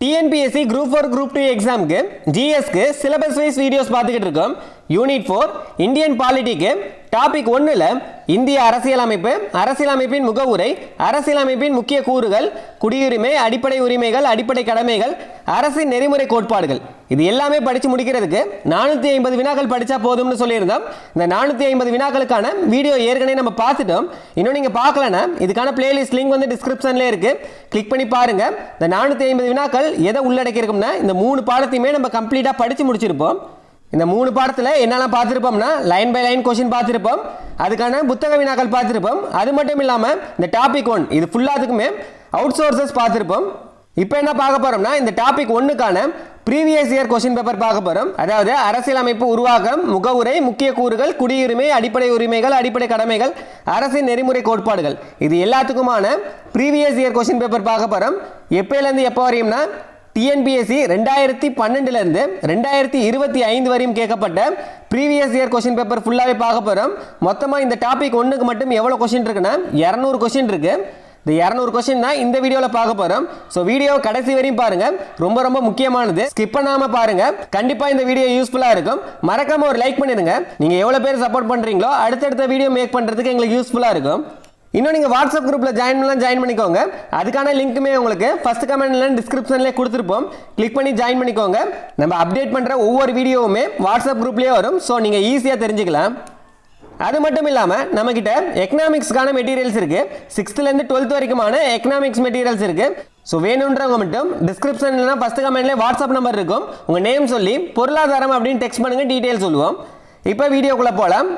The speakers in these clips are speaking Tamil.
TNPSC Group 4 Group 2 எக்ஸாமுக்கு ஜிஎஸ்க்கு சிலபஸ் வைஸ் வீடியோஸ் பார்த்துக்கிட்டு இருக்கோம். யூனிட் 4 இந்தியன் பாலிட்டிக்கு டாபிக் 1ல் இந்திய அரசியலமைப்பு, அரசியலமைப்பின் முகவுரை, அரசியலமைப்பின் முக்கிய கூறுகள், குடியுரிமை, அடிப்படை உரிமைகள், அடிப்படை கடமைகள், அரசின் நெறிமுறை கோட்பாடுகள், இது எல்லாமே படித்து முடிக்கிறதுக்கு 450 வினாக்கள் படித்தா போதும்னு சொல்லியிருந்தோம். இந்த 450 வினாக்களுக்கான வீடியோ ஏற்கனவே நம்ம பார்த்துட்டோம். இன்னும் நீங்கள் பார்க்கலன்னா இதுக்கான பிளேலிஸ்ட் லிங்க் வந்து டிஸ்கிரிப்ஷன்லேயே இருக்குது, கிளிக் பண்ணி பாருங்கள். இந்த 450 வினாக்கள் எதை உள்ளடக்கி இருக்கும்னா இந்த 3 பாடத்தையுமே நம்ம கம்ப்ளீட்டாக படித்து முடிச்சிருப்போம். இந்த 3 பாடத்தில் என்னெல்லாம் பார்த்துருப்போம்னா லைன் பை லைன் கொஸ்டின் பார்த்துருப்போம், அதுக்கான புத்தக வினாக்கள் பார்த்துருப்போம். அது மட்டும் இல்லாமல் இந்த டாபிக் 1 இது ஃபுல்லாத்துக்குமே அவுட் சோர்சஸ் பார்த்துருப்போம். இப்போ என்ன பார்க்க போகிறோம்னா இந்த டாபிக் 1க்கான ப்ரீவியஸ் இயர் கொஸ்டின் பேப்பர் பார்க்க போகிறோம். அதாவது அரசியலமைப்பு உருவாக்கம், முகவுரை, முக்கிய கூறுகள், குடியுரிமை, அடிப்படை உரிமைகள், அடிப்படை கடமைகள், அரசின் நெறிமுறை கோட்பாடுகள், இது எல்லாத்துக்குமான ப்ரீவியஸ் இயர் கொஸ்டின் பேப்பர் பார்க்க போகிறோம். எப்போலேருந்து எப்போ வரையும்னா டிஎன்பிஎஸ்சி 2012லேருந்து 2025 வரையும் கேட்கப்பட்ட ப்ரீவியஸ் இயர் கொஸ்டின் பேப்பர் ஃபுல்லாகவே பார்க்க போகிறோம். மொத்தமாக இந்த டாபிக் 1க்கு மட்டும் எவ்வளோ கொஸ்டின் இருக்குன்னா 200 கொஸ்டின் இருக்குது. இந்த 200 கொஸ்டின் தான் இந்த வீடியோவில் பார்க்க போகிறோம். ஸோ வீடியோ கடைசி வரையும் பாருங்கள், ரொம்ப ரொம்ப முக்கியமானது, ஸ்கிப் பண்ணாமல் பாருங்கள். கண்டிப்பாக இந்த வீடியோ யூஸ்ஃபுல்லாக இருக்கும். மறக்காமல் ஒரு லைக் பண்ணிடுங்க. நீங்கள் எவ்வளோ பேர் சப்போர்ட் பண்ணுறீங்களோ அடுத்தடுத்த வீடியோ மேக் பண்ணுறதுக்கு எங்களுக்கு யூஸ்ஃபுல்லாக இருக்கும். இன்னும் நீங்கள் வாட்ஸ்அப் குரூப்பில் ஜாயின் பண்ணிக்கோங்க. அதுக்கான லிங்க்குமே உங்களுக்கு ஃபர்ஸ்ட் கமெண்ட்ல டிஸ்கிரிப்ஷன்லேயே கொடுத்துருப்போம், கிளிக் பண்ணி ஜாயின் பண்ணிக்கோங்க. நம்ம அப்டேட் பண்ணுற ஒவ்வொரு வீடியோவுமே வாட்ஸ்அப் குரூப்லேயே வரும். ஸோ நீங்கள் ஈஸியாக தெரிஞ்சுக்கலாம். அது மட்டும் இல்லாமல் நம்மக்கிட்ட எக்கனாமிக்ஸ்க்கான மெட்டீரியல்ஸ் இருக்குது. 6th-லேருந்து 12th வரைக்குமான எக்கனாமிக்ஸ் மெட்டீரியல்ஸ் இருக்குது. ஸோ வேணுன்றவங்க மட்டும் டிஸ்கிரிப்ஷன்லாம் ஃபஸ்ட் கமெண்ட்லேயே வாட்ஸ்அப் நம்பர் இருக்கும், உங்கள் நேம் சொல்லி பொருளாதாரம் அப்படின்னு டெக்ஸ்ட் பண்ணுங்கள், டீட்டெயில் சொல்லுவோம். இப்போ வீடியோக்குள்ளே போகலாம்.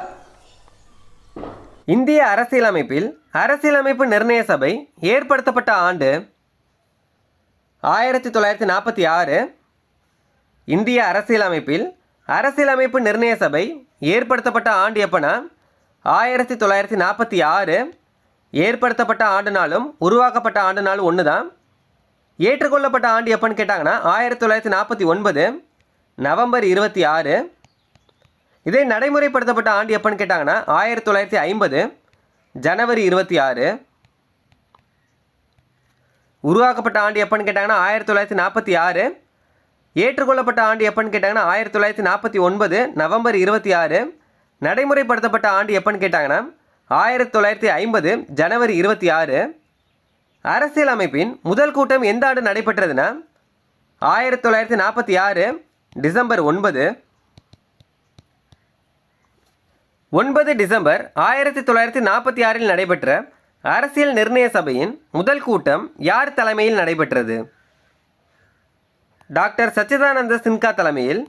இந்திய அரசியலமைப்பில் அரசியலமைப்பு நிர்ணய சபை ஏற்படுத்தப்பட்ட ஆண்டு 1946. இந்திய அரசியலமைப்பில் அரசியலமைப்பு நிர்ணய சபை ஏற்படுத்தப்பட்ட ஆண்டு எப்போனா 1946. ஏற்படுத்தப்பட்ட ஆண்டு நாளும் உருவாக்கப்பட்ட ஆண்டு நாளும் ஒன்று தான். ஏற்றுக்கொள்ளப்பட்ட ஆண்டு எப்போன்னு கேட்டாங்கன்னா 1949 நவம்பர் 26. இதே நடைமுறைப்படுத்தப்பட்ட ஆண்டு எப்போன்னு கேட்டாங்கன்னா 1950 ஜனவரி 26. உருவாக்கப்பட்ட ஆண்டு எப்போன்னு கேட்டாங்கன்னா 1946. ஏற்றுக்கொள்ளப்பட்ட ஆண்டு எப்போன்னு கேட்டாங்கன்னா 1949 நவம்பர் 26. நடைமுறைப்படுத்தப்பட்ட ஆண்டு எப்போன்னு கேட்டாங்கன்னா 1950 ஜனவரி 26. அரசியலமைப்பின் முதல் கூட்டம் எந்த ஆண்டு நடைபெற்றதுன்னா 1946 டிசம்பர் 9. 9 டிசம்பர் 1946 நடைபெற்ற அரசியல் நிர்ணய சபையின் முதல் கூட்டம் யார் தலைமையில் நடைபெற்றது? டாக்டர் சச்சிதானந்த சின்ஹா தலைமையில்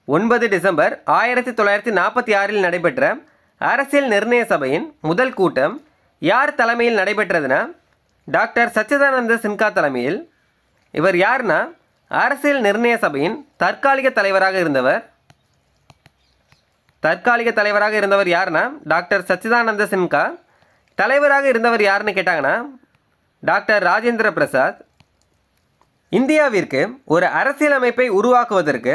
9 டிசம்பர் 1946 நடைபெற்ற அரசியல் நிர்ணய சபையின் முதல் கூட்டம் யார் தலைமையில் நடைபெற்றதுன்னா டாக்டர் சச்சிதானந்த சின்ஹா தலைமையில். இவர் யாருன்னா அரசியல் நிர்ணய சபையின் தற்காலிக தலைவராக இருந்தவர். தற்காலிக தலைவராக இருந்தவர் யாருன்னா டாக்டர் சச்சிதானந்த சின்ஹா. தலைவராக இருந்தவர் யாருன்னு கேட்டாங்கன்னா டாக்டர் ராஜேந்திர பிரசாத். இந்தியாவிற்கு ஒரு அரசியலமைப்பை உருவாக்குவதற்கு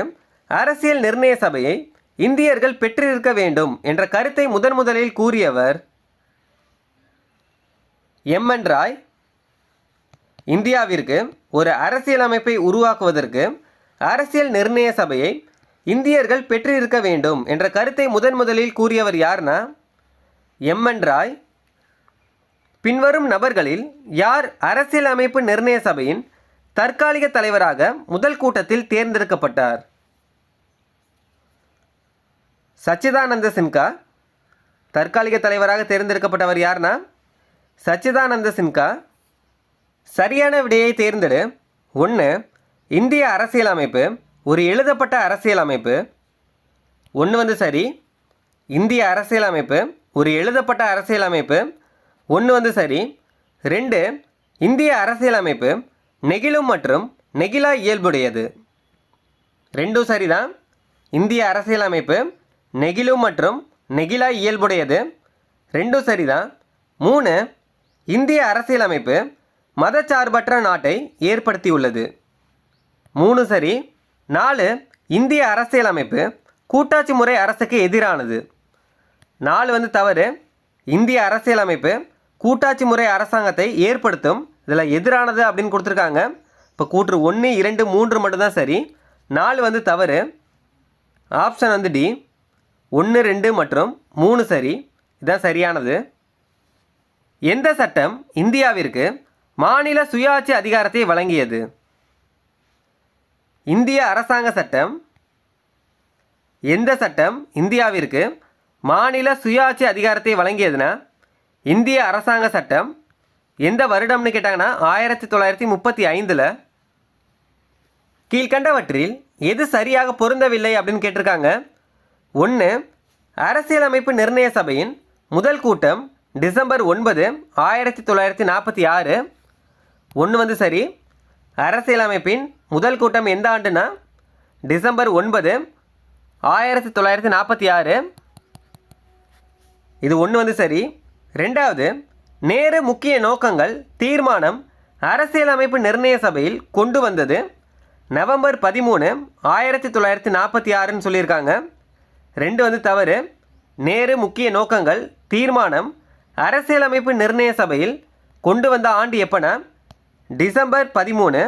அரசியல் நிர்ணய சபையை இந்தியர்கள் பெற்றிருக்க வேண்டும் என்ற கருத்தை முதலில் கூறியவர் எம்.என். ராய். இந்தியாவிற்கு ஒரு அரசியலமைப்பை உருவாக்குவதற்கு அரசியல் நிர்ணய சபையை இந்தியர்கள் பெற்றிருக்க வேண்டும் என்ற கருத்தை முதலில் கூறியவர் யார்னா எம்.என். ராய். பின்வரும் நபர்களில் யார் அரசியலமைப்பு நிர்ணய சபையின் தற்காலிக தலைவராக முதல் கூட்டத்தில் தேர்ந்தெடுக்கப்பட்டார்? சச்சிதானந்த சின்ஹா. தற்காலிக தலைவராக தேர்ந்தெடுக்கப்பட்டவர் யார்னா சச்சிதானந்த சின்ஹா. சரியான விடையை தேர்ந்தெடு. 1. இந்திய அரசியலமைப்பு ஒரு எழுதப்பட்ட அரசியலமைப்பு. 1 வந்து சரி. இந்திய அரசியலமைப்பு ஒரு எழுதப்பட்ட அரசியலமைப்பு. 1 வந்து சரி. 2. இந்திய அரசியலமைப்பு நெகிழும் மற்றும் நெகிழா இயல்புடையது. 2 சரிதான். இந்திய அரசியலமைப்பு நெகிழும் மற்றும் நெகிழா இயல்புடையது. 2 சரிதான். 3. இந்திய அரசியலமைப்பு மதச்சார்பற்ற நாட்டை ஏற்படுத்தியுள்ளது. 3 சரி. 4. இந்திய அரசியலமைப்பு கூட்டாட்சி முறை அரசுக்கு எதிரானது. 4 வந்து தவறு. இந்திய அரசியலமைப்பு கூட்டாட்சி முறை அரசாங்கத்தை ஏற்படுத்தும், இதில் எதிரானது அப்படின்னு கொடுத்துருக்காங்க. இப்போ கூற்று 1 2 3 மட்டும்தான் சரி, 4 வந்து தவறு. ஆப்ஷன் வந்து டி 1 2 மற்றும் 3 சரி, இதுதான் சரியானது. எந்த சட்டம் இந்தியாவிற்கு மாநில சுயாட்சி அதிகாரத்தை வழங்கியது? இந்திய அரசாங்க சட்டம். எந்த சட்டம் இந்தியாவிற்கு மாநில சுயாட்சி அதிகாரத்தை வழங்கியதுன்னா இந்திய அரசாங்க சட்டம். எந்த வருடம்னு கேட்டாங்கன்னா 1935. கீழ்கண்டவற்றில் எது சரியாக பொருந்தவில்லை அப்படின்னு கேட்டிருக்காங்க. 1. அரசியலமைப்பு நிர்ணய சபையின் முதல் கூட்டம் டிசம்பர் 9, 1946. 1 வந்து சரி. அரசியலமைப்பின் முதல் கூட்டம் எந்த ஆண்டுனா டிசம்பர் 9, 1946. இது 1 வந்து சரி. 2வது, நேரு முக்கிய நோக்கங்கள் தீர்மானம் அரசியலமைப்பு நிர்ணய சபையில் கொண்டு வந்தது நவம்பர் 13, 1946ன்னு சொல்லியிருக்காங்க. 2 வந்து தவறு. நேரு முக்கிய நோக்கங்கள் தீர்மானம் அரசியலமைப்பு நிர்ணய சபையில் கொண்டு வந்த ஆண்டு எப்போனா டிசம்பர் 13,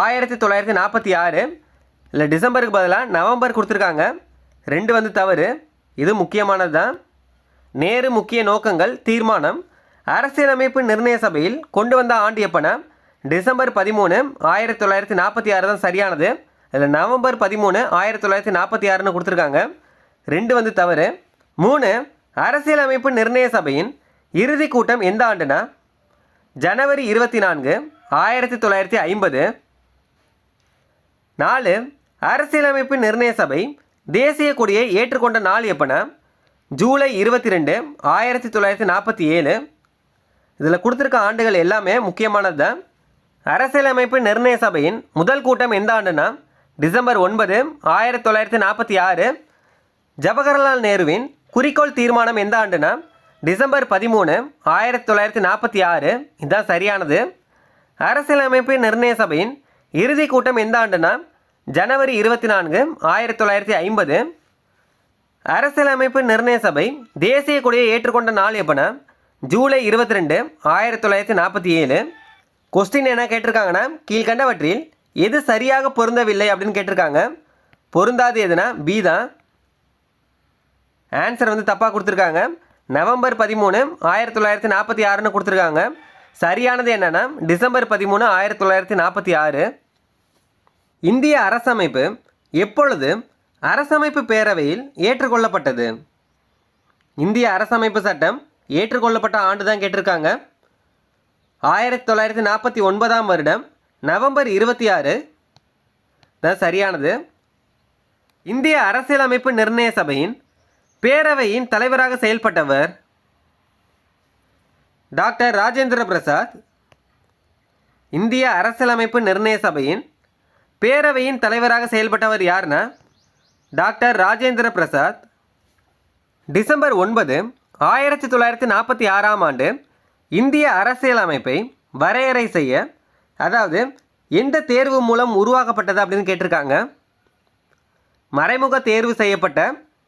1946. இல்லை, டிசம்பருக்கு பதிலாக நவம்பர் கொடுத்துருக்காங்க. 2 வந்து தவறு. இது முக்கியமானது தான். நேரு முக்கிய நோக்கங்கள் தீர்மானம் அரசியலமைப்பு நிர்ணய சபையில் கொண்டு வந்த ஆண்டு எப்போனா டிசம்பர் 13, 1946 தான் சரியானது. அதில் நவம்பர் 13, 1946ன்னு கொடுத்துருக்காங்க. 2 வந்து தவறு. 3. அரசியலமைப்பு நிர்ணய சபையின் இறுதி கூட்டம் எந்த ஆண்டுனா ஜனவரி 24, 1950. 4. அரசியலமைப்பு நிர்ணய சபை தேசிய கொடியை ஏற்றுக்கொண்ட நாள் எப்போனா ஜூலை 22, 1947. இதில் கொடுத்துருக்க ஆண்டுகள் எல்லாமே முக்கியமானது தான். அரசியலமைப்பு நிர்ணய சபையின் முதல் கூட்டம் எந்த ஆண்டுனா டிசம்பர் 9, 1946. ஜவஹர்லால் நேருவின் குறிக்கோள் தீர்மானம் எந்த ஆண்டுனா டிசம்பர் 13, 1946. இதுதான் சரியானது. அரசியலமைப்பு நிர்ணய சபையின் இறுதி கூட்டம் எந்த ஆண்டுனா ஜனவரி 24, 1950. அரசியலமைப்பு நிர்ணய சபை தேசிய கொடியை ஏற்றுக்கொண்ட நாள் எப்போனா ஜூலை 22, 1947. கொஸ்டின் என்ன கேட்டிருக்காங்கன்னா, கீழ்கண்டவற்றில் எது சரியாக பொருந்தவில்லை அப்படின்னு கேட்டிருக்காங்க. பொருந்தாது எதுனா பி தான். ஆன்சர் வந்து தப்பாக கொடுத்துருக்காங்க. நவம்பர் 13, 1946ன்னு கொடுத்துருக்காங்க. சரியானது என்னென்னா டிசம்பர் 13, 1946. இந்திய அரசமைப்பு எப்பொழுது அரசமைப்பு பேரவையில் ஏற்றுக்கொள்ளப்பட்டது? இந்திய அரசமைப்பு சட்டம் ஏற்றுக்கொள்ளப்பட்ட ஆண்டு தான் கேட்டிருக்காங்க. 1949 வருடம் நவம்பர் 26 தான் சரியானது. இந்திய அரசியலமைப்பு நிர்ணய சபையின் பேரவையின் தலைவராக செயல்பட்டவர் டாக்டர் ராஜேந்திர பிரசாத். இந்திய அரசியலமைப்பு நிர்ணய சபையின் பேரவையின் தலைவராக செயல்பட்டவர் யாருன்னா டாக்டர் ராஜேந்திர பிரசாத். டிசம்பர் 9, 1946 ஆண்டு இந்திய அரசியலமைப்பை வரையறை செய்ய, அதாவது எந்த தேர்வு மூலம் உருவாக்கப்பட்டது அப்படின்னு கேட்டிருக்காங்க. மறைமுக தேர்வு செய்யப்பட்ட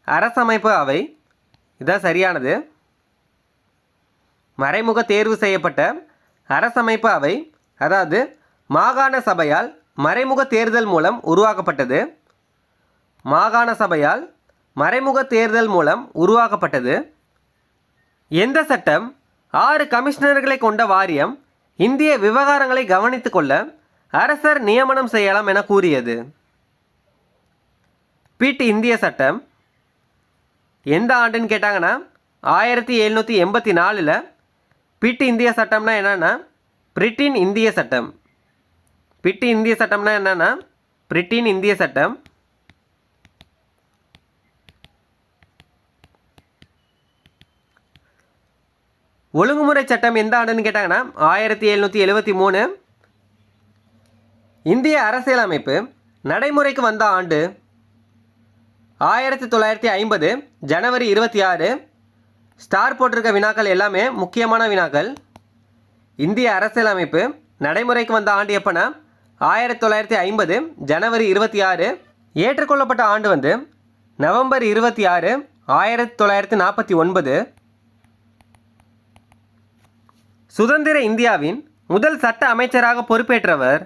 அரசமைப்பு அவை. இதுதான் சரியானது. மறைமுக தேர்வு செய்யப்பட்ட அரசமைப்பு அவை, அதாவது மாகாண சபையால் மறைமுக தேர்தல் மூலம் உருவாக்கப்பட்டது. மாகாண சபையால் மறைமுக தேர்தல் மூலம் உருவாக்கப்பட்டது. எந்த சட்டம் 6 கமிஷனர்களை கொண்ட வாரியம் இந்திய விவகாரங்களை கவனித்து கொள்ள அரசர் நியமனம் செய்யலாம் என கூறியது? பிட் இந்திய சட்டம். எந்த ஆண்டுன்னு கேட்டாங்கன்னா 1784. பிட் இந்திய சட்டம்னா என்னென்னா பிரிட்டின் இந்திய சட்டம். பிட் இந்திய சட்டம்னா என்னென்னா பிரிட்டின் இந்திய சட்டம். ஒழுங்குமுறை சட்டம் எந்த ஆண்டுன்னு கேட்டாங்கன்னா 1773. இந்திய அரசியலமைப்பு நடைமுறைக்கு வந்த ஆண்டு 1950 ஜனவரி 26. ஸ்டார் போட்டிருக்க வினாக்கள் எல்லாமே முக்கியமான வினாக்கள். இந்திய அரசியலமைப்பு நடைமுறைக்கு வந்த ஆண்டு எப்போனா 1950 ஜனவரி 26. ஏற்றுக்கொள்ளப்பட்ட ஆண்டு வந்து நவம்பர் 26, 1949. சுதந்திர இந்தியாவின் முதல் சட்ட அமைச்சராக பொறுப்பேற்றவர்?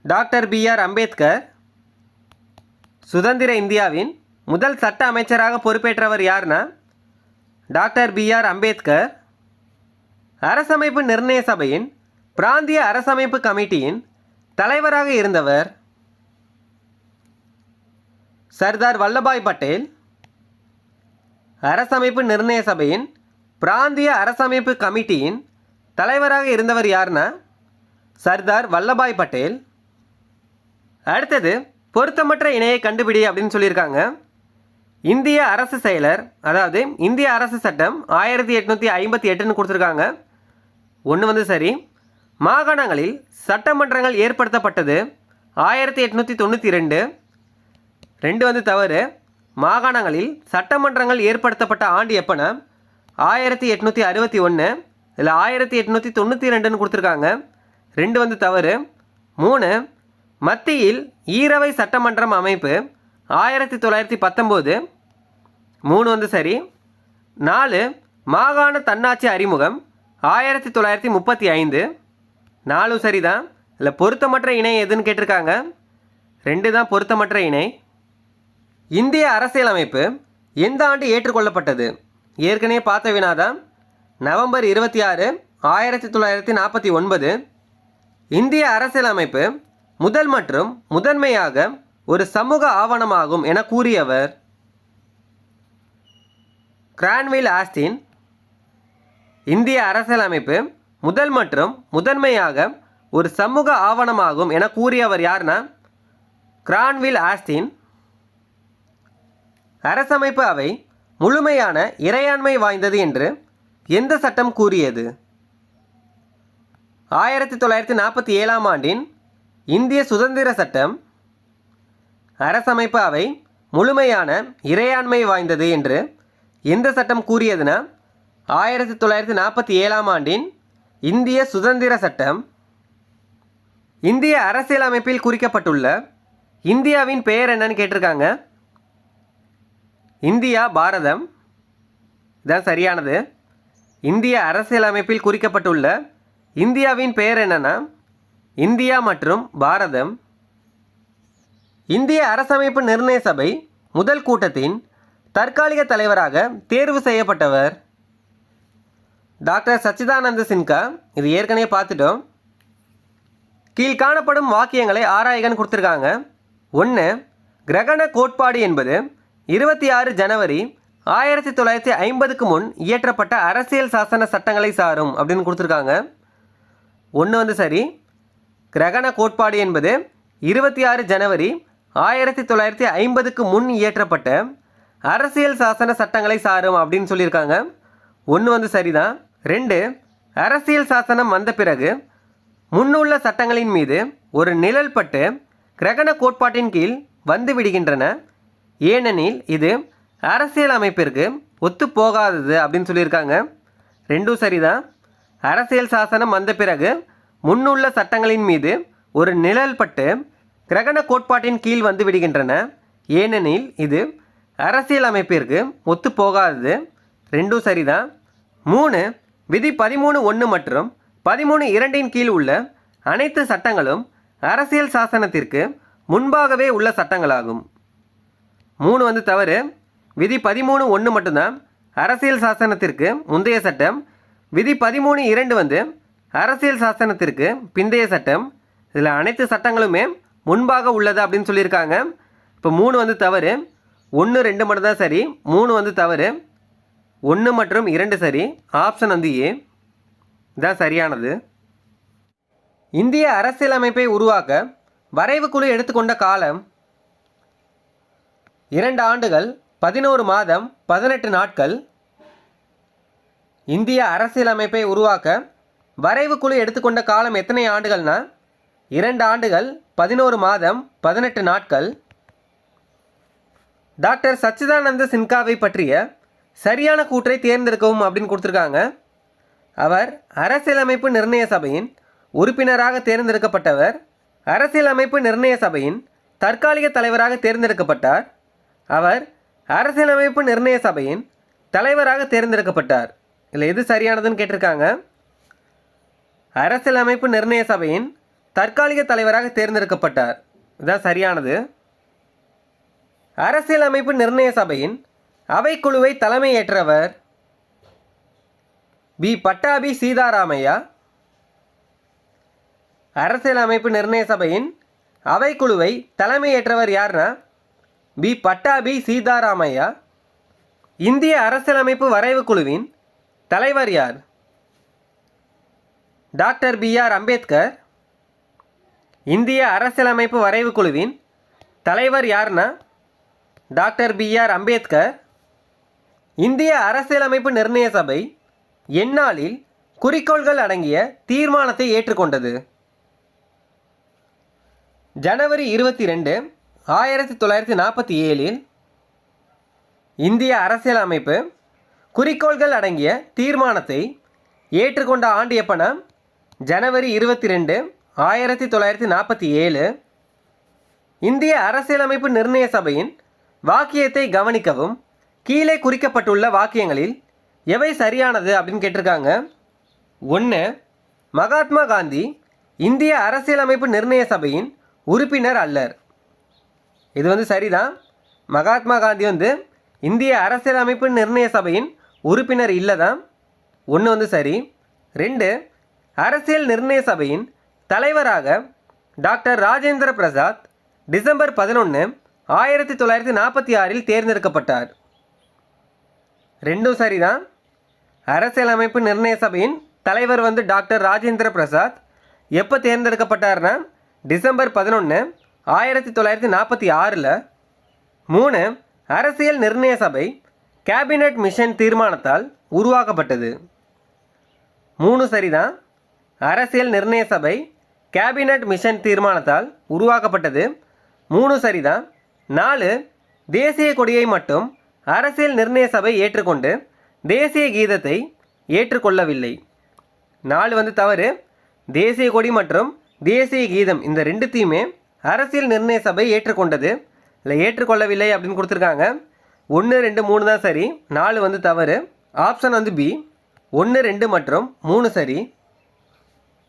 Doctor PR Ambedkar. சுதந்திர இந்தியாவின் முதல் சட்ட அமைச்சராக பொறுப்பேற்றவர் யாருன்னா டாக்டர் பிஆர் அம்பேத்கர். அரசமைப்பு நிர்ணய சபையின் பிராந்திய அரசமைப்பு கமிட்டியின் தலைவராக இருந்தவர்? சர்தார் வல்லபாய் பட்டேல். அரசமைப்பு நிர்ணய சபையின் பிராந்திய அரசமைப்பு கமிட்டியின் தலைவராக இருந்தவர் யாருன்னா சர்தார் வல்லபாய் பட்டேல். அடுத்தது பொருத்தமற்ற இணையை கண்டுபிடி அப்படின்னு சொல்லியிருக்காங்க. இந்திய அரசு செயலர், அதாவது இந்திய அரசு சட்டம் 1858ன்னு கொடுத்துருக்காங்க. ஒன்று சரி. மாகாணங்களில் சட்டமன்றங்கள் ஏற்படுத்தப்பட்டது 1892. 2 தவறு. மாகாணங்களில் சட்டமன்றங்கள் ஏற்படுத்தப்பட்ட ஆண்டு எப்போனா 1861. இதில் 1892ன்னு கொடுத்துருக்காங்க. 2 தவறு. 3 மத்தியில் ஈரவை சட்டமன்றம் அமைப்பு 1919. 3 சரி. 4 மாகாண தன்னாட்சி அறிமுகம் 1935. 4 சரிதான். இல்லை பொருத்தமற்ற இணை எதுன்னு கேட்டிருக்காங்க. 2 தான் பொருத்தமற்ற இணை. இந்திய அரசியலமைப்பு எந்த ஆண்டு ஏற்றுக்கொள்ளப்பட்டது? ஏற்கனவே பார்த்த வினாதான். நவம்பர் 26, 1949. இந்திய அரசியலமைப்பு முதல் மற்றும் முதன்மையாக ஒரு சமூக ஆவணமாகும் என கூறியவர்? கிரான்வில் ஆஸ்டின். இந்திய அரசியலமைப்பு முதல் மற்றும் முதன்மையாக ஒரு சமூக ஆவணமாகும் என கூறியவர் யாருன்னா கிரான்வில் ஆஸ்டின். அரசமைப்பு அவை முழுமையான இறையாண்மை வாய்ந்தது என்று எந்த சட்டம் கூறியது? 1947ஆம் ஆண்டின் இந்திய சுதந்திர சட்டம். அரசமைப்பு அவை முழுமையான இறையாண்மை வாய்ந்தது என்று எந்த சட்டம் கூறியதுன்னா 1947ஆம் ஆண்டின் இந்திய சுதந்திர சட்டம். இந்திய அரசியலமைப்பில் குறிக்கப்பட்டுள்ள இந்தியாவின் பெயர் என்னன்னு கேட்டிருக்காங்க. இந்தியா பாரதம். இதுதான் சரியானது. இந்திய அரசியலமைப்பில் குறிக்கப்பட்டுள்ள இந்தியாவின் பெயர் என்னன்னா இந்தியா மற்றும் பாரதம். இந்திய அரசமைப்பு நிர்ணய சபை முதல் கூட்டத்தின் தற்காலிக தலைவராக தேர்வு செய்யப்பட்டவர்? டாக்டர் சச்சிதானந்த சின்ஹா. இது ஏற்கனவே பார்த்துட்டோம். கீழ் காணப்படும் வாக்கியங்களை ஆராய்கன்னு கொடுத்துருக்காங்க. 1 கிரகண கோட்பாடு என்பது 26 ஜனவரி 1950க்கு முன் இயற்றப்பட்ட அரசியல் சாசன சட்டங்களை சாரும் அப்படின்னு கொடுத்துருக்காங்க. 1 சரி. கிரகண கோட்பாடு என்பது 26 ஜனவரி 1950க்கு முன் இயற்றப்பட்ட அரசியல் சாசன சட்டங்களை சாரும் அப்படின்னு சொல்லியிருக்காங்க. 1 சரிதான். 2 அரசியல் சாசனம் வந்த பிறகு முன்னுள்ள சட்டங்களின் மீது ஒரு நிழல் பட்டு கிரகண கோட்பாட்டின் கீழ் வந்து விடுகின்றன, ஏனெனில் இது அரசியல் அமைப்பிற்கு ஒத்து போகாதது அப்படின்னு சொல்லியிருக்காங்க. 2 சரிதான். அரசியல் சாசனம் வந்த பிறகு முன்னுள்ள சட்டங்களின் மீது ஒரு நிழல் பட்டு கிரகண கோட்பாட்டின் கீழ் வந்து விடுகின்றன, ஏனெனில் இது அரசியல் அமைப்பிற்கு ஒத்து போகாதது. 2 சரிதான். 3 விதி 13(1) மற்றும் 13(2) கீழ் உள்ள அனைத்து சட்டங்களும் அரசியல் சாசனத்திற்கு முன்பாகவே உள்ள சட்டங்களாகும். 3 தவறு. விதி 13(1) மட்டும்தான் அரசியல் சாசனத்திற்கு முந்தைய சட்டம். விதி 13(2) அரசியல் சாசனத்திற்கு பிந்தைய சட்டம். இதில் அனைத்து சட்டங்களுமே முன்பாக உள்ளது அப்படின்னு சொல்லியிருக்காங்க. இப்போ 3 தவறு. 1, 2 மட்டும்தான் சரி. 3 தவறு. 1 மற்றும் 2 சரி. ஆப்ஷன் ஏ இதுதான் சரியானது. இந்திய அரசியலமைப்பை உருவாக்க வரைவு குழு எடுத்துக்கொண்ட காலம் 2 ஆண்டுகள் 11 மாதம் 18 நாட்கள். இந்திய அரசியலமைப்பை உருவாக்க வரைவு குழு எடுத்துக்கொண்ட காலம் எத்தனை ஆண்டுகள்னா 2 ஆண்டுகள் 11 மாதம் 18 நாட்கள். டாக்டர் சச்சிதானந்த சின்ஹாவை பற்றிய சரியான கூற்றை தேர்ந்தெடுக்கவும் அப்படின்னு கொடுத்துருக்காங்க. அவர் அரசியலமைப்பு நிர்ணய சபையின் உறுப்பினராக தேர்ந்தெடுக்கப்பட்டவர். அரசியலமைப்பு நிர்ணய சபையின் தற்காலிக தலைவராக தேர்ந்தெடுக்கப்பட்டார். அவர் அரசியலமைப்பு நிர்ணய சபையின் தலைவராக தேர்ந்தெடுக்கப்பட்டார். இதில் எது சரியானதுன்னு கேட்டிருக்காங்க. அரசியலமைப்பு நிர்ணய சபையின் தற்காலிக தலைவராக தேர்ந்தெடுக்கப்பட்டார். இதுதான் சரியானது. அரசியலமைப்பு நிர்ணய சபையின் அவைக்குழுவை தலைமையேற்றவர் பி. பட்டாபி சீதாராமையா. அரசியலமைப்பு நிர்ணய சபையின் அவைக்குழுவை தலைமையேற்றவர் யார்னா பி. பட்டாபி சீதாராமையா. இந்திய அரசியலமைப்பு வரைவு குழுவின் தலைவர் யார்? Doctor B.R. அம்பேத்கர். இந்திய அரசியலமைப்பு வரைவு குழுவின் தலைவர் யார்னா டாக்டர் B.R. அம்பேத்கர். இந்திய அரசியலமைப்பு நிர்ணய சபை எந்நாளில் குறிக்கோள்கள் அடங்கிய தீர்மானத்தை ஏற்றுக்கொண்டது? ஜனவரி 22, 1947 இந்திய அரசியலமைப்பு குறிக்கோள்கள் அடங்கிய தீர்மானத்தை ஏற்றுக்கொண்ட ஆண்டு எப்பனா ஜனவரி 22, 1947. இந்திய அரசியலமைப்பு நிர்ணய சபையின் வாக்கியத்தை கவனிக்கவும். கீழே குறிக்கப்பட்டுள்ள வாக்கியங்களில் எவை சரியானது அப்படின்னு கேட்டிருக்காங்க. 1. மகாத்மா காந்தி இந்திய அரசியலமைப்பு நிர்ணய சபையின் உறுப்பினர் அல்லர். இது சரிதான். மகாத்மா காந்தி இந்திய அரசியலமைப்பு நிர்ணய சபையின் உறுப்பினர் இல்லை தான். 1 சரி. 2. அரசியல் நிர்ணய சபையின் தலைவராக டாக்டர் ராஜேந்திர பிரசாத் டிசம்பர் 11, 1946 தேர்ந்தெடுக்கப்பட்டார். 2 சரிதான். அரசியலமைப்பு நிர்ணய சபையின் தலைவர் டாக்டர் ராஜேந்திர பிரசாத் எப்போ தேர்ந்தெடுக்கப்பட்டார்னா டிசம்பர் 11, 1946. 3. அரசியல் நிர்ணய சபை கேபினட் மிஷன் தீர்மானத்தால் உருவாக்கப்பட்டது. 3 சரிதான். அரசியல் நிர்ணய சபை கேபினட் மிஷன் தீர்மானத்தால் உருவாக்கப்பட்டது. 3 சரிதான். 4. தேசிய கொடியை மட்டும் அரசியல் நிர்ணய சபை ஏற்றுக்கொண்டு தேசிய கீதத்தை ஏற்றுக்கொள்ளவில்லை. 4 தவறு. தேசிய கொடி மற்றும் தேசிய கீதம் இந்த ரெண்டுத்தையுமே அரசியல் நிர்ணய சபை ஏற்றுக்கொண்டது. இல்லை ஏற்றுக்கொள்ளவில்லை அப்படின்னு கொடுத்துருக்காங்க. 1, 2, 3 தான் சரி. 4 தவறு. ஆப்ஷன் பி 1, 2 மற்றும் 3 சரி.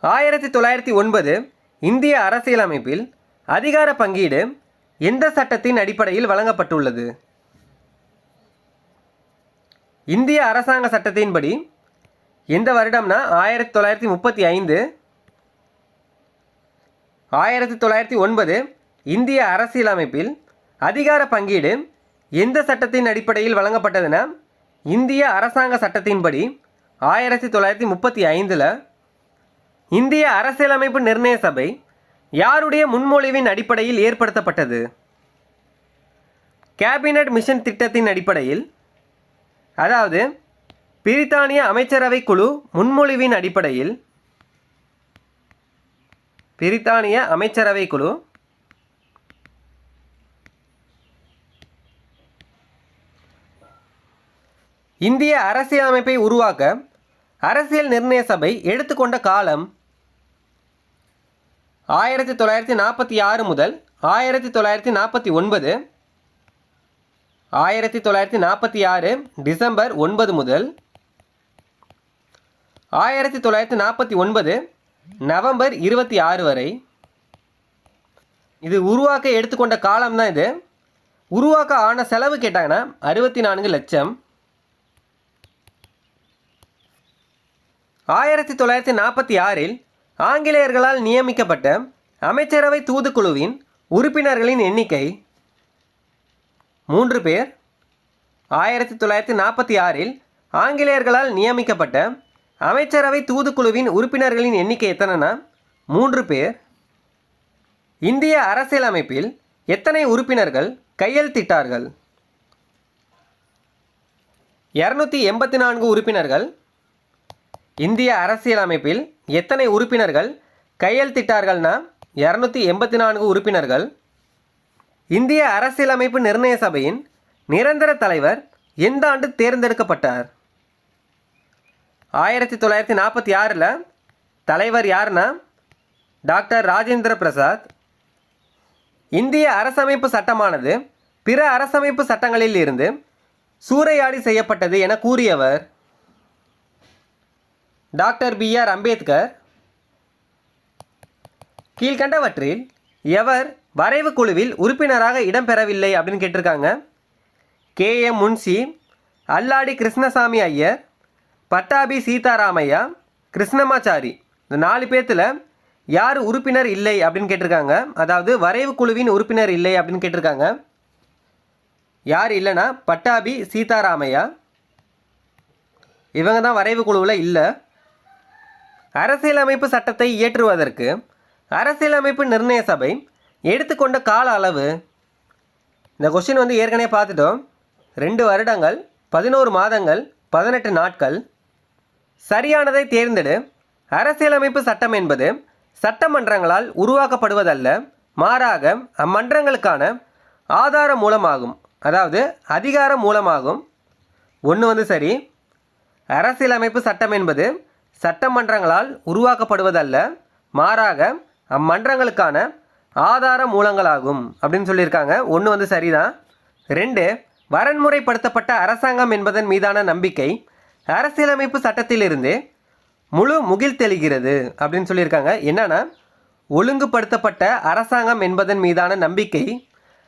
1909 இந்திய அரசியலமைப்பில் அதிகார பங்கீடு எந்த சட்டத்தின் அடிப்படையில் வழங்கப்பட்டுள்ளது? இந்திய அரசாங்க சட்டத்தின்படி எந்த வருடம்னா 1935. 1909 இந்திய அரசியலமைப்பில் அதிகார பங்கீடு எந்த சட்டத்தின் அடிப்படையில் வழங்கப்பட்டதுன்னா இந்திய அரசாங்க சட்டத்தின்படி 1935. இந்திய அரசியலமைப்பு நிர்ணய சபை யாருடைய முன்மொழிவின் அடிப்படையில் ஏற்படுத்தப்பட்டது? கேபினட் மிஷன் திட்டத்தின் அடிப்படையில், அதாவது பிரித்தானிய அமைச்சரவை குழு முன்மொழிவின் அடிப்படையில். பிரித்தானிய அமைச்சரவை குழு இந்திய அரசியலமைப்பை உருவாக்க அரசியல் நிர்ணய சபை எடுத்துக்கொண்ட காலம் 1946 முதல் 1949. 1946 டிசம்பர் 9 முதல் 1949 நவம்பர் 26 வரை. இது உருவாக்க எடுத்துக்கொண்ட காலம் தான். இது உருவாக்க ஆன செலவு கேட்டாங்கன்னா 64 லட்சம். 1946 ஆங்கிலேயர்களால் நியமிக்கப்பட்ட அமைச்சரவை தூதுக்குழுவின் உறுப்பினர்களின் எண்ணிக்கை 3 பேர். 1946 ஆங்கிலேயர்களால் நியமிக்கப்பட்ட அமைச்சரவை தூதுக்குழுவின் உறுப்பினர்களின் எண்ணிக்கை எத்தனைனா 3 பேர். இந்திய அரசியலமைப்பில் எத்தனை உறுப்பினர்கள் கையெழுத்திட்டார்கள்? 284 உறுப்பினர்கள். இந்திய அரசியலமைப்பில் எத்தனை உறுப்பினர்கள் கையெழுத்திட்டார்கள்னா 284 உறுப்பினர்கள். இந்திய அரசியலமைப்பு நிர்ணய சபையின் நிரந்தர தலைவர் எந்த ஆண்டு தேர்ந்தெடுக்கப்பட்டார்? 1946 தலைவர் யாருன்னா டாக்டர் ராஜேந்திர பிரசாத். இந்திய அரசமைப்பு சட்டமானது பிற அரசமைப்பு சட்டங்களில் இருந்து சூறையாடி செய்யப்பட்டது என கூறியவர் டாக்டர் B.R. அம்பேத்கர். கீழ்கண்டவற்றில் எவர் வரைவு குழுவில் உறுப்பினராக இடம்பெறவில்லை அப்படின்னு கேட்டிருக்காங்க. KM முன்ஷி, அல்லாடி கிருஷ்ணசாமி ஐயர், பட்டாபி சீதாராமையா, கிருஷ்ணமாச்சாரி. இந்த 4 பேர்த்தில் யார் உறுப்பினர் இல்லை அப்படின்னு கேட்டிருக்காங்க. அதாவது வரைவு குழுவின் உறுப்பினர் இல்லை அப்படின்னு கேட்டிருக்காங்க. யார் இல்லைன்னா பட்டாபி சீதாராமையா, இவங்க தான் வரைவு குழுவில் இல்லை. அரசியலமைப்பு சட்டத்தை இயற்றுவதற்கு அரசியலமைப்பு நிர்ணய சபை எடுத்துக்கொண்ட கால அளவு. இந்த கொஸ்டின் வந்து ஏற்கனவே பார்த்துட்டோம். 2 வருடங்கள், 11 மாதங்கள், 18 நாட்கள். சரியானதை தேர்ந்தெடு. அரசியலமைப்பு சட்டம் என்பது சட்டமன்றங்களால் உருவாக்கப்படுவதல்ல, மாறாக அம்மன்றங்களுக்கான ஆதார மூலமாகும், அதாவது அதிகார மூலமாகும். 1 வந்து சரி. அரசியலமைப்பு சட்டம் என்பது சட்டமன்றங்களால் உருவாக்கப்படுவதல்ல, மாறாக அம்மன்றங்களுக்கான ஆதார மூலங்களாகும் அப்படின்னு சொல்லியிருக்காங்க. 1 வந்து சரிதான். 2, வரன்முறைப்படுத்தப்பட்ட அரசாங்கம் என்பதன் மீதான நம்பிக்கை அரசியலமைப்பு சட்டத்திலிருந்து முழு முகில் தெளிகிறது அப்படின்னு சொல்லியிருக்காங்க. என்னன்னா, ஒழுங்குபடுத்தப்பட்ட அரசாங்கம் என்பதன் மீதான நம்பிக்கை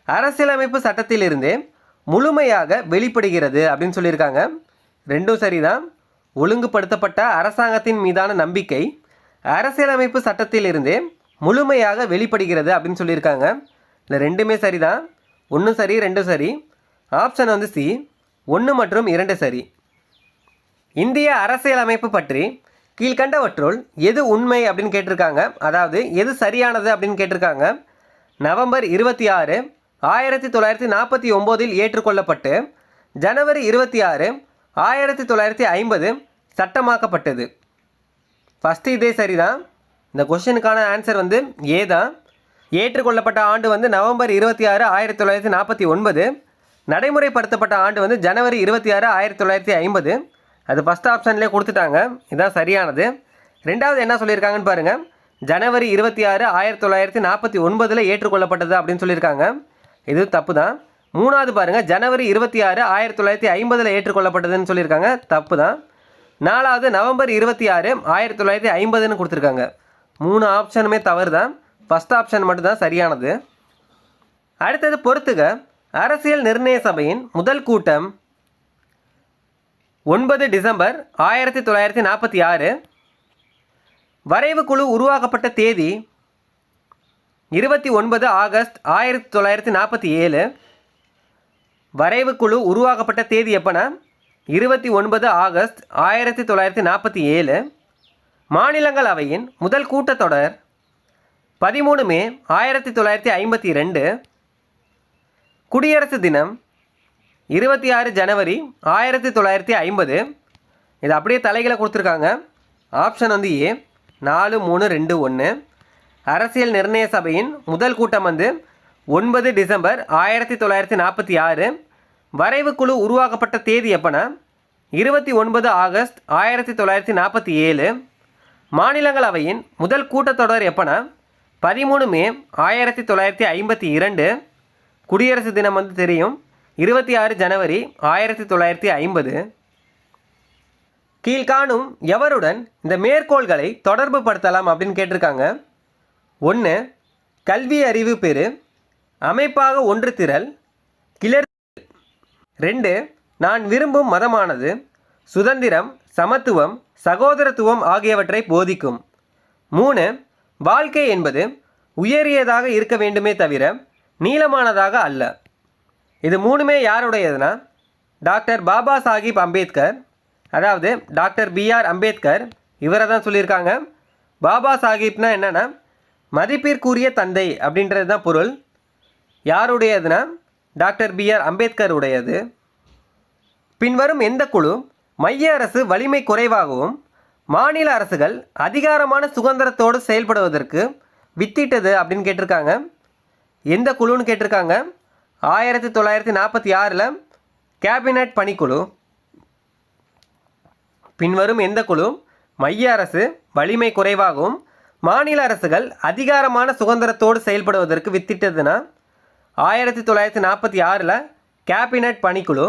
அரசியலமைப்பு சட்டத்திலிருந்து முழுமையாக வெளிப்படுகிறது அப்படின்னு சொல்லியிருக்காங்க. 2ம் சரிதான். ஒழுங்குபடுத்தப்பட்ட அரசாங்கத்தின் மீதான நம்பிக்கை அரசியலமைப்பு சட்டத்திலிருந்து முழுமையாக வெளிப்படுகிறது அப்படின்னு சொல்லியிருக்காங்க. இல்லை 2மே சரிதான். 1 சரி, 2 சரி. ஆப்ஷன் வந்து சி, 1 மற்றும் 2 சரி. இந்திய அரசியலமைப்பு பற்றி கீழ்கண்டவற்றுள் எது உண்மை அப்படின்னு கேட்டிருக்காங்க. அதாவது எது சரியானது அப்படின்னு கேட்டிருக்காங்க. நவம்பர் 26, 1949 ஏற்றுக்கொள்ளப்பட்டு ஜனவரி 26, 1950 சட்டமாக்கப்பட்டது. ஃபஸ்ட்டு இதே சரிதான். இந்த கொஸ்டினுக்கான ஆன்சர் வந்து ஏ தான். ஏற்றுக்கொள்ளப்பட்ட ஆண்டு வந்து நவம்பர் 26, 1949. நடைமுறைப்படுத்தப்பட்ட ஆண்டு வந்து ஜனவரி 26, 1950. அது ஃபஸ்ட் ஆப்ஷன்லேயே கொடுத்துட்டாங்க. இதுதான் சரியானது. 2வது என்ன சொல்லியிருக்காங்கன்னு பாருங்கள். ஜனவரி 26, 1949 ஏற்றுக்கொள்ளப்பட்டது அப்படின்னு சொல்லியிருக்காங்க. இது தப்பு தான். 3வது பாருங்கள், ஜனவரி 26, 1950 ஏற்றுக்கொள்ளப்பட்டதுன்னு சொல்லியிருக்காங்க. தப்பு தான். 4வது நவம்பர் 26, 1950ன்னு கொடுத்துருக்காங்க. 3 ஆப்ஷனுமே தவறு தான். ஃபஸ்ட் ஆப்ஷன் மட்டும்தான் சரியானது. அடுத்தது பொறுத்துக. அரசியல் நிர்ணய சபையின் முதல் கூட்டம் 9 டிசம்பர் 1946. வரைவு குழு உருவாக்கப்பட்ட தேதி 29 ஆகஸ்ட் 1947. வரைவு குழு உருவாக்கப்பட்ட தேதி எப்போனா 29 ஆகஸ்ட் 1947. மாநிலங்களவையின் முதல் கூட்டத்தொடர் 13 மே 1952. குடியரசு தினம் 26 ஜனவரி 1950. இது அப்படியே தலைகளை கொடுத்துருக்காங்க. ஆப்ஷன் வந்து ஏ, 4, 3, 2, 1. அரசியல் நிர்ணய சபையின் முதல் கூட்டம் வந்து 9 டிசம்பர் 1946. வரைவு குழு உருவாக்கப்பட்ட தேதி எப்போனா 29 ஆகஸ்ட் 1947. மாநிலங்களவையின் முதல் கூட்டத்தொடர் எப்போனா 13 மே 1952. குடியரசு தினம் வந்து தெரியும், 26 ஜனவரி 1950. கீழ்காணும் எவருடன் இந்த மேற்கோள்களை தொடர்பு படுத்தலாம் அப்படின்னு கேட்டிருக்காங்க. 1, கல்வி அறிவு பெறு, அமைப்பாக ஒன்று திரள், கிளர். 2, நான் விரும்பும் மதமானது சுதந்திரம், சமத்துவம், சகோதரத்துவம் ஆகியவற்றை போதிக்கும். 3, வாழ்க்கை என்பது உயரியதாக இருக்க வேண்டுமே தவிர நீளமானதாக அல்ல. இது 3மே யாருடையதுன்னா டாக்டர் பாபா சாஹிப் அம்பேத்கர், அதாவது டாக்டர் BR அம்பேத்கர் இவரை தான் சொல்லியிருக்காங்க. பாபா சாஹிப்னா என்னென்னா மதிப்பிற்குரிய தந்தை அப்படின்றது தான் பொருள். யாருடையதுன்னா டாக்டர் BR அம்பேத்கர் உடையது. பின்வரும் எந்த குழு மைய அரசு வலிமை குறைவாகவும் மாநில அரசுகள் அதிகாரமான சுதந்திரத்தோடு செயல்படுவதற்கு வித்திட்டது அப்படின்னு கேட்டிருக்காங்க. எந்த குழுன்னு கேட்டிருக்காங்க. 1946 கேபினட் பணிக்குழு. பின்வரும் எந்த குழு மைய அரசு வலிமை குறைவாகவும் மாநில அரசுகள் அதிகாரமான சுதந்திரத்தோடு செயல்படுவதற்கு வித்திட்டதுன்னா 1946 கேபினட் பணிக்குழு.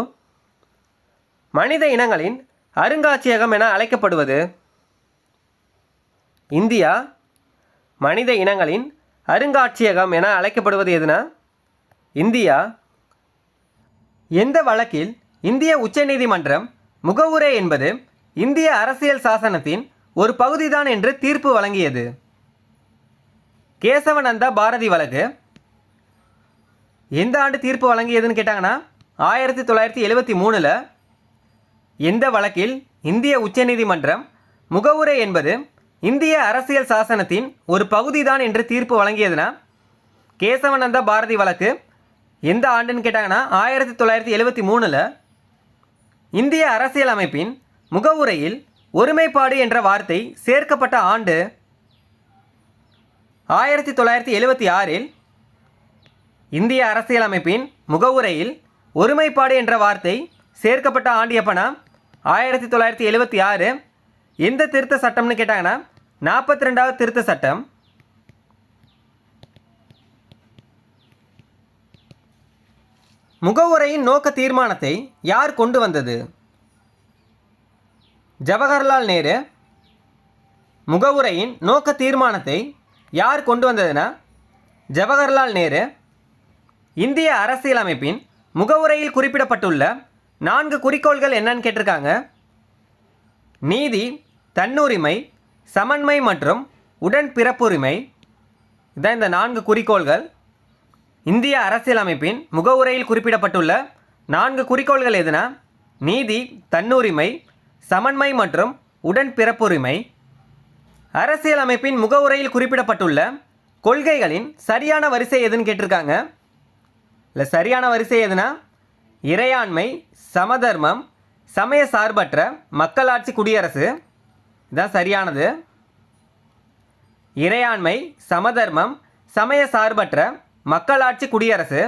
மனித இனங்களின் அருங்காட்சியகம் என அழைக்கப்படுவது. இந்தியா மனித இனங்களின் அருங்காட்சியகம் என அழைக்கப்படுவது எதுனா இந்தியா. எந்த வழக்கில் இந்திய உச்சநீதிமன்றம் முகவுரை என்பது இந்திய அரசியல் சாசனத்தின் ஒரு பகுதிதான் என்று தீர்ப்பு வழங்கியது? கேசவநந்தா பாரதி வழக்கு. எந்த ஆண்டு தீர்ப்பு வழங்கியதுன்னு கேட்டாங்கன்னா 1973. எந்த வழக்கில் இந்திய உச்சநீதிமன்றம் முகவுரை என்பது இந்திய அரசியல் சாசனத்தின் ஒரு பகுதிதான் என்று தீர்ப்பு வழங்கியதுன்னா கேசவநந்தா பாரதி வழக்கு. எந்த ஆண்டுன்னு கேட்டாங்கன்னா 1973. இந்திய அரசியல் அமைப்பின் முகவுரையில் ஒருமைப்பாடு என்ற வார்த்தை சேர்க்கப்பட்ட ஆண்டு 1976. இந்திய அரசியலமைப்பின் முகவுரையில் ஒருமைப்பாடு என்ற வார்த்தை சேர்க்கப்பட்ட ஆண்டு எப்பனா 1976. எந்த திருத்த சட்டம்னு கேட்டாங்கன்னா 42வது திருத்த சட்டம். முகவுரையின் நோக்க தீர்மானத்தை யார் கொண்டு வந்தது? ஜவஹர்லால் நேரு. முகவுரையின் நோக்க தீர்மானத்தை யார் கொண்டு வந்ததுன்னா ஜவஹர்லால் நேரு. இந்திய அரசியலமைப்பின் முகவுரையில் குறிப்பிடப்பட்டுள்ள 4 குறிக்கோள்கள் என்னன்னு கேட்டிருக்காங்க. நீதி, தன்னுரிமை, சமன்மை மற்றும் உடன்பிறப்புரிமை. இதான் இந்த 4 குறிக்கோள்கள். இந்திய அரசியலமைப்பின் முகவுரையில் குறிப்பிடப்பட்டுள்ள 4 குறிக்கோள்கள் எதுனா நீதி, தன்னுரிமை, சமன்மை மற்றும் உடன்பிறப்புரிமை. அரசியலமைப்பின் முகவுரையில் குறிப்பிடப்பட்டுள்ள கொள்கைகளின் சரியான வரிசை எதுன்னு கேட்டிருக்காங்க. இல்லை, சரியான வரிசை எதுனா இறையாண்மை, சமதர்மம், சமய சார்பற்ற மக்களாட்சி, குடியரசு. இதுதான் சரியானது. இறையாண்மை, சமதர்மம், சமய சார்பற்ற மக்களாட்சி, குடியரசு.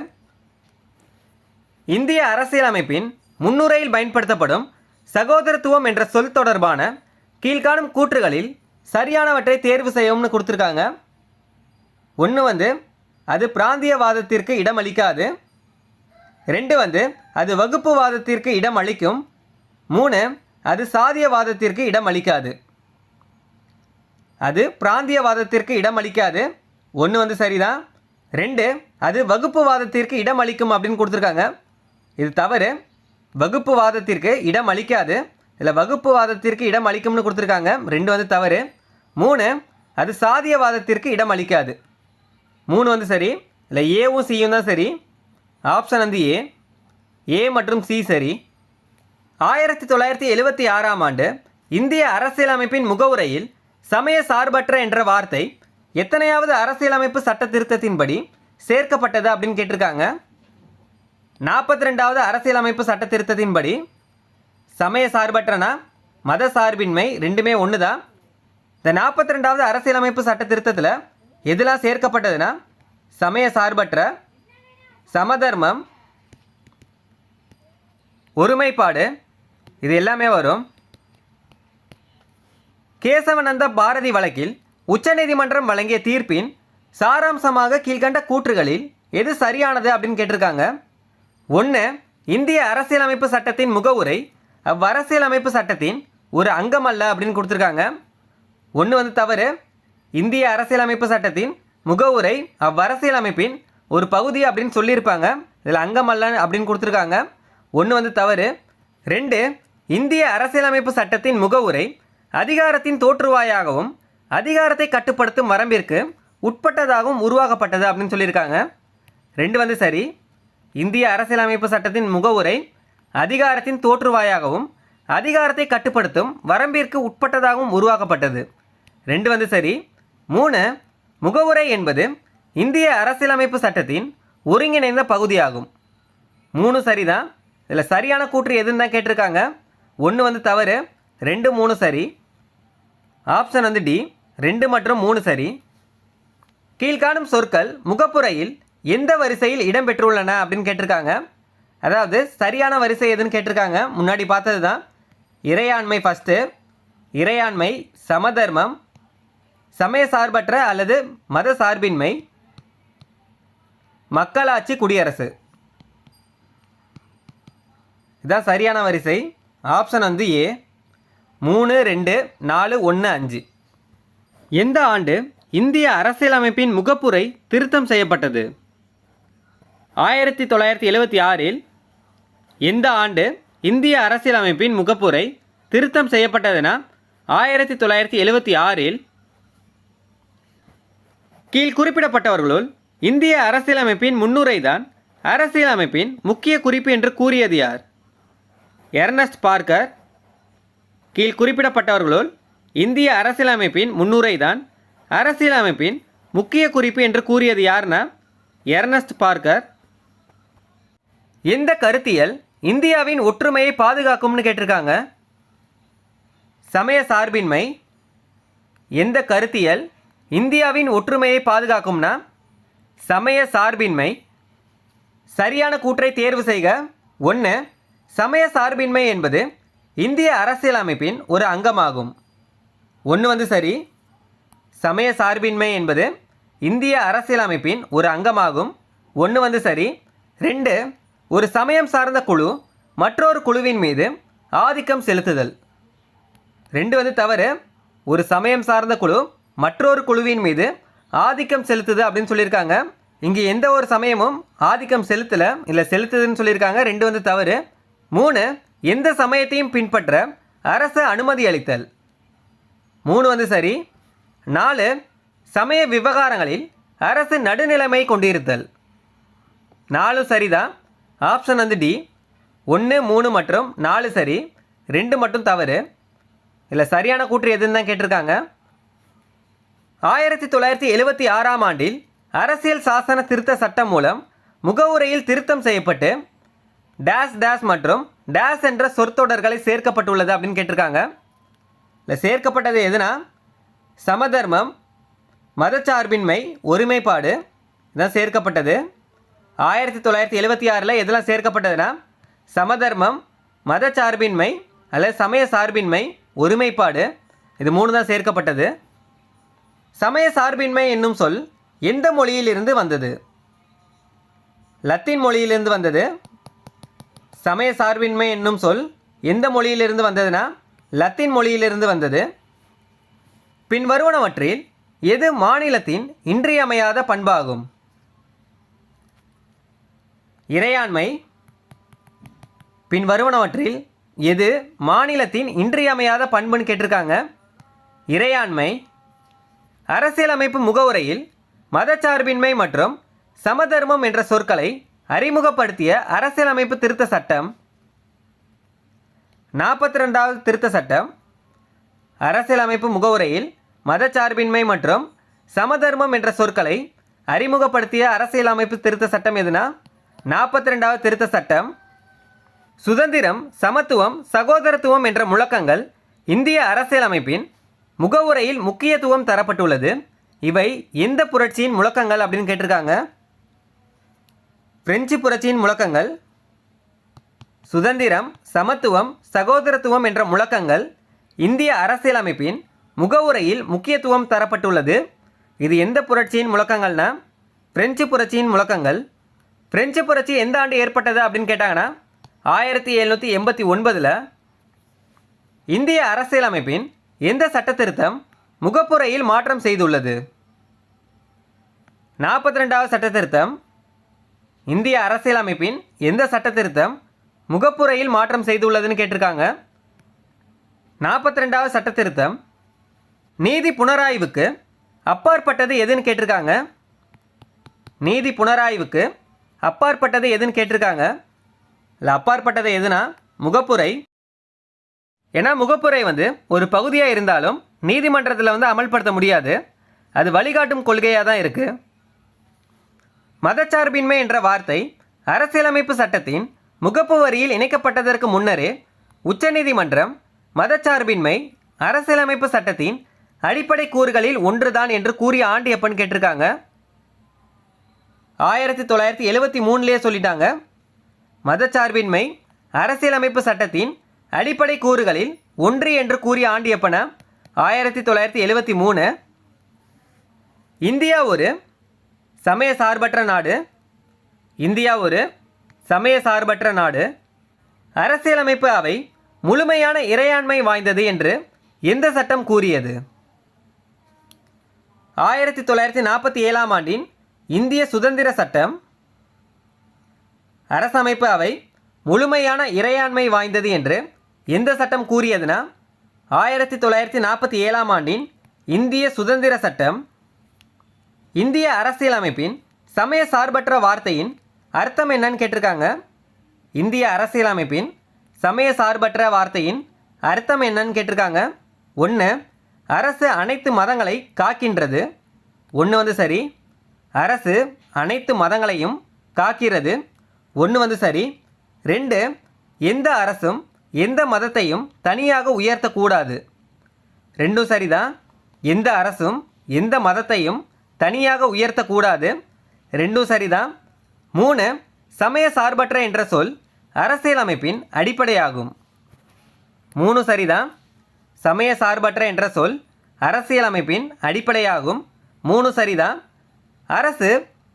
இந்திய அரசியலமைப்பின் முன்னுரையில் பயன்படுத்தப்படும் சகோதரத்துவம் என்ற சொல் தொடர்பான கீழ்காணும் கூற்றுகளில் சரியானவற்றை தேர்வு செய்யும்னு கொடுத்துருக்காங்க. 1 அது பிராந்தியவாதத்திற்கு இடமளிக்காது. 2 அது வகுப்புவாதத்திற்கு இடமளிக்கும். 3 அது சாதியவாதத்திற்கு இடமளிக்காது. அது பிராந்தியவாதத்திற்கு இடமளிக்காது. 1 சரிதான். 2 அது வகுப்புவாதத்திற்கு இடமளிக்கும் அப்படின்னு கொடுத்துருக்காங்க. இது தவறு. வகுப்புவாதத்திற்கு இடம் அளிக்காது. இல்லை, வகுப்புவாதத்திற்கு இடம் அளிக்கும்னு கொடுத்துருக்காங்க. 2 தவறு. 3 அது சாதியவாதத்திற்கு இடம் அளிக்காது. 3 சரி. இல்லை, ஏவும் சியும் தான் சரி. ஆப்ஷன் ஏ மற்றும் சி சரி. 1976ஆம் ஆண்டு இந்திய அரசியலமைப்பின் முகவுரையில் சமய சார்பற்ற என்ற வார்த்தை எத்தனையாவது அரசியலமைப்பு சட்ட திருத்தத்தின்படி சேர்க்கப்பட்டது அப்படின்னு கேட்டிருக்காங்க. 42வது அரசியலமைப்பு சட்ட திருத்தத்தின்படி சமய சார்பற்றனா மத சார்பின்மை ரெண்டுமே ஒன்று தான். இந்த 42வது அரசியலமைப்பு சட்ட திருத்தத்தில் எதெல்லாம் சேர்க்கப்பட்டதுன்னா சமய சார்பற்ற, சமதர்மம், ஒருமைப்பாடு, இது எல்லாமே வரும். கேசவநந்த பாரதி வழக்கில் உச்சநீதிமன்றம் வழங்கிய தீர்ப்பின் சாராம்சமாக கீழ்கண்ட கூற்றுகளில் எது சரியானது அப்படின்னு கேட்டிருக்காங்க. 1 இந்திய அரசியலமைப்பு சட்டத்தின் முகவுரை அவ்வரசியலமைப்பு சட்டத்தின் ஒரு அங்கம் அல்ல அப்படின்னு கொடுத்துருக்காங்க. 1 தவறு. இந்திய அரசியலமைப்பு சட்டத்தின் முகவுரை அவ்வரசியலமைப்பின் ஒரு பகுதி அப்படின்னு சொல்லியிருப்பாங்க. இதில் அங்கம் அல்ல அப்படின்னு கொடுத்துருக்காங்க. 1 தவறு. 2 இந்திய அரசியலமைப்பு சட்டத்தின் முகவுரை அதிகாரத்தின் தோற்றுவாயாகவும் அதிகாரத்தை கட்டுப்படுத்தும் வரம்பிற்கு உட்பட்டதாகவும் உருவாக்கப்பட்டது அப்படின்னு சொல்லியிருக்காங்க. 2 சரி. இந்திய அரசியலமைப்பு சட்டத்தின் முகவுரை அதிகாரத்தின் தோற்றுவாயாகவும் அதிகாரத்தை கட்டுப்படுத்தும் வரம்பிற்கு உட்பட்டதாகவும் உருவாக்கப்பட்டது. 2 சரி. 3 முகவுரை என்பது இந்திய அரசியலமைப்பு சட்டத்தின் ஒருங்கிணைந்த பகுதியாகும். 3 சரிதான். இதில் சரியான கூற்று எதுன்னு தான் கேட்டிருக்காங்க. 1 தவறு. 2, 3 சரி. Option D. 2 மற்றும் 3 சரி. கீழ்காணும் சொற்கள் முகப்புரையில் எந்த வரிசையில் இடம்பெற்றுள்ளன அப்படின்னு கேட்டிருக்காங்க. அதாவது சரியான வரிசை எதுன்னு கேட்டிருக்காங்க. முன்னாடி பார்த்தது தான். இறையாண்மை ஃபஸ்ட்டு, இறையாண்மை, சமதர்மம், சமய சார்பற்ற அல்லது மத சார்பின்மை, மக்களாட்சி, குடியரசு. இதுதான் சரியான வரிசை. Option A. 3, 2, 4, 1, 5. எந்த ஆண்டு இந்திய அரசியலமைப்பின் முகப்புரை திருத்தம் செய்யப்பட்டது? 1976 எந்த ஆண்டு இந்திய அரசியலமைப்பின் முகப்புரை திருத்தம் செய்யப்பட்டதுன்னா 1976. கீழ் குறிப்பிடப்பட்டவர்களுள் இந்திய அரசியலமைப்பின் முன்னுரை தான் அரசியலமைப்பின் முக்கிய குறிப்பு என்று கூறியது யார்? Ernest Parker. கீழ் குறிப்பிடப்பட்டவர்களுள் இந்திய அரசியலமைப்பின் முன்னுரை தான் அரசியலமைப்பின் முக்கிய குறிப்பு என்று கூறியது யார்னா எர்னஸ்ட் பார்க்கர். எந்த கருத்தியல் இந்தியாவின் ஒற்றுமையை பாதுகாக்கும்னு கேட்டிருக்காங்க? சமய சார்பின்மை. எந்த கருத்தியல் இந்தியாவின் ஒற்றுமையை பாதுகாக்கும்னா சமய சார்பின்மை. சரியான கூற்றை தேர்வு செய்க. 1. சமய சார்பின்மை என்பது இந்திய அரசியலமைப்பின் ஒரு அங்கமாகும். 1 சரி. சமய சார்பின்மை என்பது இந்திய அரசியலமைப்பின் ஒரு அங்கமாகும். 1 சரி. 2. ஒரு சமயம் சார்ந்த குழு மற்றொரு குழுவின் மீது ஆதிக்கம் செலுத்துதல். 2 தவறு. ஒரு சமயம் சார்ந்த குழு மற்றொரு குழுவின் மீது ஆதிக்கம் செலுத்துது அப்படின்னு சொல்லியிருக்காங்க. இங்கே எந்த ஒரு சமயமும் ஆதிக்கம் செலுத்தலை இல்லை செலுத்துதுன்னு சொல்லியிருக்காங்க. 2 தவறு. 3. எந்த சமயத்தையும் பின்பற்ற அரசு அனுமதி அளித்தல். 3 சரி. 4. சமய விவகாரங்களில் அரசு நடுநிலைமை கொண்டிருத்தல். 4 சரிதான். Option D. 1, 3 மற்றும் 4 சரி. 2 மட்டும் தவறு. இல்லை சரியான கூற்று எதுன்னு தான் கேட்டிருக்காங்க. 1976 ஆண்டில் அரசியல் சாசன திருத்த சட்டம் மூலம் முகவுரையில் திருத்தம் செய்யப்பட்டு டேஸ் டேஸ் மற்றும் டேஸ் என்ற சொற்றொடர்களை சேர்க்கப்பட்டுள்ளது அப்படின்னு கேட்டிருக்காங்க. இல்லை சேர்க்கப்பட்டது எதுனா சமதர்மம், மதச்சார்பின்மை, ஒருமைப்பாடு இதான் சேர்க்கப்பட்டது. 1976 எதெல்லாம் சேர்க்கப்பட்டதுன்னா சமதர்மம், மதச்சார்பின்மை அல்லது சமய சார்பின்மை, ஒருமைப்பாடு இது 3 தான் சேர்க்கப்பட்டது. சமய சார்பின்மை என்னும் சொல் எந்த மொழியிலிருந்து வந்தது? லத்தீன் மொழியிலிருந்து வந்தது. சமய சார்பின்மை என்னும் சொல் எந்த மொழியிலிருந்து வந்ததுன்னா லத்தீன் மொழியிலிருந்து வந்தது. பின்வருவனவற்றில் எது மாநிலத்தின் இன்றியமையாத பண்பாகும்? இறையாண்மை. பின்வருவனவற்றில் எது மாநிலத்தின் இன்றியமையாத பண்புன்னு கேட்டிருக்காங்க? இறையாண்மை. அரசியலமைப்பு முகவுரையில் மதச்சார்பின்மை மற்றும் சமதர்மம் என்ற சொற்களை அறிமுகப்படுத்திய அரசியலமைப்பு திருத்த சட்டம் 42வது திருத்த சட்டம். அரசியலமைப்பு முகவுரையில் மதச்சார்பின்மை மற்றும் சமதர்மம் என்ற சொற்களை அறிமுகப்படுத்திய அரசியலமைப்பு திருத்த சட்டம் எதுனா 42வது திருத்த சட்டம். சுதந்திரம், சமத்துவம், சகோதரத்துவம் என்ற முழக்கங்கள் இந்திய அரசியலமைப்பின் முகவுரையில் முக்கியத்துவம் தரப்பட்டுள்ளது. இவை எந்த புரட்சியின் முழக்கங்கள் அப்படின்னு கேட்டிருக்காங்க? பிரெஞ்சு புரட்சியின் முழக்கங்கள். சுதந்திரம், சமத்துவம், சகோதரத்துவம் என்ற முழக்கங்கள் இந்திய அரசியலமைப்பின் முகவுரையில் முக்கியத்துவம் தரப்பட்டுள்ளது. இது எந்த புரட்சியின் முழக்கங்கள்னா பிரெஞ்சு புரட்சியின் முழக்கங்கள். பிரெஞ்சு புரட்சி எந்த ஆண்டு ஏற்பட்டது அப்படின்னு கேட்டாங்கன்னா 1789. இந்திய அரசியலமைப்பின் எந்த சட்ட திருத்தம் முகப்புரையில் மாற்றம் செய்துள்ளது? 42வது சட்ட திருத்தம். இந்திய அரசியலமைப்பின் எந்த சட்ட திருத்தம் முகப்புரையில் மாற்றம் செய்துள்ளதுன்னு கேட்டிருக்காங்க? 42வது சட்ட திருத்தம். நீதி புனராய்வுக்கு அப்பாற்பட்டது எதுன்னு கேட்டிருக்காங்க? நீதி புனராய்வுக்கு அப்பாற்பட்டது எதுன்னு கேட்டிருக்காங்க? இல்லை அப்பாற்பட்டது எதுனா முகப்புரை. ஏன்னா முகப்புரை ஒரு பகுதியாக இருந்தாலும் நீதிமன்றத்தில் அமல்படுத்த முடியாது. அது வழிகாட்டும் கொள்கையாக தான் இருக்குது. மதச்சார்பின்மை என்ற வார்த்தை அரசியலமைப்பு சட்டத்தின் முகப்பு வரியில் இணைக்கப்பட்டதற்கு முன்னரே உச்சநீதிமன்றம் மதச்சார்பின்மை அரசியலமைப்பு சட்டத்தின் அடிப்படை கூறுகளில் ஒன்றுதான் என்று கூறிய ஆண்டு எப்பன்னு கேட்டிருக்காங்க? 1973 சொல்லிட்டாங்க. மதச்சார்பின்மை அரசியலமைப்பு சட்டத்தின் அடிப்படை கூறுகளில் ஒன்று என்று கூறிய ஆண்டு எப்பனா 1973. இந்தியா ஒரு சமய சார்பற்ற நாடு. இந்தியா ஒரு சமய சார்பற்ற நாடு. அரசியலமைப்பு அவை முழுமையான இறையாண்மை வாய்ந்தது என்று எந்த சட்டம் கூறியது? 1947ஆம் ஆண்டின் இந்திய சுதந்திர சட்டம் அரசமைப்பு அவை முழுமையான இறையாண்மை வாய்ந்தது என்று எந்த சட்டம் கூறியதுனா 1947ஆம் ஆண்டின் இந்திய சுதந்திர சட்டம். இந்திய அரசியலமைப்பின் சமய சார்பற்ற வார்த்தையின் அர்த்தம் என்னன்னு கேட்டிருக்காங்க. இந்திய அரசியலமைப்பின் சமய சார்பற்ற வார்த்தையின் அர்த்தம் என்னன்னு கேட்டிருக்காங்க. 1 அரசு அனைத்து மதங்களை காக்கின்றது. 1 சரி. அரசு அனைத்து மதங்களையும் காக்கிறது. 1 சரி. 2 எந்த அரசும் எந்த மதத்தையும் தனியாக உயர்த்தக்கூடாது. 2 சரிதான். எந்த அரசும் எந்த மதத்தையும் தனியாக உயர்த்தக்கூடாது. 2 சரிதான். 3 சமய சார்பற்ற என்ற சொல் அரசியலமைப்பின் அடிப்படையாகும். 3 சரிதான். சமய சார்பற்ற என்ற சொல் அரசியலமைப்பின் அடிப்படையாகும். 3 சரிதான். அரசு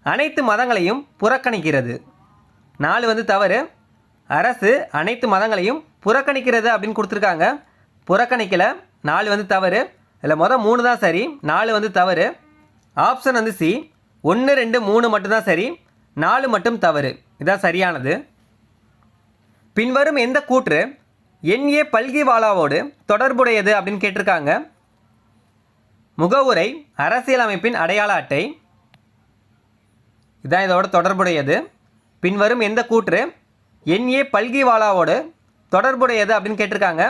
அனைத்து மதங்களையும் புறக்கணிக்கிறது. 4 தவறு. அரசு அனைத்து மதங்களையும் புறக்கணிக்கிறது அப்படின்னு கொடுத்துருக்காங்க. புறக்கணிக்கலை. 4 தவறு. இதில் 3 தான் சரி. 4 தவறு. Option C. 1 2 3 மட்டும்தான் சரி. 4 மட்டும் தவறு. இதுதான் சரியானது. பின்வரும் எந்த கூற்று என்.ஏ. பல்கிவாலாவோடு தொடர்புடையது அப்படின்னு கேட்டிருக்காங்க. முகவுரை அரசியலமைப்பின் அடையாள அட்டை. இதுதான் இதோட தொடர்புடையது. பின்வரும் எந்த கூற்று என்.ஏ. பல்கிவாலாவோடு தொடர்புடையது அப்படின்னு கேட்டிருக்காங்க.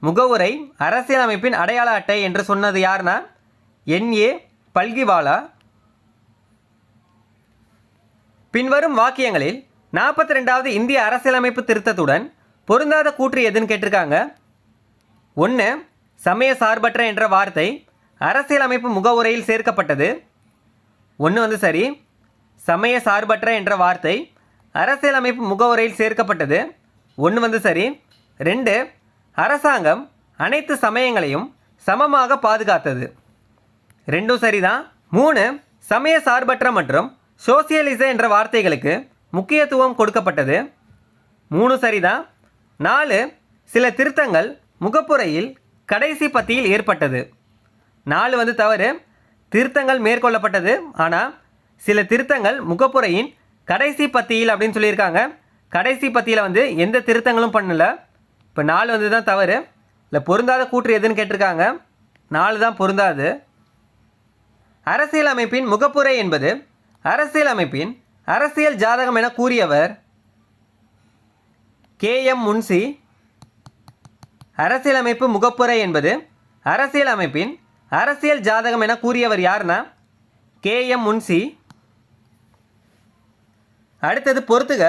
முகவுரை அரசியலமைப்பின் அடையாள அட்டை என்று சொன்னது யாருன்னா என்.ஏ. பல்கிவாலா. பின்வரும் வாக்கியங்களில் 42வது இந்திய அரசியலமைப்பு திருத்தத்துடன் பொருந்தாத கூற்று எதுன்னு கேட்டிருக்காங்க. 1 சமய சார்பற்ற என்ற வார்த்தை அரசியலமைப்பு முகவுரையில் சேர்க்கப்பட்டது. 1 சரி. சமய சார்பற்ற என்ற வார்த்தை அரசியலமைப்பு முகவுரையில் சேர்க்கப்பட்டது. 1 சரி. 2 அரசாங்கம் அனைத்து சமயங்களையும் சமமாக பாதுகாத்தது. 2 சரிதான். 3 சமய சார்பற்ற மற்றும் சோசியலிச என்ற வார்த்தைகளுக்கு முக்கியத்துவம் கொடுக்கப்பட்டது. 3 சரிதான். 4 சில திருத்தங்கள் முகப்புரையில் கடைசி பத்தியில் ஏற்பட்டது. 4 தவறு. திருத்தங்கள் மேற்கொள்ளப்பட்டது, ஆனால் சில திருத்தங்கள் முகப்புரையின் கடைசி பத்தியில் அப்படின்னு சொல்லியிருக்காங்க. கடைசி பத்தியில் எந்த திருத்தங்களும் பண்ணல. இப்போ 4 தான் தவறு. இல்லை பொருந்தாத கூற்று எதுன்னு கேட்டிருக்காங்க. 4 தான் பொருந்தாது. அரசியலமைப்பின் முகப்புரை என்பது அரசியலமைப்பின் அரசியல் ஜாதகம் என கூறியவர் கே.எம். முன்சி. அரசியலமைப்பு முகப்புரை என்பது அரசியலமைப்பின் அரசியல் ஜாதகம் என கூறியவர் யாருன்னா கே.எம். முன்சி. அடுத்தது பொறுத்துக.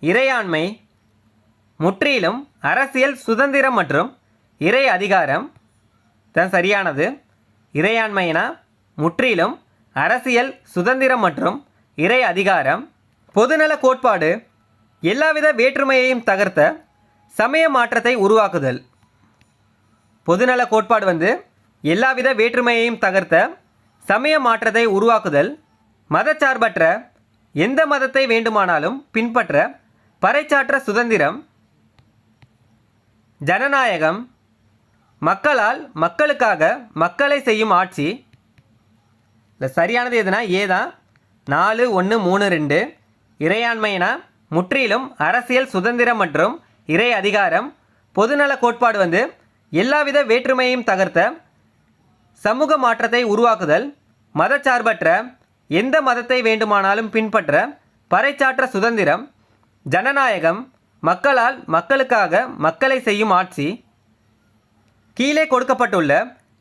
இறையாண்மை முற்றிலும் அரசியல் சுதந்திரம் மற்றும் இறை அதிகாரம் தான் சரியானது. இறையாண்மைனா முற்றிலும் அரசியல் சுதந்திரம் மற்றும் இறை அதிகாரம். பொதுநல கோட்பாடு எல்லாவித வேற்றுமையையும் தகர்த்த சமய மாற்றத்தை உருவாக்குதல். பொதுநல கோட்பாடு எல்லாவித வேற்றுமையையும் தகர்த்த சமய மாற்றத்தை உருவாக்குதல். மதச்சார்பற்ற எந்த மதத்தை வேண்டுமானாலும் பின்பற்ற பறைச்சாற்ற சுதந்திரம். ஜனநாயகம் மக்களால் மக்களுக்காக மக்களை செய்யும் ஆட்சி. இல்லை சரியானது எதுனா ஏதான். 4 1 3 2. இறையாண்மைனா முற்றிலும் அரசியல் சுதந்திரம் மற்றும் இறை அதிகாரம். பொதுநல கோட்பாடு எல்லாவித வேற்றுமையையும் தகர்த்த சமூக மாற்றத்தை உருவாக்குதல். மதச்சார்பற்ற எந்த மதத்தை வேண்டுமானாலும் பின்பற்ற பறைச்சாற்ற சுதந்திரம். ஜனநாயகம் மக்களால் மக்களுக்காக மக்களை செய்யும் ஆட்சி. கீழே கொடுக்கப்பட்டுள்ள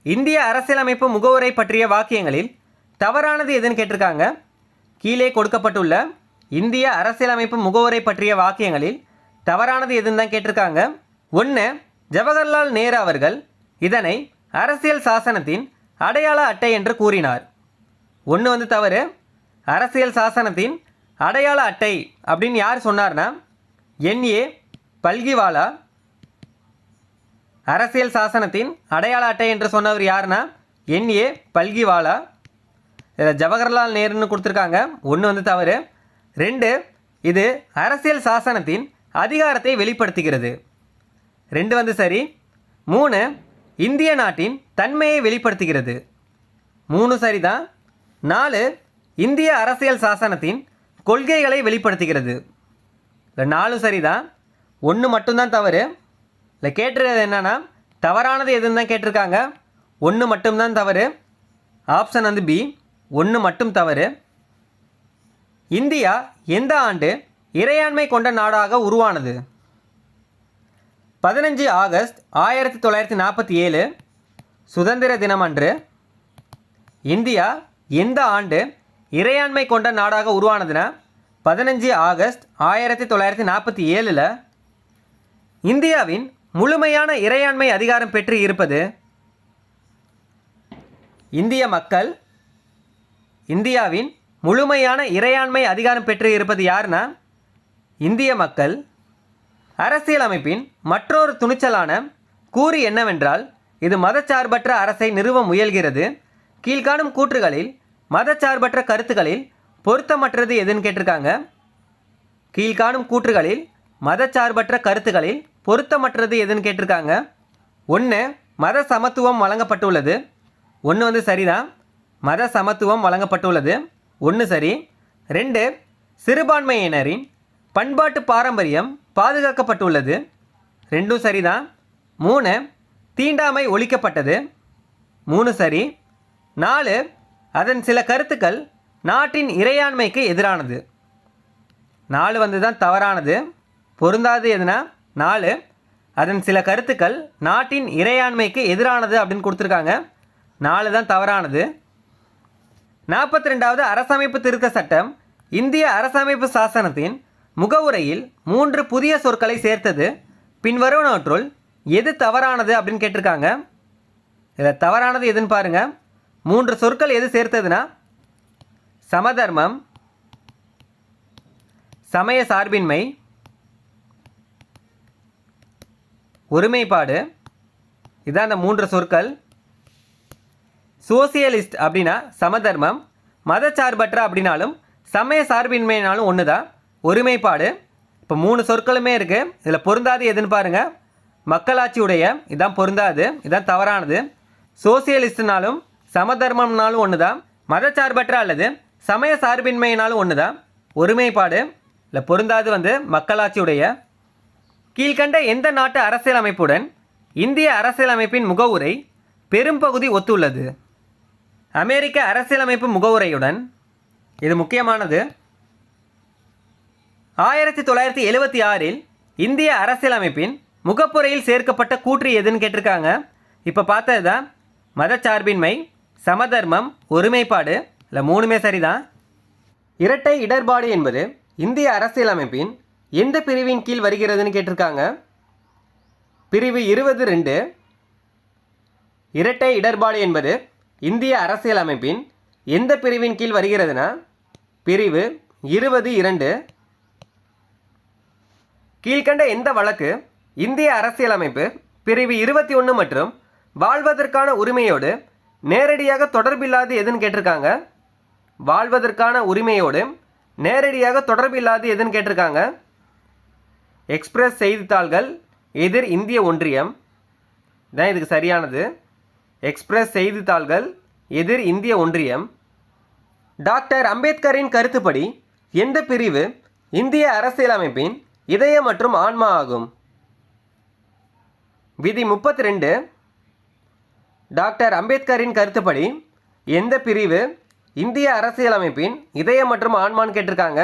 இந்திய அரசியலமைப்பு முகவுரை பற்றிய வாக்கியங்களில் தவறானது எதுன்னு கேட்டிருக்காங்க. கீழே கொடுக்கப்பட்டுள்ள இந்திய அரசியலமைப்பு முகவுரை பற்றிய வாக்கியங்களில் தவறானது எதுன்னு தான் கேட்டிருக்காங்க. 1 ஜவஹர்லால் நேரு அவர்கள் இதனை அரசியல் சாசனத்தின் அடையாள அட்டை என்று கூறினார். 1 தவறு. அரசியல் சாசனத்தின் அடையாள அட்டை அப்படின்னு யார் சொன்னார்னா என்.ஏ. பல்கிவாலா. அரசியல் சாசனத்தின் அடையாள அட்டை என்று சொன்னவர் யாருன்னா என்.ஏ. பல்கிவாலா. இதில் ஜவஹர்லால் நேருன்னு கொடுத்துருக்காங்க. 1 தவறு. 2 இது அரசியல் சாசனத்தின் அதிகாரத்தை வெளிப்படுத்துகிறது. 2 சரி. 3 இந்திய நாட்டின் தன்மையை வெளிப்படுத்துகிறது. 3 சரிதான். 4 இந்திய அரசியல் சாசனத்தின் கொள்கைகளை வெளிப்படுத்துகிறது. இல்லை 4 சரிதான். 1 மட்டும்தான் தவறு. இல்லை கேட்டிருக்கிறது என்னன்னா தவறானது எதுன்னு தான் கேட்டிருக்காங்க. 1 மட்டும்தான் தவறு. ஆப்ஷன் வந்து பி, 1 மட்டும் தவறு. இந்தியா எந்த ஆண்டு இறையாண்மை கொண்ட நாடாக உருவானது? 15 ஆகஸ்ட் 1947 சுதந்திர தினம் அன்று இந்தியா எந்த ஆண்டு இறையாண்மை கொண்ட நாடாக உருவானதுன்னா 15 ஆகஸ்ட் 1947. இந்தியாவின் முழுமையான இறையாண்மை அதிகாரம் பெற்று இருப்பது இந்திய மக்கள். இந்தியாவின் முழுமையான இறையாண்மை அதிகாரம் பெற்று இருப்பது யாருன்னா இந்திய மக்கள். அரசியலமைப்பின் மற்றொரு துணிச்சலான கூறு என்னவென்றால் இது மதச்சார்பற்ற அரசை நிறுவ முயல்கிறது. கீழ்காணும் கூற்றுகளில் மதச்சார்பற்ற கருத்துக்களில் பொருத்தமற்றது எதுன்னு கேட்டிருக்காங்க. கீழ்காணும் கூற்றுகளில் மதச்சார்பற்ற கருத்துக்களில் பொருத்தமற்றது எதுன்னு கேட்டிருக்காங்க. 1 மத சமத்துவம் வழங்கப்பட்டுள்ளது. 1 வந்து சரிதான். மத சமத்துவம் வழங்கப்பட்டுள்ளது. 1 சரி. 2 சிறுபான்மையினரின் பண்பாட்டு பாரம்பரியம் பாதுகாக்கப்பட்டுள்ளது. 2 சரிதான். 3 தீண்டாமை ஒழிக்கப்பட்டது. 3 சரி. 4 அதன் சில கருத்துக்கள் நாட்டின் இறையாண்மைக்கு எதிரானது. 4 வந்து தான் தவறானது. பொருந்தாது எதுனா 4 அதன் சில கருத்துக்கள் நாட்டின் இறையாண்மைக்கு எதிரானது அப்படின்னு கொடுத்துருக்காங்க. 4 தான் தவறானது. 42வது அரசமைப்பு திருத்த சட்டம் இந்திய அரசமைப்பு சாசனத்தின் முகவுரையில் 3 புதிய சொற்களை சேர்த்தது. பின்வருவனவற்றுள் எது தவறானது அப்படின்னு கேட்டிருக்காங்க. இதில் தவறானது எதுன்னு பாருங்கள். 3 சொற்கள் எது சேர்த்ததுன்னா சமதர்மம், சமய சார்பின்மை, ஒருமைப்பாடு. இதான் அந்த 3 சொற்கள். சோசியலிஸ்ட் அப்படின்னா சமதர்மம், மதச்சார்பற்ற அப்படின்னாலும் சமய சார்பின்மைனாலும் ஒன்று தான். ஒருமைப்பாடு. இப்போ 3 சொற்களுமே இருக்குது. இதில் பொருந்தாது எதுன்னு பாருங்கள். மக்களாட்சியுடைய இதான் பொருந்தாது, இதான் தவறானது. சோசியலிஸ்ட்னாலும் சமதர்மம்னாலும் ஒன்று தான். மதச்சார்பற்ற அல்லது சமய சார்பின்மையினாலும் ஒன்று தான். ஒருமைப்பாடு இல்லை பொருந்தாது வந்து மக்களாட்சியுடைய. கீழ்கண்ட எந்த நாட்டு அரசியலமைப்புடன் இந்திய அரசியலமைப்பின் முகவுரை பெரும்பகுதி ஒத்துள்ளது? அமெரிக்க அரசியலமைப்பு முகவுரையுடன். இது முக்கியமானது. 1976 இந்திய அரசியலமைப்பின் முகப்புரையில் சேர்க்கப்பட்ட கூற்று எதுன்னு கேட்டிருக்காங்க. இப்போ பார்த்தது தான் மதச்சார்பின்மை, சமதர்மம், ஒருமைப்பாடு. இல்லை 3மே சரிதான். இரட்டை இடர்பாடு என்பது இந்திய அரசியலமைப்பின் எந்த பிரிவின் கீழ் வருகிறதுன்னு கேட்டிருக்காங்க. பிரிவு 20(2). இரட்டை இடர்பாடு என்பது இந்திய அரசியலமைப்பின் எந்த பிரிவின் கீழ் வருகிறதுனா பிரிவு 20(2). கீழ்கண்ட எந்த வழக்கு இந்திய அரசியலமைப்பு பிரிவு 21 மற்றும் வாழ்வதற்கான உரிமையோடு நேரடியாக தொடர்பில்லாது எதுன்னு கேட்டிருக்காங்க. வாழ்வதற்கான உரிமையோடு நேரடியாக தொடர்பில்லாது எதுன்னு கேட்டிருக்காங்க. எக்ஸ்பிரஸ் செய்தித்தாள்கள் எதிர் இந்திய ஒன்றியம் தான் இதுக்கு சரியானது. எக்ஸ்பிரஸ் செய்தித்தாள்கள் எதிர் இந்திய ஒன்றியம். டாக்டர் அம்பேத்கரின் கருத்துப்படி எந்த பிரிவு இந்திய அரசியலமைப்பின் இதயம் மற்றும் ஆன்மா ஆகும்? விதி 32. டாக்டர் அம்பேத்கரின் கருத்துப்படி எந்த பிரிவு இந்திய அரசியலமைப்பின் இதயம் மற்றும் ஆன்மான்னு கேட்டிருக்காங்க.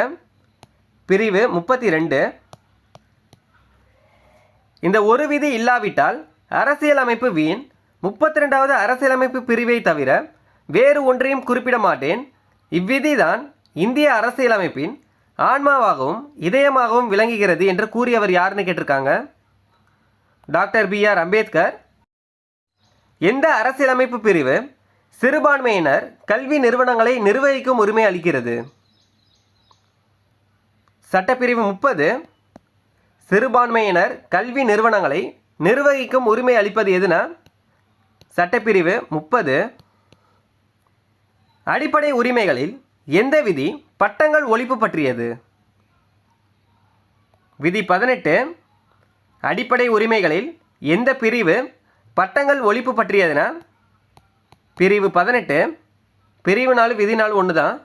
பிரிவு 32. இந்த ஒரு விதி இல்லாவிட்டால் அரசியலமைப்பு வீண். 32வது அரசியலமைப்பு பிரிவை தவிர வேறு ஒன்றையும் குறிப்பிட மாட்டேன். இவ்விதிதான் இந்திய அரசியலமைப்பின் ஆன்மாவாகவும் இதயமாகவும் விளங்குகிறது என்று கூறியவர் யாருன்னு கேட்டிருக்காங்க. Doctor BR Ambedkar. எந்த அரசியலமைப்பு பிரிவு சிறுபான்மையினர் கல்வி நிறுவனங்களை நிர்வகிக்கும் உரிமை அளிக்கிறது? சட்டப்பிரிவு 30. சிறுபான்மையினர் கல்வி நிறுவனங்களை நிர்வகிக்கும் உரிமை அளிப்பது எதுனா சட்டப்பிரிவு 30. அடிப்படை உரிமைகளில் எந்த விதி பட்டங்கள் ஒழிப்பு பற்றியது? விதி 18. அடிப்படை உரிமைகளில் எந்த பிரிவு பட்டங்கள் ஒழிப்பு பற்றியதுனா பிரிவு 18. பிரிவு 4 விதி 4 ஒன்று தான்.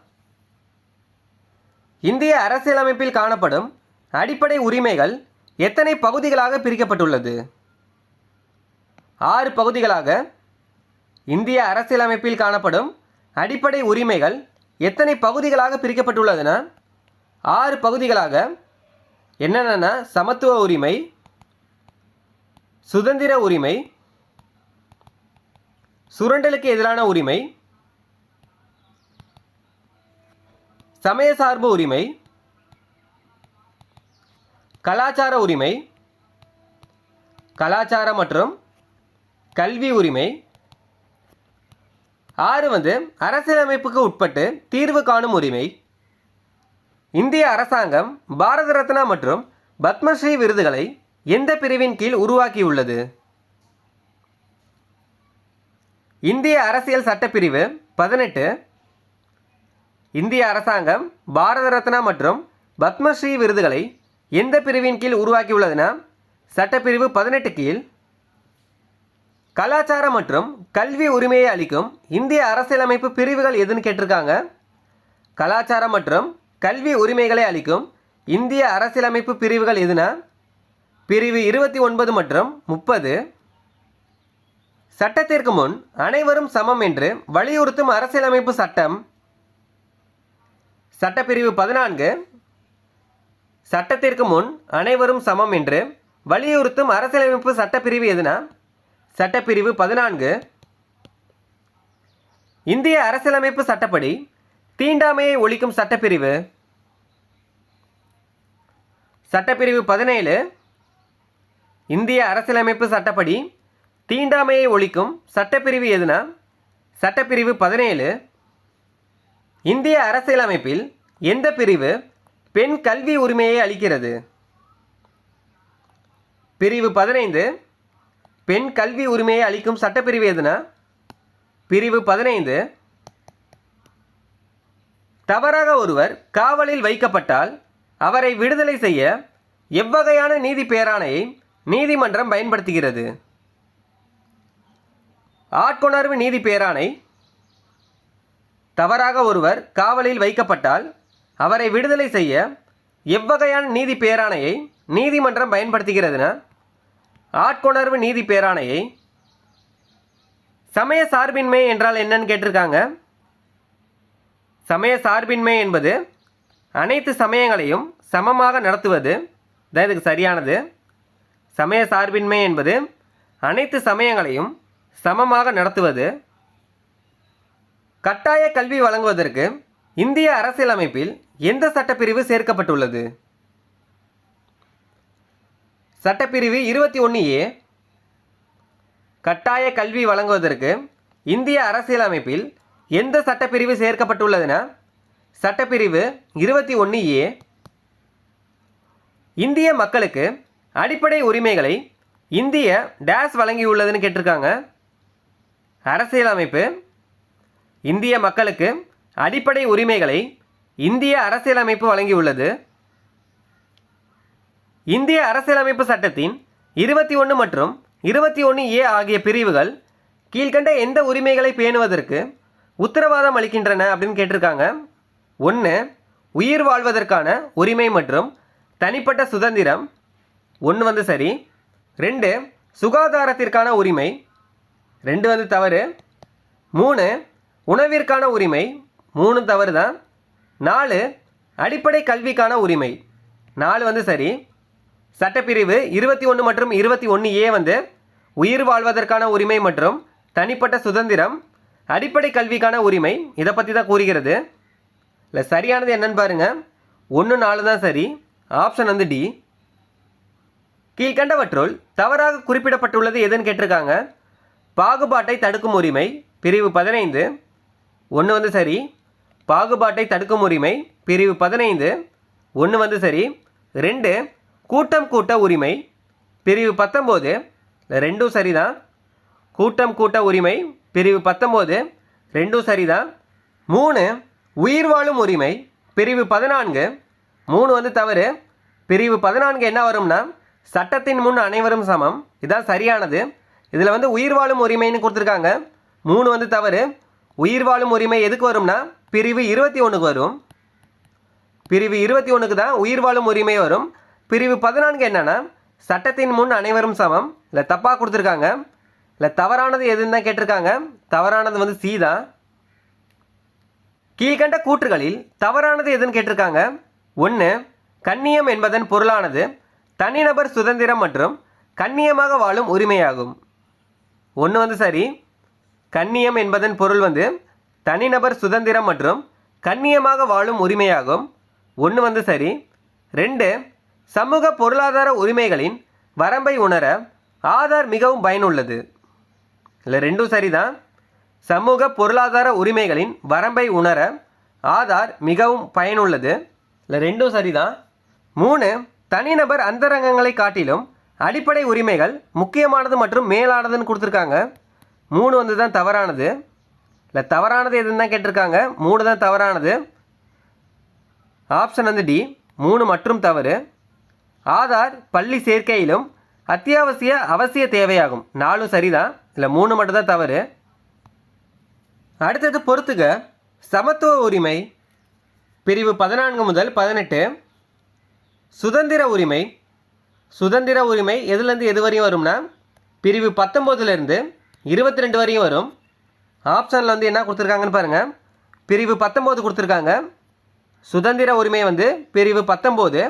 இந்திய அரசியலமைப்பில் காணப்படும் அடிப்படை உரிமைகள் எத்தனை பகுதிகளாக பிரிக்கப்பட்டுள்ளது? 6 பகுதிகளாக. இந்திய அரசியலமைப்பில் காணப்படும் அடிப்படை உரிமைகள் எத்தனை பகுதிகளாக பிரிக்கப்பட்டுள்ளதுன்னா 6 பகுதிகளாக. என்னென்னா சமத்துவ உரிமை, சுதந்திர உரிமை, சுரண்டலுக்கு எதிரான உரிமை, சமயசார்பு உரிமை, கலாச்சார உரிமை, கலாச்சார மற்றும் கல்வி உரிமை. 6 அரசியலமைப்புக்கு உட்பட்டு தீர்வு காணும் உரிமை. இந்திய அரசாங்கம் பாரத ரத்னா மற்றும் பத்மஸ்ரீ விருதுகளை எந்த பிரிவின் கீழ் உருவாக்கியுள்ளது? இந்திய அரசியல் சட்டப்பிரிவு 18. இந்திய அரசாங்கம் பாரத ரத்னா மற்றும் பத்மஸ்ரீ விருதுகளை எந்த பிரிவின் கீழ் உருவாக்கியுள்ளதுன்னா சட்டப்பிரிவு 18 கீழ். கலாச்சார மற்றும் கல்வி உரிமையை அளிக்கும் இந்திய அரசியலமைப்பு பிரிவுகள் எதுன்னு கேட்டிருக்காங்க. கலாச்சார மற்றும் கல்வி உரிமைகளை அளிக்கும் இந்திய அரசியலமைப்பு பிரிவுகள் எதுனா பிரிவு 29 மற்றும் 30. சட்டத்திற்கு முன் அனைவரும் சமம் என்று வலியுறுத்தும் அரசியலமைப்பு சட்டம் சட்டப்பிரிவு 14. சட்டத்திற்கு முன் அனைவரும் சமம் என்று வலியுறுத்தும் அரசியலமைப்பு சட்டப்பிரிவு எதுனா சட்டப்பிரிவு 14. இந்திய அரசியலமைப்பு சட்டப்படி தீண்டாமையை ஒழிக்கும் சட்டப்பிரிவு சட்டப்பிரிவு 17. இந்திய அரசியலமைப்பு சட்டப்படி தீண்டாமையை ஒழிக்கும் சட்டப்பிரிவு எதுனா சட்டப்பிரிவு 17. இந்திய அரசியலமைப்பில் எந்த பிரிவு பெண் கல்வி உரிமையை அளிக்கிறது? பிரிவு 15. பெண் கல்வி உரிமையை அளிக்கும் சட்டப்பிரிவு எதுனா பிரிவு 15. தவறாக ஒருவர் காவலில் வைக்கப்பட்டால் அவரை விடுதலை செய்ய எவ்வகையான நீதி பேராணையை நீதிமன்றம் பயன்படுத்துகிறது? ஆட்கொணர்வு நீதி பேராணை. தவறாக ஒருவர் காவலில் வைக்கப்பட்டால் அவரை விடுதலை செய்ய எவ்வகையான நீதி பேராணையை நீதிமன்றம் பயன்படுத்துகிறதுனா ஆட்கொணர்வு நீதி பேராணையை. சமய சார்பின்மை என்றால் என்னன்னு கேட்டிருக்காங்க. சமய சார்பின்மை என்பது அனைத்து சமயங்களையும் சமமாக நடத்துவது தான் இதுக்கு சரியானது. சமய சார்பின்மை என்பது அனைத்து சமயங்களையும் சமமாக நடத்துவது. கட்டாய கல்வி வழங்குவதற்கு இந்திய அரசியலமைப்பில் எந்த சட்டப்பிரிவு சேர்க்கப்பட்டுள்ளது? சட்டப்பிரிவு 21A. கட்டாய கல்வி வழங்குவதற்கு இந்திய அரசியலமைப்பில் எந்த சட்டப்பிரிவு சேர்க்கப்பட்டுள்ளதுன்னா சட்டப்பிரிவு 21A. இந்திய மக்களுக்கு அடிப்படை உரிமைகளை இந்திய டேஸ் வழங்கியுள்ளதுன்னு கேட்டிருக்காங்க. அரசியலமைப்பு இந்திய மக்களுக்கு அடிப்படை உரிமைகளை இந்திய அரசியலமைப்பு வழங்கியுள்ளது. இந்திய அரசியலமைப்பு சட்டத்தின் 21 மற்றும் 21A ஆகிய பிரிவுகள் கீழ்கண்ட எந்த உரிமைகளை பேணுவதற்கு உத்தரவாதம் அளிக்கின்றன அப்படின்னு கேட்டிருக்காங்க. 1. உயிர் வாழ்வதற்கான உரிமை மற்றும் தனிப்பட்ட சுதந்திரம். 1 சரி. 2. சுகாதாரத்திற்கான உரிமை. 2 தவறு. 3. உணவிற்கான உரிமை. 3 தவறு தான். 4. அடிப்படை கல்விக்கான உரிமை. 4 சரி. சட்டப்பிரிவு 21 மற்றும் 21A உயிர் வாழ்வதற்கான உரிமை மற்றும் தனிப்பட்ட சுதந்திரம், அடிப்படை கல்விக்கான உரிமை, இதை பற்றி தான் கூறுகிறது. இல்லை சரியானது என்னன்னு பாருங்க. 1, 4 தான் சரி. Option D. கீழ்கண்டவற்றுள் தவறாக குறிப்பிடப்பட்டுள்ளது எதுன்னு கேட்டிருக்காங்க. பாகுபாட்டை தடுக்கும் உரிமை பிரிவு 15. 1 சரி. பாகுபாட்டை தடுக்கும் உரிமை பிரிவு 15. 1 சரி. 2. கூட்டம் கூட்ட உரிமை பிரிவு 19. 2 சரிதான். கூட்டம் கூட்ட உரிமை பிரிவு 19. 2 சரிதான். 3. உயிர் வாழும் உரிமை பிரிவு 14. 3 தவறு. பிரிவு 14 என்ன வரும்னா சட்டத்தின் முன் அனைவரும் சமம். இதான் சரியானது. இதில் உயிர் வாழும் உரிமைன்னு கொடுத்துருக்காங்க. 3 தவறு. உயிர் வாழும் உரிமை எதுக்கு வரும்னா பிரிவு 21க்கு வரும். பிரிவு 21க்கு தான் உயிர் வாழும் உரிமை வரும். பிரிவு 14 என்னன்னா சட்டத்தின் முன் அனைவரும் சமம். இல்லை தப்பாக கொடுத்துருக்காங்க. இல்லை தவறானது எதுன்னு தான் கேட்டிருக்காங்க. தவறானது வந்து சி தான். கீழ்கண்ட கூற்றுகளில் தவறானது எதுன்னு கேட்டிருக்காங்க. 1. கண்ணியம் என்பதன் பொருளானது தனிநபர் சுதந்திரம் மற்றும் கண்ணியமாக வாழும் உரிமையாகும். 1 வந்து சரி. கண்ணியம் என்பதன் பொருள் வந்து தனிநபர் சுதந்திரம் மற்றும் கண்ணியமாக வாழும் உரிமையாகும். 1 வந்து சரி. 2. சமூக பொருளாதார உரிமைகளின் வரம்பை உணர ஆதார் மிகவும் பயனுள்ளது. இல்லை 2ம் சரிதான். சமூக பொருளாதார உரிமைகளின் வரம்பை உணர ஆதார் மிகவும் பயனுள்ளது. இல்லை 2ம் சரிதான். 3. தனிநபர் அந்தரங்கங்களை காட்டிலும் அடிப்படை உரிமைகள் முக்கியமானது மற்றும் மேலானதுன்னு கொடுத்துருக்காங்க. 3 வந்து தான் தவறானது. இல்லை தவறானது எதுன்னு தான் கேட்டிருக்காங்க. 3 தான் தவறானது. ஆப்ஷன் வந்து டி 3 மற்றும் தவறு. ஆதார் பள்ளி சேர்க்கையிலும் அத்தியாவசிய அவசிய தேவையாகும். 4ம் சரிதான். இல்லை 3 மட்டும் தான் தவறு. அடுத்தது பொறுத்துக. சமத்துவ உரிமை பிரிவு 14 முதல் 18. சுதந்திர உரிமை. சுதந்திர உரிமை எதுலேருந்து எது வரையும் வரும்னா பிரிவு 19லேருந்து 22 வரையும் வரும். ஆப்ஷனில் வந்து என்ன கொடுத்துருக்காங்கன்னு பாருங்கள். பிரிவு 19 கொடுத்துருக்காங்க. சுதந்திர உரிமை வந்து பிரிவு 19.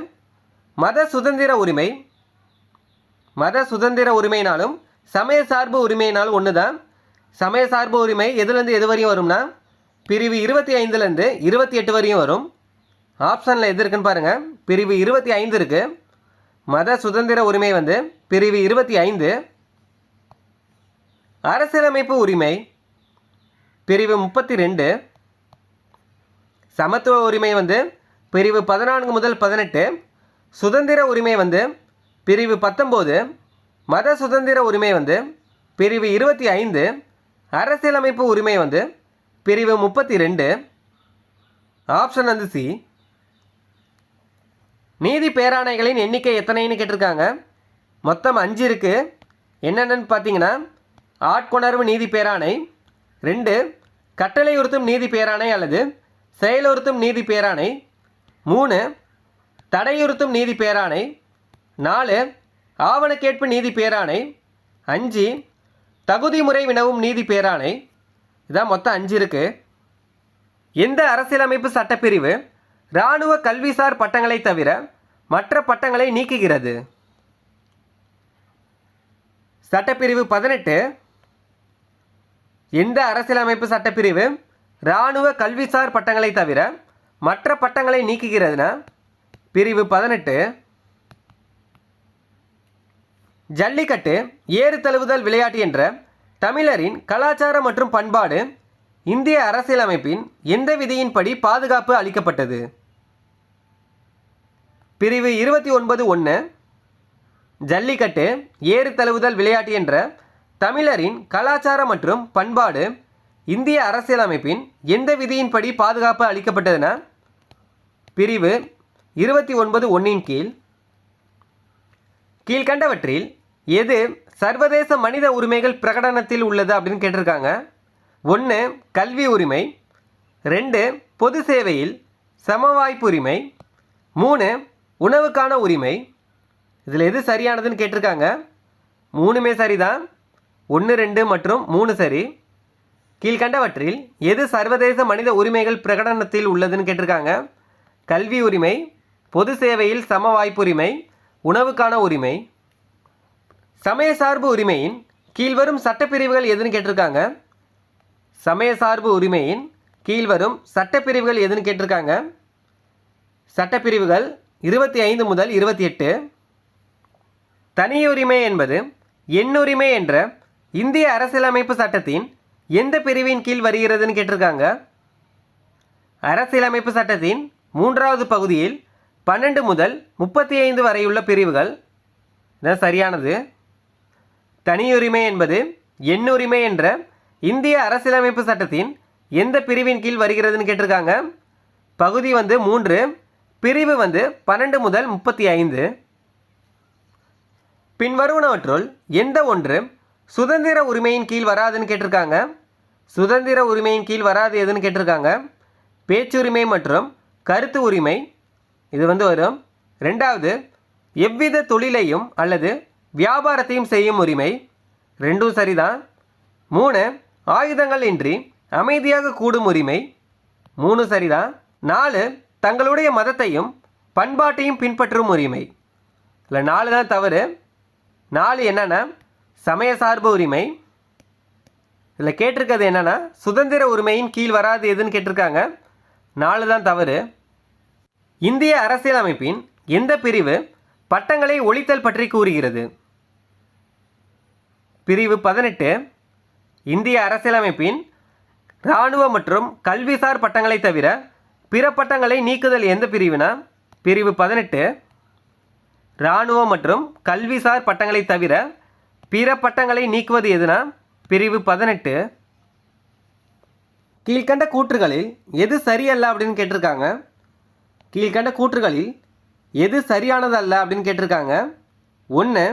மத சுதந்திர உரிமை. மத சுதந்திர உரிமைனாலும் சமய சார்பு உரிமையினாலும் ஒன்று தான். சமய சார்பு உரிமை எதுலேருந்து எது வரையும் வரும்னா பிரிவு 25லேருந்து 28 வரையும் வரும். ஆப்ஷனில் எது இருக்குன்னு பாருங்கள். பிரிவு 25 இருக்குது. மத சுதந்திர உரிமை வந்து பிரிவு 25. அரசியலமைப்பு உரிமை பிரிவு 32. சமத்துவ உரிமை வந்து பிரிவு 14 முதல் 18. சுதந்திர உரிமை வந்து பிரிவு 19. மத சுதந்திர உரிமை வந்து பிரிவு 25. அரசியலமைப்பு உரிமை வந்து பிரிவு 32. ஆப்ஷன் வந்து சி. நீதி பேராணைகளின் எண்ணிக்கை எத்தனைன்னு கேட்டிருக்காங்க. மொத்தம் 5 இருக்குது. என்னென்னு பார்த்தீங்கன்னா ஆட்கொணர்வு நீதி பேராணை, 2 கட்டளையுறுத்தும் நீதி பேராணை அல்லது செயலுறுத்தும் நீதி பேராணை, 3 தடையுறுத்தும் நீதி பேராணை, 4 ஆவணக்கேட்பு நீதி பேராணை, 5 தகுதி முறை வினவும் நீதி பேராணை. இதான் மொத்தம் 5 இருக்குது. எந்த அரசியலமைப்பு சட்டப்பிரிவு இராணுவ கல்விசார் பட்டங்களை தவிர மற்ற பட்டங்களை நீக்குகிறது? சட்டப்பிரிவு 18. எந்த அரசியலமைப்பு சட்டப்பிரிவு இராணுவ கல்விசார் பட்டங்களை தவிர மற்ற பட்டங்களை நீக்குகிறதுனா பிரிவு 18. ஜல்லிக்கட்டு ஏறு தழுவுதல் விளையாட்டு என்ற தமிழரின் கலாச்சாரம் மற்றும் பண்பாடு இந்திய அரசியலமைப்பின் எந்த விதியின்படி பாதுகாப்பு அளிக்கப்பட்டது? பிரிவு 29(1). ஜல்லிக்கட்டு ஏறு தழுவுதல் விளையாட்டு என்ற தமிழரின் கலாச்சாரம் மற்றும் பண்பாடு இந்திய அரசியலமைப்பின் எந்த விதியின்படி பாதுகாப்பு அளிக்கப்பட்டதுன்னா பிரிவு 29(1) கீழ். கீழ்கண்டவற்றில் எது சர்வதேச மனித உரிமைகள் பிரகடனத்தில் உள்ளது அப்படின்னு கேட்டிருக்காங்க. 1 கல்வி உரிமை, 2 பொது சேவையில் சமவாய்ப்பு உரிமை, 3 உணவுக்கான உரிமை. இதில் எது சரியானதுன்னு கேட்டிருக்காங்க. 3மே சரிதான். 1, 2 மற்றும் 3 சரி. கீழ்கண்டவற்றில் எது சர்வதேச மனித உரிமைகள் பிரகடனத்தில் உள்ளதுன்னு கேட்டிருக்காங்க. கல்வி உரிமை, பொது சேவையில் சம வாய்ப்பு உரிமை, உணவுக்கான உரிமை. சமய சார்பு உரிமையின் கீழ்வரும் சட்டப்பிரிவுகள் எதுன்னு கேட்டிருக்காங்க. சமய சார்பு உரிமையின் கீழ்வரும் சட்டப்பிரிவுகள் எதுன்னு கேட்டிருக்காங்க. சட்டப்பிரிவுகள் 25 முதல் 28. தனியுரிமை என்பது எண்ணுரிமை என்ற இந்திய அரசியலமைப்பு சட்டத்தின் எந்த பிரிவின் கீழ் வருகிறதுன்னு கேட்டிருக்காங்க. அரசியலமைப்பு சட்டத்தின் 3வது பகுதியில் 12 முதல் 35 வரையுள்ள பிரிவுகள். இதுதான் சரியானது. தனியுரிமை என்பது எண்ணுரிமை என்ற இந்திய அரசியலமைப்பு சட்டத்தின் எந்த பிரிவின் கீழ் வருகிறதுன்னு கேட்டிருக்காங்க. பகுதி வந்து 3, பிரிவு வந்து 12 முதல் 35. பின்வருவனவற்றுள் எந்த ஒன்று சுதந்திர உரிமையின் கீழ் வராதுன்னு கேட்டிருக்காங்க. சுதந்திர உரிமையின் கீழ் வராது எதுன்னு கேட்டிருக்காங்க. பேச்சுரிமை மற்றும் கருத்து உரிமை இது வரும். ரெண்டாவது, எவ்வித தொழிலையும் அல்லது வியாபாரத்தையும் செய்யும் உரிமை, ரெண்டும் சரிதான். 3, ஆயுதங்கள் இன்றி அமைதியாக கூடும் உரிமை, 3 சரிதான். 4, தங்களுடைய மதத்தையும் பண்பாட்டையும் பின்பற்றும் உரிமை. இல்லை 4 தான் தவறு. 4 என்னன்னா சமய சார்பு உரிமை. இதில் கேட்டிருக்கிறது என்னென்னா சுதந்திர உரிமையின் கீழ் வராது எதுன்னு கேட்டிருக்காங்க. 4 தான் தவறு. இந்திய அரசியலமைப்பின் எந்த பிரிவு பட்டங்களை ஒழித்தல் பற்றி கூறுகிறது? பிரிவு 18. இந்திய அரசியலமைப்பின் இராணுவ மற்றும் கல்விசார் பட்டங்களை தவிர பிற பட்டங்களை நீக்குதல் எந்த பிரிவுனா பிரிவு 18. இராணுவ மற்றும் கல்விசார் பட்டங்களை தவிர பிற பட்டங்களை நீக்குவது எதுனா பிரிவு 18. கீழ்கண்ட கூற்றுகளில் எது சரியல்ல அப்படின்னு கேட்டிருக்காங்க. கீழ்கண்ட கூற்றுகளில் எது சரியானது அல்ல அப்படின்னு கேட்டிருக்காங்க. 1,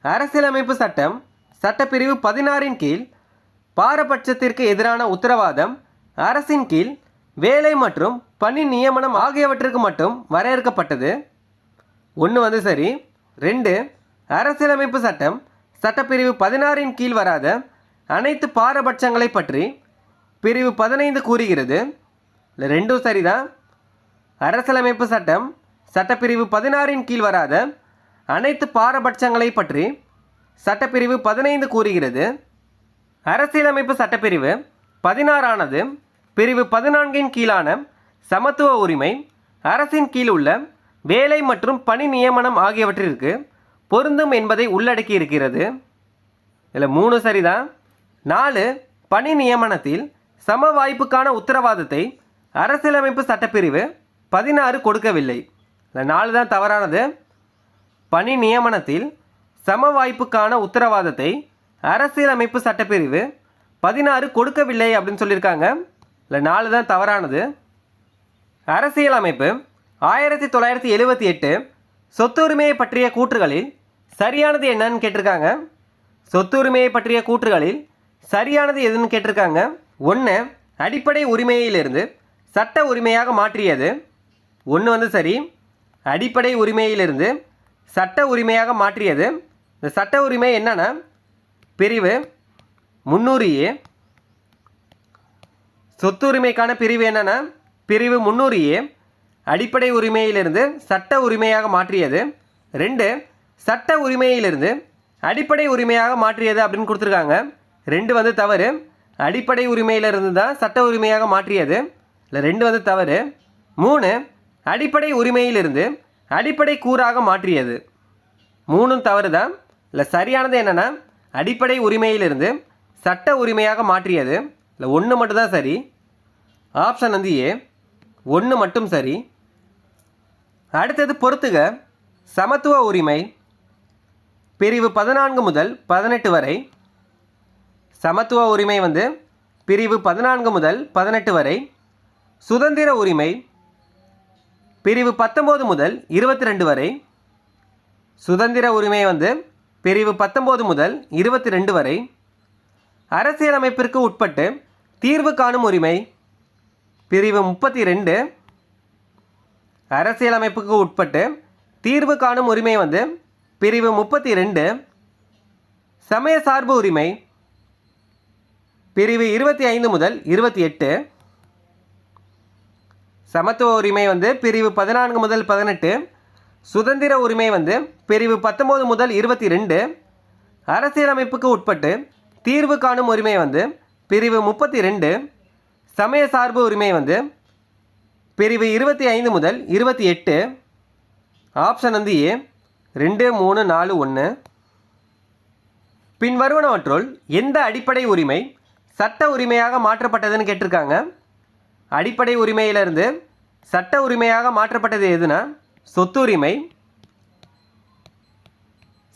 அரசியலமைப்பு சட்டம் சட்டப்பிரிவு 16 கீழ் பாரபட்சத்திற்கு எதிரான உத்தரவாதம் அரசின் கீழ் வேலை மற்றும் பணி நியமனம் ஆகியவற்றிற்கு மட்டும் வரையறுக்கப்பட்டது. 1 சரி. 2, அரசியலமைப்பு சட்டம் சட்டப்பிரிவு 16 கீழ் வராத அனைத்து பாரபட்சங்களை பற்றி பிரிவு 15 கூறுகிறது. இல்லை 2 சரிதான். அரசியலமைப்பு சட்டம் சட்டப்பிரிவு 16 கீழ் வராத அனைத்து பாரபட்சங்களை பற்றி சட்டப்பிரிவு 15 கூறுகிறது. அரசியலமைப்பு சட்டப்பிரிவு 16 பிரிவு 14 கீழான சமத்துவ உரிமை அரசின் கீழ் உள்ள வேலை மற்றும் பணி நியமனம் ஆகியவற்றிற்கு பொருந்தும் என்பதை உள்ளடக்கி இருக்கிறது. இதில் 3 சரிதான். 4, பணி நியமனத்தில் சம வாய்ப்புக்கான உத்தரவாதத்தை அரசியலமைப்பு சட்டப்பிரிவு 16 கொடுக்கவில்லை. இல்லை 4 தான் தவறானது. பணி நியமனத்தில் சம வாய்ப்புக்கான உத்தரவாதத்தை அரசியலமைப்பு சட்டப்பிரிவு 16 கொடுக்கவில்லை அப்படின்னு சொல்லியிருக்காங்க. இல்லை 4 தான் தவறானது. அரசியலமைப்பு 1978 சொத்துரிமையை பற்றிய கூற்றுகளில் சரியானது என்னன்னு கேட்டிருக்காங்க. சொத்துரிமையை பற்றிய கூற்றுகளில் சரியானது எதுன்னு கேட்டிருக்காங்க. 1, அடிப்படை உரிமையிலிருந்து சட்ட உரிமையாக மாற்றியது. 1 சரி. அடிப்படை உரிமையிலிருந்து சட்ட உரிமையாக மாற்றியது. இந்த சட்ட உரிமை என்னன்னா பிரிவு 300A. சொத்துரிமைக்கான பிரிவு என்னன்னா பிரிவு 300A. அடிப்படை உரிமையிலிருந்து சட்ட உரிமையாக மாற்றியது. 2, சட்ட உரிமையிலிருந்து அடிப்படை உரிமையாக மாற்றியது அப்படின்னு கொடுத்துருக்காங்க. 2 தவறு. அடிப்படை உரிமையிலிருந்து தான் சட்ட உரிமையாக மாற்றியது. இல்லை 2 தவறு. 3, அடிப்படை உரிமையிலிருந்து அடிப்படை கூறாக மாற்றியது. 3 தவறு தான். இல்லை சரியானது என்னென்னா அடிப்படை உரிமையிலிருந்து சட்ட உரிமையாக மாற்றியது. இல்லை 1 மட்டும்தான் சரி. ஆப்ஷன் A 1 மட்டும் சரி. அடுத்தது பொறுத்துக. சமத்துவ உரிமை பிரிவு 14 முதல் 18 வரை. சமத்துவ உரிமை பிரிவு 14 முதல் 18 வரை. சுதந்திர உரிமை பிரிவு 19 முதல் 22 வரை. சுதந்திர உரிமை பிரிவு 19 முதல் 22 வரை. அரசியலமைப்பிற்கு உட்பட்டு தீர்வு காணும் உரிமை பிரிவு 32. அரசியலமைப்புக்கு உட்பட்டு தீர்வு காணும் உரிமை பிரிவு 32. சமய சார்பு உரிமை பிரிவு 25 முதல் 28. சமத்துவ உரிமை பிரிவு 14 முதல் 18. சுதந்திர உரிமை பிரிவு 19 முதல் 22. அரசியலமைப்புக்கு உட்பட்டு தீர்வு காணும் உரிமை பிரிவு 32. சமய சார்பு உரிமை பிரிவு 25 முதல் 28. Option A 2, 3, 4, 1. பின்வருவனவற்றுள் எந்த அடிப்படை உரிமை சட்ட உரிமையாக மாற்றப்பட்டதுன்னு கேட்டிருக்காங்க. அடிப்படை உரிமையிலிருந்து சட்ட உரிமையாக மாற்றப்பட்டது எதுனா சொத்துரிமை.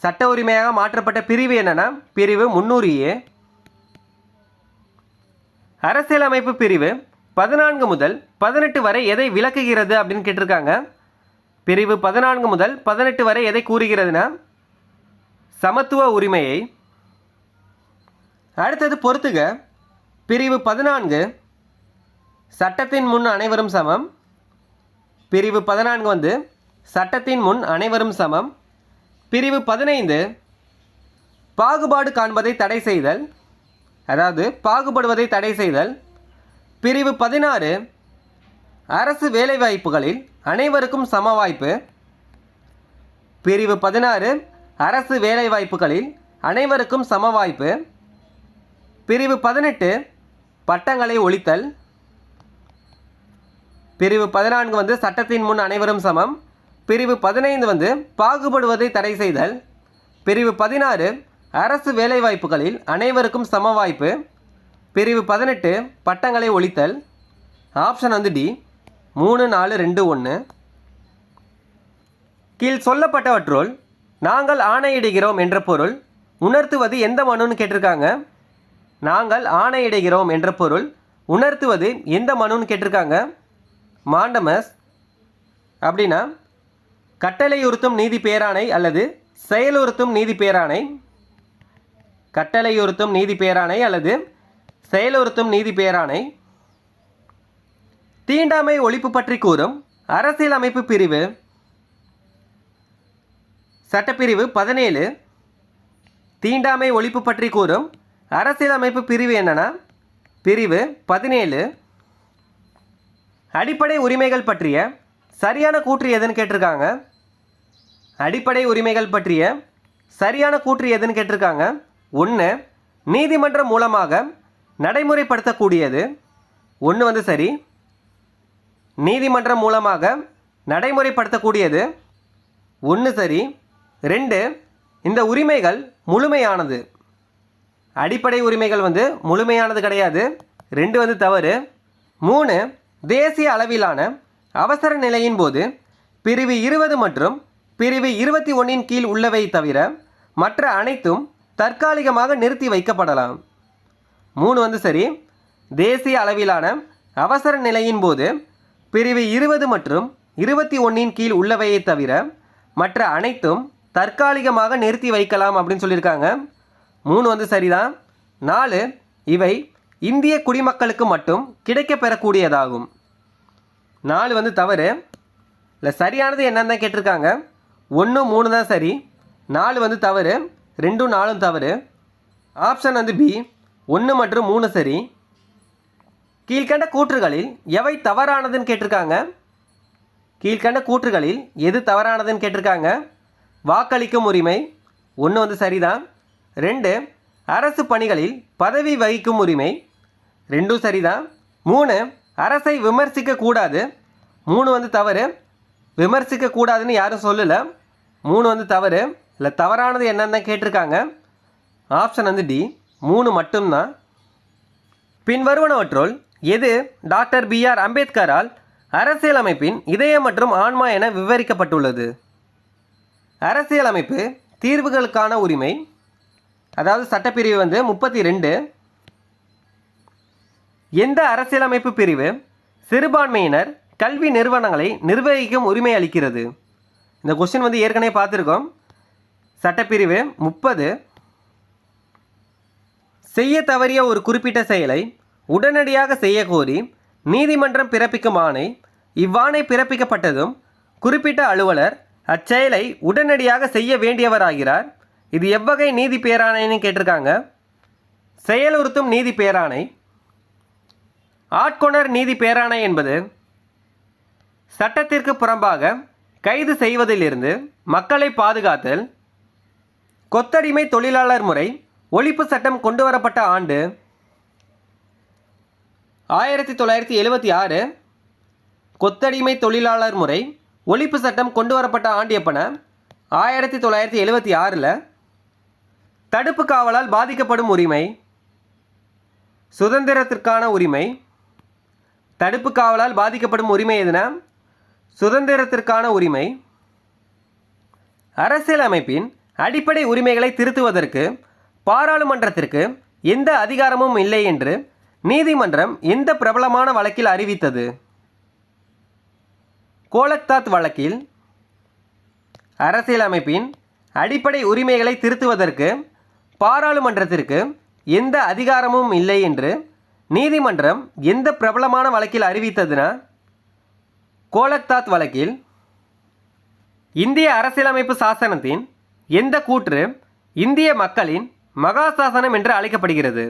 சட்ட உரிமையாக மாற்றப்பட்ட பிரிவு என்னன்னா பிரிவு 300A. அரசியலமைப்பு பிரிவு 14 முதல் 18 வரை எதை விளக்குகிறது அப்படின்னு கேட்டிருக்காங்க. பிரிவு 14 முதல் 18 வரை எதை கூறுகிறதுனா சமத்துவ உரிமையை. அடுத்தது பொறுத்துக. பிரிவு 14 சட்டத்தின் முன் அனைவரும் சமம். பிரிவு 14 வந்து சட்டத்தின் முன் அனைவரும் சமம். பிரிவு 15 பாகுபாடு காண்பதை தடை செய்தல், அதாவது பாகுபடுவதை தடை செய்தல். பிரிவு 16 அரசு வேலைவாய்ப்புகளில் அனைவருக்கும் சம வாய்ப்பு. பிரிவு 16 அரசு வேலைவாய்ப்புகளில் அனைவருக்கும் சம வாய்ப்பு. பிரிவு 18 பட்டங்களை ஒழித்தல். பிரிவு 14 வந்து சட்டத்தின் முன் அனைவரும் சமம். பிரிவு 15 வந்து பாகுபடுவதை தடை செய்தல். பிரிவு 16 அரசு வேலைவாய்ப்புகளில் அனைவருக்கும் சம வாய்ப்பு. பிரிவு 18 பட்டங்களை ஒழித்தல். ஆப்ஷன் வந்து டி 3, 4, 2, 1. கீழ் சொல்லப்பட்டவற்றுள் நாங்கள் ஆணையிடுகிறோம் என்ற பொருள் உணர்த்துவது எந்த மனுன்னு கேட்டிருக்காங்க. நாங்கள் ஆணையிடுகிறோம் என்ற பொருள் உணர்த்துவது எந்த மனுன்னு கேட்டிருக்காங்க. மாண்டமஸ். அப்படின்னா கட்டளையுறுத்தும் நீதி பேராணை அல்லது செயலுறுத்தும் நீதி பேராணை. கட்டளையுறுத்தும் நீதி பேராணை அல்லது செயலுறுத்தும் நீதி பேராணை. தீண்டாமை ஒழிப்பு பற்றி கூறும் அரசியல் அமைப்பு பிரிவு. சட்டப்பிரிவு 17. தீண்டாமை ஒழிப்பு பற்றி கூறும் அரசியல் அமைப்பு பிரிவு என்னன்னா பிரிவு 17. அடிப்படை உரிமைகள் பற்றிய சரியான கூற்று எதுன்னு கேட்டிருக்காங்க. அடிப்படை உரிமைகள் பற்றிய சரியான கூற்று எதுன்னு கேட்டிருக்காங்க. 1 நீதிமன்றம் மூலமாக நடைமுறைப்படுத்தக்கூடியது. 1 வந்து சரி. நீதிமன்றம் மூலமாக நடைமுறைப்படுத்தக்கூடியது 1 சரி. 2 இந்த உரிமைகள் முழுமையானது. அடிப்படை உரிமைகள் வந்து முழுமையானது கிடையாது. 2 வந்து தவறு. 3 தேசிய அளவிலான அவசர நிலையின் போது பிரிவு 20 மற்றும் பிரிவு 21 கீழ் உள்ளவை தவிர மற்ற அனைத்தும் தற்காலிகமாக நிறுத்தி வைக்கப்படலாம். 3 வந்து சரி. தேசிய அளவிலான அவசர நிலையின் போது பிரிவு 20 மற்றும் 21 கீழ் உள்ளவையை தவிர மற்ற அனைத்தும் தற்காலிகமாக நிறுத்தி வைக்கலாம் அப்படின்னு சொல்லியிருக்காங்க. 3 வந்து சரிதான். 4 இவை இந்திய குடிமக்களுக்கு மட்டும் கிடைக்க பெறக்கூடியதாகும். 4 வந்து தவறு. இல்லை சரியானது என்னன்னு தான் கேட்டிருக்காங்க. 1, 3 தான் சரி. 4 வந்து தவறு. 2, 4 தவறு. ஆப்ஷன் வந்து பி 1 மற்றும் 3 சரி. கீழ்கண்ட கூற்றுகளில் எவை தவறானதுன்னு கேட்டிருக்காங்க. கீழ்கண்ட கூற்றுகளில் எது தவறானதுன்னு கேட்டிருக்காங்க. வாக்களிக்கும் உரிமை 1 வந்து சரிதான். 2 அரசு பணிகளில் பதவி வகிக்கும் உரிமை 2 சரிதான். 3 அரசை விமர்சிக்க கூடாது 3 வந்து தவறு. விமர்சிக்க கூடாதுன்னு யாரும் சொல்லலை. 3 வந்து தவறு. இல்லை தவறானது என்னன்னு தான் கேட்டிருக்காங்க. ஆப்ஷன் வந்து டி 3 மட்டும்தான். பின்வருவனவற்றுள் எது டாக்டர் B.R. அம்பேத்கரால் அரசியலமைப்பின் இதயம் மற்றும் ஆன்மா என விவரிக்கப்பட்டுள்ளது. அரசியலமைப்பு தீர்வுகளுக்கான உரிமை, அதாவது சட்டப்பிரிவு வந்து 32. எந்த அரசியலமைப்பு பிரிவு சிறுபான்மையினர் கல்வி நிறுவனங்களை நிர்வகிக்கும் உரிமை அளிக்கிறது? இந்த கொஸ்டின் வந்து ஏற்கனவே பார்த்துருக்கோம். சட்டப்பிரிவு 30. செய்ய தவறிய ஒரு குறிப்பிட்ட செயலை உடனடியாக செய்ய கோரி நீதிமன்றம் பிறப்பிக்கும் ஆணை. இவ்வாணை பிறப்பிக்கப்பட்டதும் குறிப்பிட்ட அலுவலர் அச்செயலை உடனடியாக செய்ய வேண்டியவராகிறார். இது எவ்வகை நீதி பேராணைன்னு கேட்டிருக்காங்க. செயலுறுத்தும் நீதி பேராணை. ஆட்கொணர் நீதி பேராணை என்பது சட்டத்திற்கு புறம்பாக கைது செய்வதிலிருந்து மக்களை பாதுகாத்தல். கொத்தடிமை தொழிலாளர் முறை ஒழிப்பு சட்டம் கொண்டு வரப்பட்ட ஆண்டு 1976. கொத்தடிமை தொழிலாளர் முறை ஒழிப்பு சட்டம் கொண்டு வரப்பட்ட ஆண்டு எப்பன 1976. தடுப்பு காவலால் பாதிக்கப்படும் உரிமை சுதந்திரத்திற்கான உரிமை. தடுப்பு காவலால் பாதிக்கப்படும் உரிமை எதுனா சுதந்திரத்திற்கான உரிமை. அரசியலமைப்பின் அடிப்படை உரிமைகளை திருத்துவதற்கு பாராளுமன்றத்திற்கு எந்த அதிகாரமும் இல்லை என்று நீதிமன்றம் எந்த பிரபலமான வழக்கில் அறிவித்தது? கோலக்தாத் வழக்கில். அரசியலமைப்பின் அடிப்படை உரிமைகளை திருத்துவதற்கு பாராளுமன்றத்திற்கு எந்த அதிகாரமும் இல்லை என்று நீதிமன்றம் எந்த பிரபலமான வழக்கில் அறிவித்ததுன்னா கோலக்தாத் வழக்கில். இந்திய அரசியலமைப்பு சாசனத்தின் எந்த கூற்று இந்திய மக்களின் மகா சாசனம் என்று அழைக்கப்படுகிறது?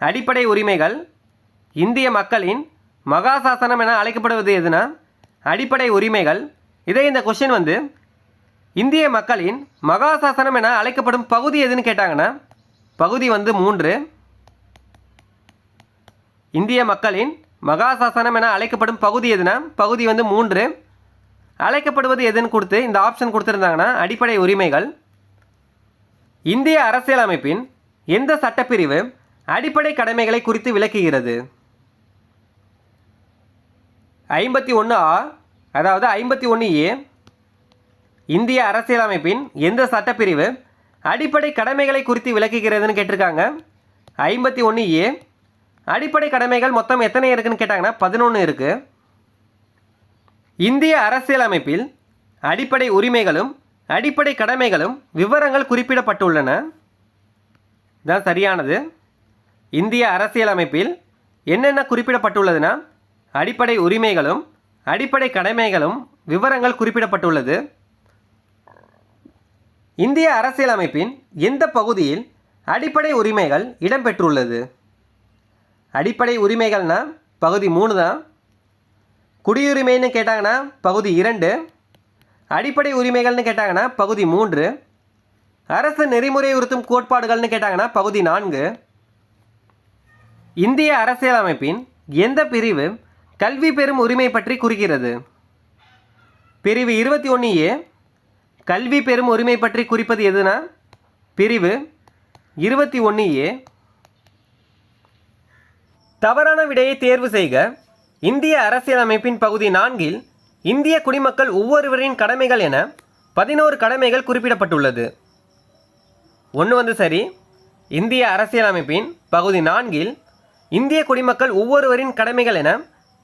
அடிப்படை உரிமைகள் இந்திய மக்களின் மகா சாசனம் என அழைக்கப்படுவது எதுனா அடிப்படை உரிமைகள். இதே இந்த கொஸ்டின் இந்திய மக்களின் மகா சாசனம் என அழைக்கப்படும் பகுதி எதுன்னு கேட்டாங்கன்னா பகுதி 3. இந்திய மக்களின் மகா சாசனம் என அழைக்கப்படும் பகுதி எதுனா பகுதி 3. அழைக்கப்படுவது எதுன்னு கொடுத்து இந்த ஆப்ஷன் கொடுத்துருந்தாங்கன்னா அடிப்படை உரிமைகள். இந்திய அரசியலமைப்பின் எந்த சட்டப்பிரிவு அடிப்படை கடமைகளை குறித்து விளக்குகிறது? 51A அதாவது 51A. இந்திய அரசியலமைப்பின் எந்த சட்டப்பிரிவு அடிப்படை கடமைகளை குறித்து விளக்குகிறதுன்னு கேட்டிருக்காங்க. 51A. அடிப்படை கடமைகள் மொத்தம் எத்தனை இருக்குன்னு கேட்டாங்கன்னா 11 இருக்குது. இந்திய அரசியலமைப்பில் அடிப்படை உரிமைகளும் அடிப்படை கடமைகளும் விவரங்கள் குறிப்பிடப்பட்டுள்ளன. இதுதான் சரியானது. இந்திய அரசியலமைப்பில் என்னென்ன குறிப்பிடப்பட்டுள்ளதுன்னா அடிப்படை உரிமைகளும் அடிப்படை கடமைகளும் விவரங்கள் குறிப்பிடப்பட்டுள்ளது. இந்திய அரசியலமைப்பின் எந்த பகுதியில் அடிப்படை உரிமைகள் இடம்பெற்றுள்ளது? அடிப்படை உரிமைகள்னா பகுதி 3 தான். குடியுரிமைன்னு கேட்டாங்கன்னா பகுதி 2. அடிப்படை உரிமைகள்னு கேட்டாங்கன்னா பகுதி 3. அரசு நெறிமுறை உறுத்தும் கோட்பாடுகள்னு கேட்டாங்கன்னா பகுதி 4. இந்திய அரசியலமைப்பின் எந்த பிரிவு கல்வி பெறும் உரிமை பற்றி குறிக்கிறது? பிரிவு 21A. கல்வி பெறும் உரிமை பற்றி குறிப்பது எதுனா பிரிவு 21A. தவறான விடையை தேர்வு செய்க. இந்திய அரசியலமைப்பின் பகுதி 4இல் இந்திய குடிமக்கள் ஒவ்வொருவரின் கடமைகள் என 11 கடமைகள் குறிப்பிடப்பட்டுள்ளது. 1 சரி. இந்திய அரசியலமைப்பின் பகுதி 4இல் இந்திய குடிமக்கள் ஒவ்வொருவரின் கடமைகள் என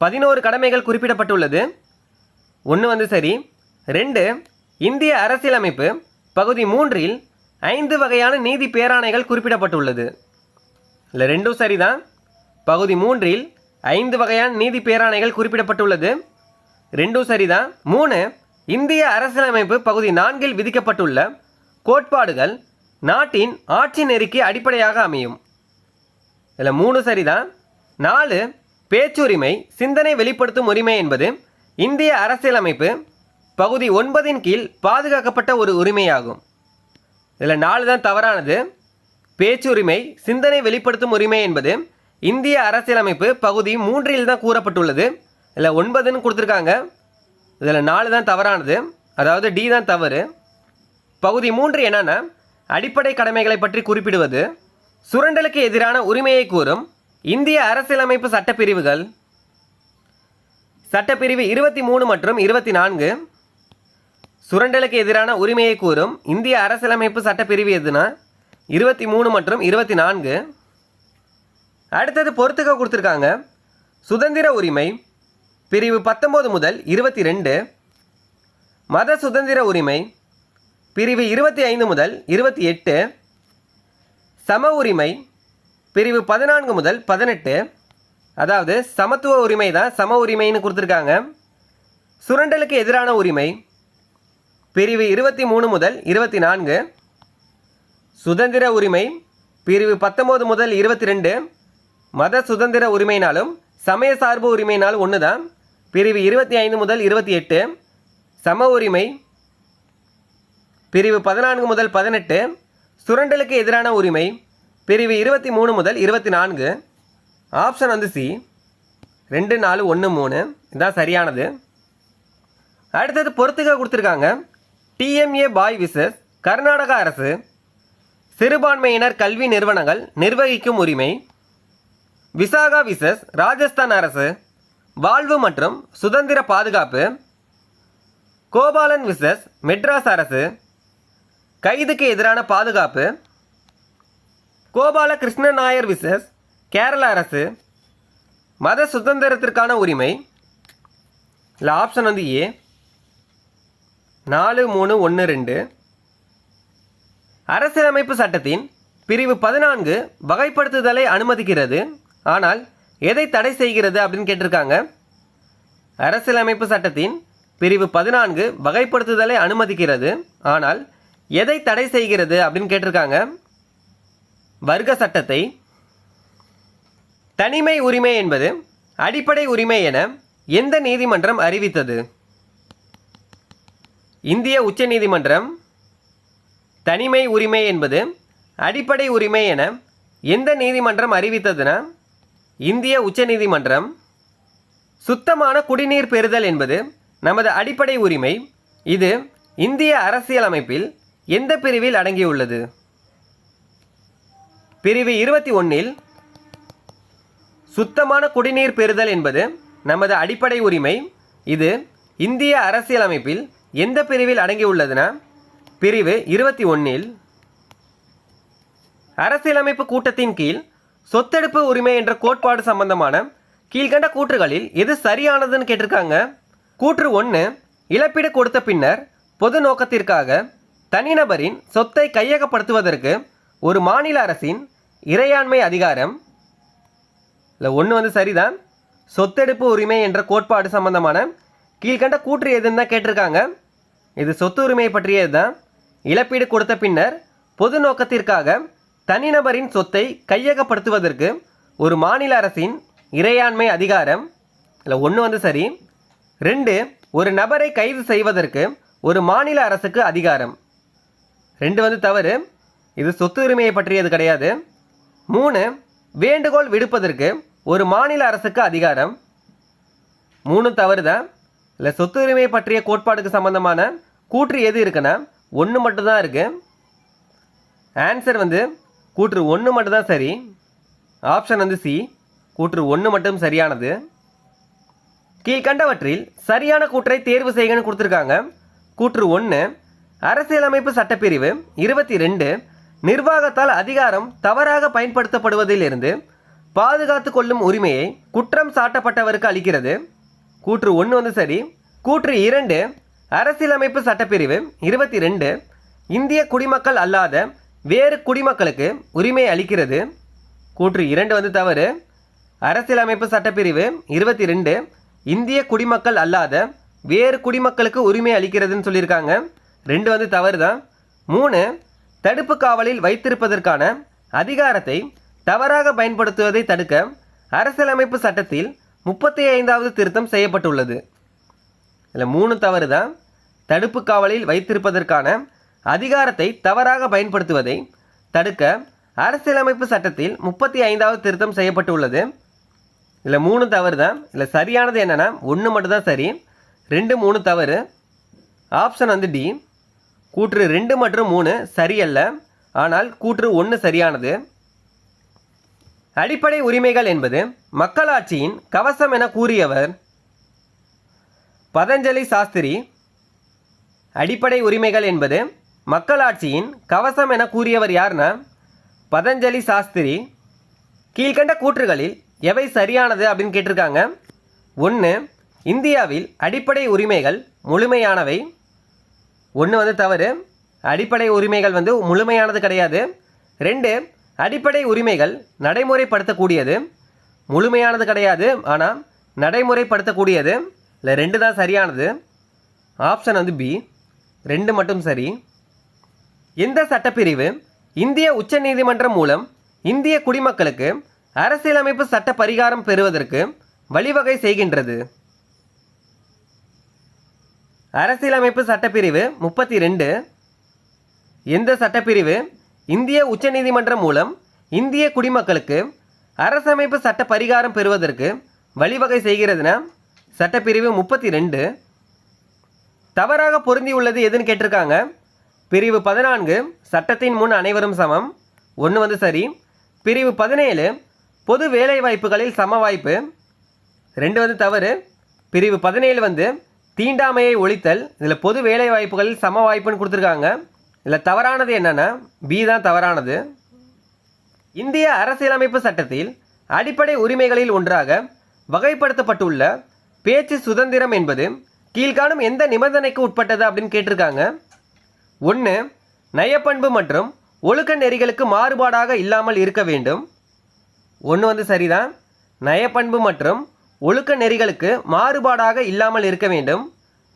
11 கடமைகள் குறிப்பிடப்பட்டுள்ளது. 1 சரி. 2 இந்திய அரசியலமைப்பு பகுதி 3இல் 5 வகையான நீதி பேராணைகள் குறிப்பிடப்பட்டுள்ளது. இல்லை 2 சரிதான். பகுதி 3இல் 5 வகையான நீதி பேராணைகள் குறிப்பிடப்பட்டுள்ளது. 2 சரிதான். 3 இந்திய அரசியலமைப்பு பகுதி 4இல் விதிக்கப்பட்டுள்ள கோட்பாடுகள் நாட்டின் ஆட்சி நெறிக்கு அடிப்படையாக அமையும். இதில் 3 சரிதான். 4 பேச்சுரிமை சிந்தனை வெளிப்படுத்தும் உரிமை என்பது இந்திய அரசியலமைப்பு பகுதி 9இன் கீழ் பாதுகாக்கப்பட்ட ஒரு உரிமையாகும். இதில் 4 தான் தவறானது. பேச்சுரிமை சிந்தனை வெளிப்படுத்தும் உரிமை என்பது இந்திய அரசியலமைப்பு பகுதி 3இல் தான் கூறப்பட்டுள்ளது. இதில் 9ன்னு கொடுத்துருக்காங்க. இதில் 4 தான் தவறானது. அதாவது டி தான் தவறு. பகுதி 3 என்னன்னா அடிப்படை கடமைகளை பற்றி குறிப்பிடுவது. சுரண்டலுக்கு எதிரான உரிமையை கூறும் இந்திய அரசியலமைப்பு சட்டப்பிரிவுகள் சட்டப்பிரிவு 23 மற்றும் 24. சுரண்டலுக்கு எதிரான உரிமையை கூறும் இந்திய அரசியலமைப்பு சட்டப்பிரிவு எதுனா 23 மற்றும் 24. அடுத்தது பொறுத்துக்க கொடுத்துருக்காங்க. சுதந்திர உரிமை பிரிவு 19 முதல் 22. மத சுதந்திர உரிமை பிரிவு 25 முதல் 28. சம உரிமை பிரிவு 14 முதல் 18. அதாவது சமத்துவ உரிமை தான் சம உரிமைன்னு கொடுத்துருக்காங்க. சுரண்டலுக்கு எதிரான உரிமை பிரிவு 23 முதல் 24. சுதந்திர உரிமை பிரிவு 19 முதல் 22. மத சுதந்திர உரிமைனாலும் சமய சார்பு உரிமைனாலும் ஒன்று தான். பிரிவு 25 முதல் 28. சம உரிமை பிரிவு 14 முதல் 18. சுரண்டலுக்கு எதிரான உரிமை பிரிவு 23 முதல் 24. ஆப்ஷன் சி 2 4 1 3 இதுதான் சரியானது. அடுத்தது பொறுத்துக்க கொடுத்துருக்காங்க. டிஎம்ஏ பாய் விசஸ் கர்நாடகா அரசு சிறுபான்மையினர் கல்வி நிறுவனங்கள் நிர்வகிக்கும் உரிமை. விசாகா விசஸ் ராஜஸ்தான் அரசு வாழ்வு மற்றும் சுதந்திர பாதுகாப்பு. கோபாலன் விசஸ் மெட்ராஸ் அரசு கைதுக்கு எதிரான பாதுகாப்பு. கோபால கிருஷ்ணன் நாயர் விசஸ் கேரள அரசு மத சுதந்திரத்திற்கான உரிமை. இல்லை ஆப்ஷன் ஏ 4 3 1 2. அரசியலமைப்பு சட்டத்தின் பிரிவு 14 வகைப்படுத்துதலை அனுமதிக்கிறது, ஆனால் எதை தடை செய்கிறது அப்படின்னு கேட்டிருக்காங்க. அரசியலமைப்பு சட்டத்தின் பிரிவு 14 வகைப்படுத்துதலை அனுமதிக்கிறது, ஆனால் எதை தடை செய்கிறது அப்படின்னு கேட்டிருக்காங்க. வர்க்க சட்டத்தை. தனிமை உரிமை என்பது அடிப்படை உரிமை என எந்த நீதிமன்றம் அறிவித்தது? இந்திய உச்சநீதிமன்றம். தனிமை உரிமை என்பது அடிப்படை உரிமை என எந்த நீதிமன்றம் அறிவித்ததுன்னா இந்திய உச்சநீதிமன்றம். சுத்தமான குடிநீர் பெறுதல் என்பது நமது அடிப்படை உரிமை. இது இந்திய அரசியலமைப்பில் எந்த பிரிவில் அடங்கியுள்ளது? பிரிவு 21 சுத்தமான குடிநீர் பெறுதல் என்பது நமது அடிப்படை உரிமை. இது இந்திய அரசியலமைப்பில் எந்த பிரிவில் அடங்கியுள்ளதுன்னா பிரிவு 21. அரசியலமைப்பு கூட்டத்தின் கீழ் சொத்தெடுப்பு உரிமை என்ற கோட்பாடு சம்பந்தமான கீழ்கண்ட கூற்றுகளில் எது சரியானதுன்னு கேட்டிருக்காங்க. கூற்று 1, இழப்பீடு கொடுத்த பின்னர் பொது நோக்கத்திற்காக தனிநபரின் சொத்தை கையகப்படுத்துவதற்கு ஒரு மாநில அரசின் இறையாண்மை அதிகாரம். இல்லை 1 சரிதான். சொத்தெடுப்பு உரிமை என்ற கோட்பாடு சம்பந்தமான கீழ்கண்ட கூற்று எதுன்னு தான் கேட்டிருக்காங்க. இது சொத்து உரிமையை பற்றியது தான். இழப்பீடு கொடுத்த பின்னர் பொது நோக்கத்திற்காக தனிநபரின் சொத்தை கையகப்படுத்துவதற்கு ஒரு மாநில அரசின் இறையாண்மை அதிகாரம். இல்லை 1 சரி. 2, ஒரு நபரை கைது செய்வதற்கு ஒரு மாநில அரசுக்கு அதிகாரம். 2 தவறு. இது சொத்து உரிமையை பற்றியது கிடையாது. 3, வேண்டுகோள் விடுப்பதற்கு ஒரு மாநில அரசுக்கு அதிகாரம். 3 தவறு தான். இல்லை சொத்து உரிமை பற்றிய கோட்பாடுக்கு சம்பந்தமான கூற்று எது இருக்குன்னா 1 மட்டும்தான் இருக்கு. ஆன்சர் கூற்று 1 மட்டும்தான் சரி. ஆப்ஷன் சி, கூற்று 1 மட்டும் சரியானது. கீழ்கண்டவற்றில் சரியான கூற்றை தேர்வு செய்யணும்னு கொடுத்துருக்காங்க. கூற்று 1, அரசியலமைப்பு சட்டப்பிரிவு 22 நிர்வாகத்தால் அதிகாரம் தவறாக பயன்படுத்தப்படுவதிலிருந்து பாதுகாத்து கொள்ளும் உரிமையை குற்றம் சாட்டப்பட்டவருக்கு அளிக்கிறது. கூற்று 1 சரி. கூற்று 2, அரசியலமைப்பு சட்டப்பிரிவு 22 இந்திய குடிமக்கள் அல்லாத வேறு குடிமக்களுக்கு உரிமை அளிக்கிறது. கூற்று 2 தவறு. அரசியலமைப்பு சட்டப்பிரிவு 22 இந்திய குடிமக்கள் அல்லாத வேறு குடிமக்களுக்கு உரிமை அளிக்கிறதுன்னு சொல்லியிருக்காங்க. 2 தவறு தான். 3, தடுப்பு காவலில் வைத்திருப்பதற்கான அதிகாரத்தை தவறாக பயன்படுத்துவதை தடுக்க அரசியலமைப்பு சட்டத்தில் 35வது திருத்தம் செய்யப்பட்டுள்ளது. இல்லை 3 தவறு தான். தடுப்பு காவலில் வைத்திருப்பதற்கான அதிகாரத்தை தவறாக பயன்படுத்துவதை தடுக்க அரசியலமைப்பு சட்டத்தில் 35வது திருத்தம் செய்யப்பட்டுள்ளது. இல்லை 3 தவறு தான். இல்லை சரியானது என்னென்னா 1 மட்டும்தான் சரி. 2, 3 தவறு. Option D. கூற்று 2 மற்றும் 3 சரியல்ல, ஆனால் கூற்று 1 சரியானது. அடிப்படை உரிமைகள் என்பது மக்களாட்சியின் கவசம் என கூறியவர் பதஞ்சலி சாஸ்திரி. அடிப்படை உரிமைகள் என்பது மக்களாட்சியின் கவசம் என கூறியவர் யார்னா பதஞ்சலி சாஸ்திரி. கீழ்கண்ட கூற்றுகளில் எவை சரியானது அப்படின்னு கேட்டிருக்காங்க. 1, இந்தியாவில் அடிப்படை உரிமைகள் முழுமையானவை. 1 தவறு. அடிப்படை உரிமைகள் முழுமையானது கிடையாது. 2, அடிப்படை உரிமைகள் நடைமுறைப்படுத்தக்கூடியது. முழுமையானது கிடையாது, ஆனால் நடைமுறைப்படுத்தக்கூடியது. இல்லை 2 தான் சரியானது. ஆப்ஷன் பி, 2 மட்டும் சரி. எந்த சட்டப்பிரிவு இந்திய உச்சநீதிமன்றம் மூலம் இந்திய குடிமக்களுக்கு அரசியலமைப்பு சட்ட பரிகாரம் பெறுவதற்கு வழிவகை செய்கின்றது? அரசியலமைப்பு சட்டப்பிரிவு 32. எந்த சட்டப்பிரிவு இந்திய உச்சநீதிமன்றம் மூலம் இந்திய குடிமக்களுக்கு அரசமைப்பு சட்ட பரிகாரம் பெறுவதற்கு வழிவகை செய்கிறதுனா சட்டப்பிரிவு 32. தவறாக பொருந்தியுள்ளது எதுன்னு கேட்டிருக்காங்க. பிரிவு 14 சட்டத்தின் முன் அனைவரும் சமம். 1 சரி. பிரிவு 17 பொது வேலைவாய்ப்புகளில் சம வாய்ப்பு. 2 தவறு. பிரிவு 17 தீண்டாமையை ஒழித்தல். இதில் பொது வேலைவாய்ப்புகளில் சம வாய்ப்புன்னு கொடுத்துருக்காங்க. இதில் தவறானது என்னென்னா பி தான் தவறானது. இந்திய அரசியலமைப்பு சட்டத்தில் அடிப்படை உரிமைகளில் ஒன்றாக வகைப்படுத்தப்பட்டுள்ள பேச்சு சுதந்திரம் என்பது கீழ்காணும் எந்த நிபந்தனைக்கு உட்பட்டது அப்படின்னு கேட்டிருக்காங்க. 1, நயப்பண்பு மற்றும் ஒழுக்க நெறிகளுக்கு மாறுபாடாக இல்லாமல் இருக்க வேண்டும். ஒன்று வந்து சரிதான். நயப்பண்பு மற்றும் ஒழுக்க நெறிகளுக்கு மாறுபாடாக இல்லாமல் இருக்க வேண்டும்.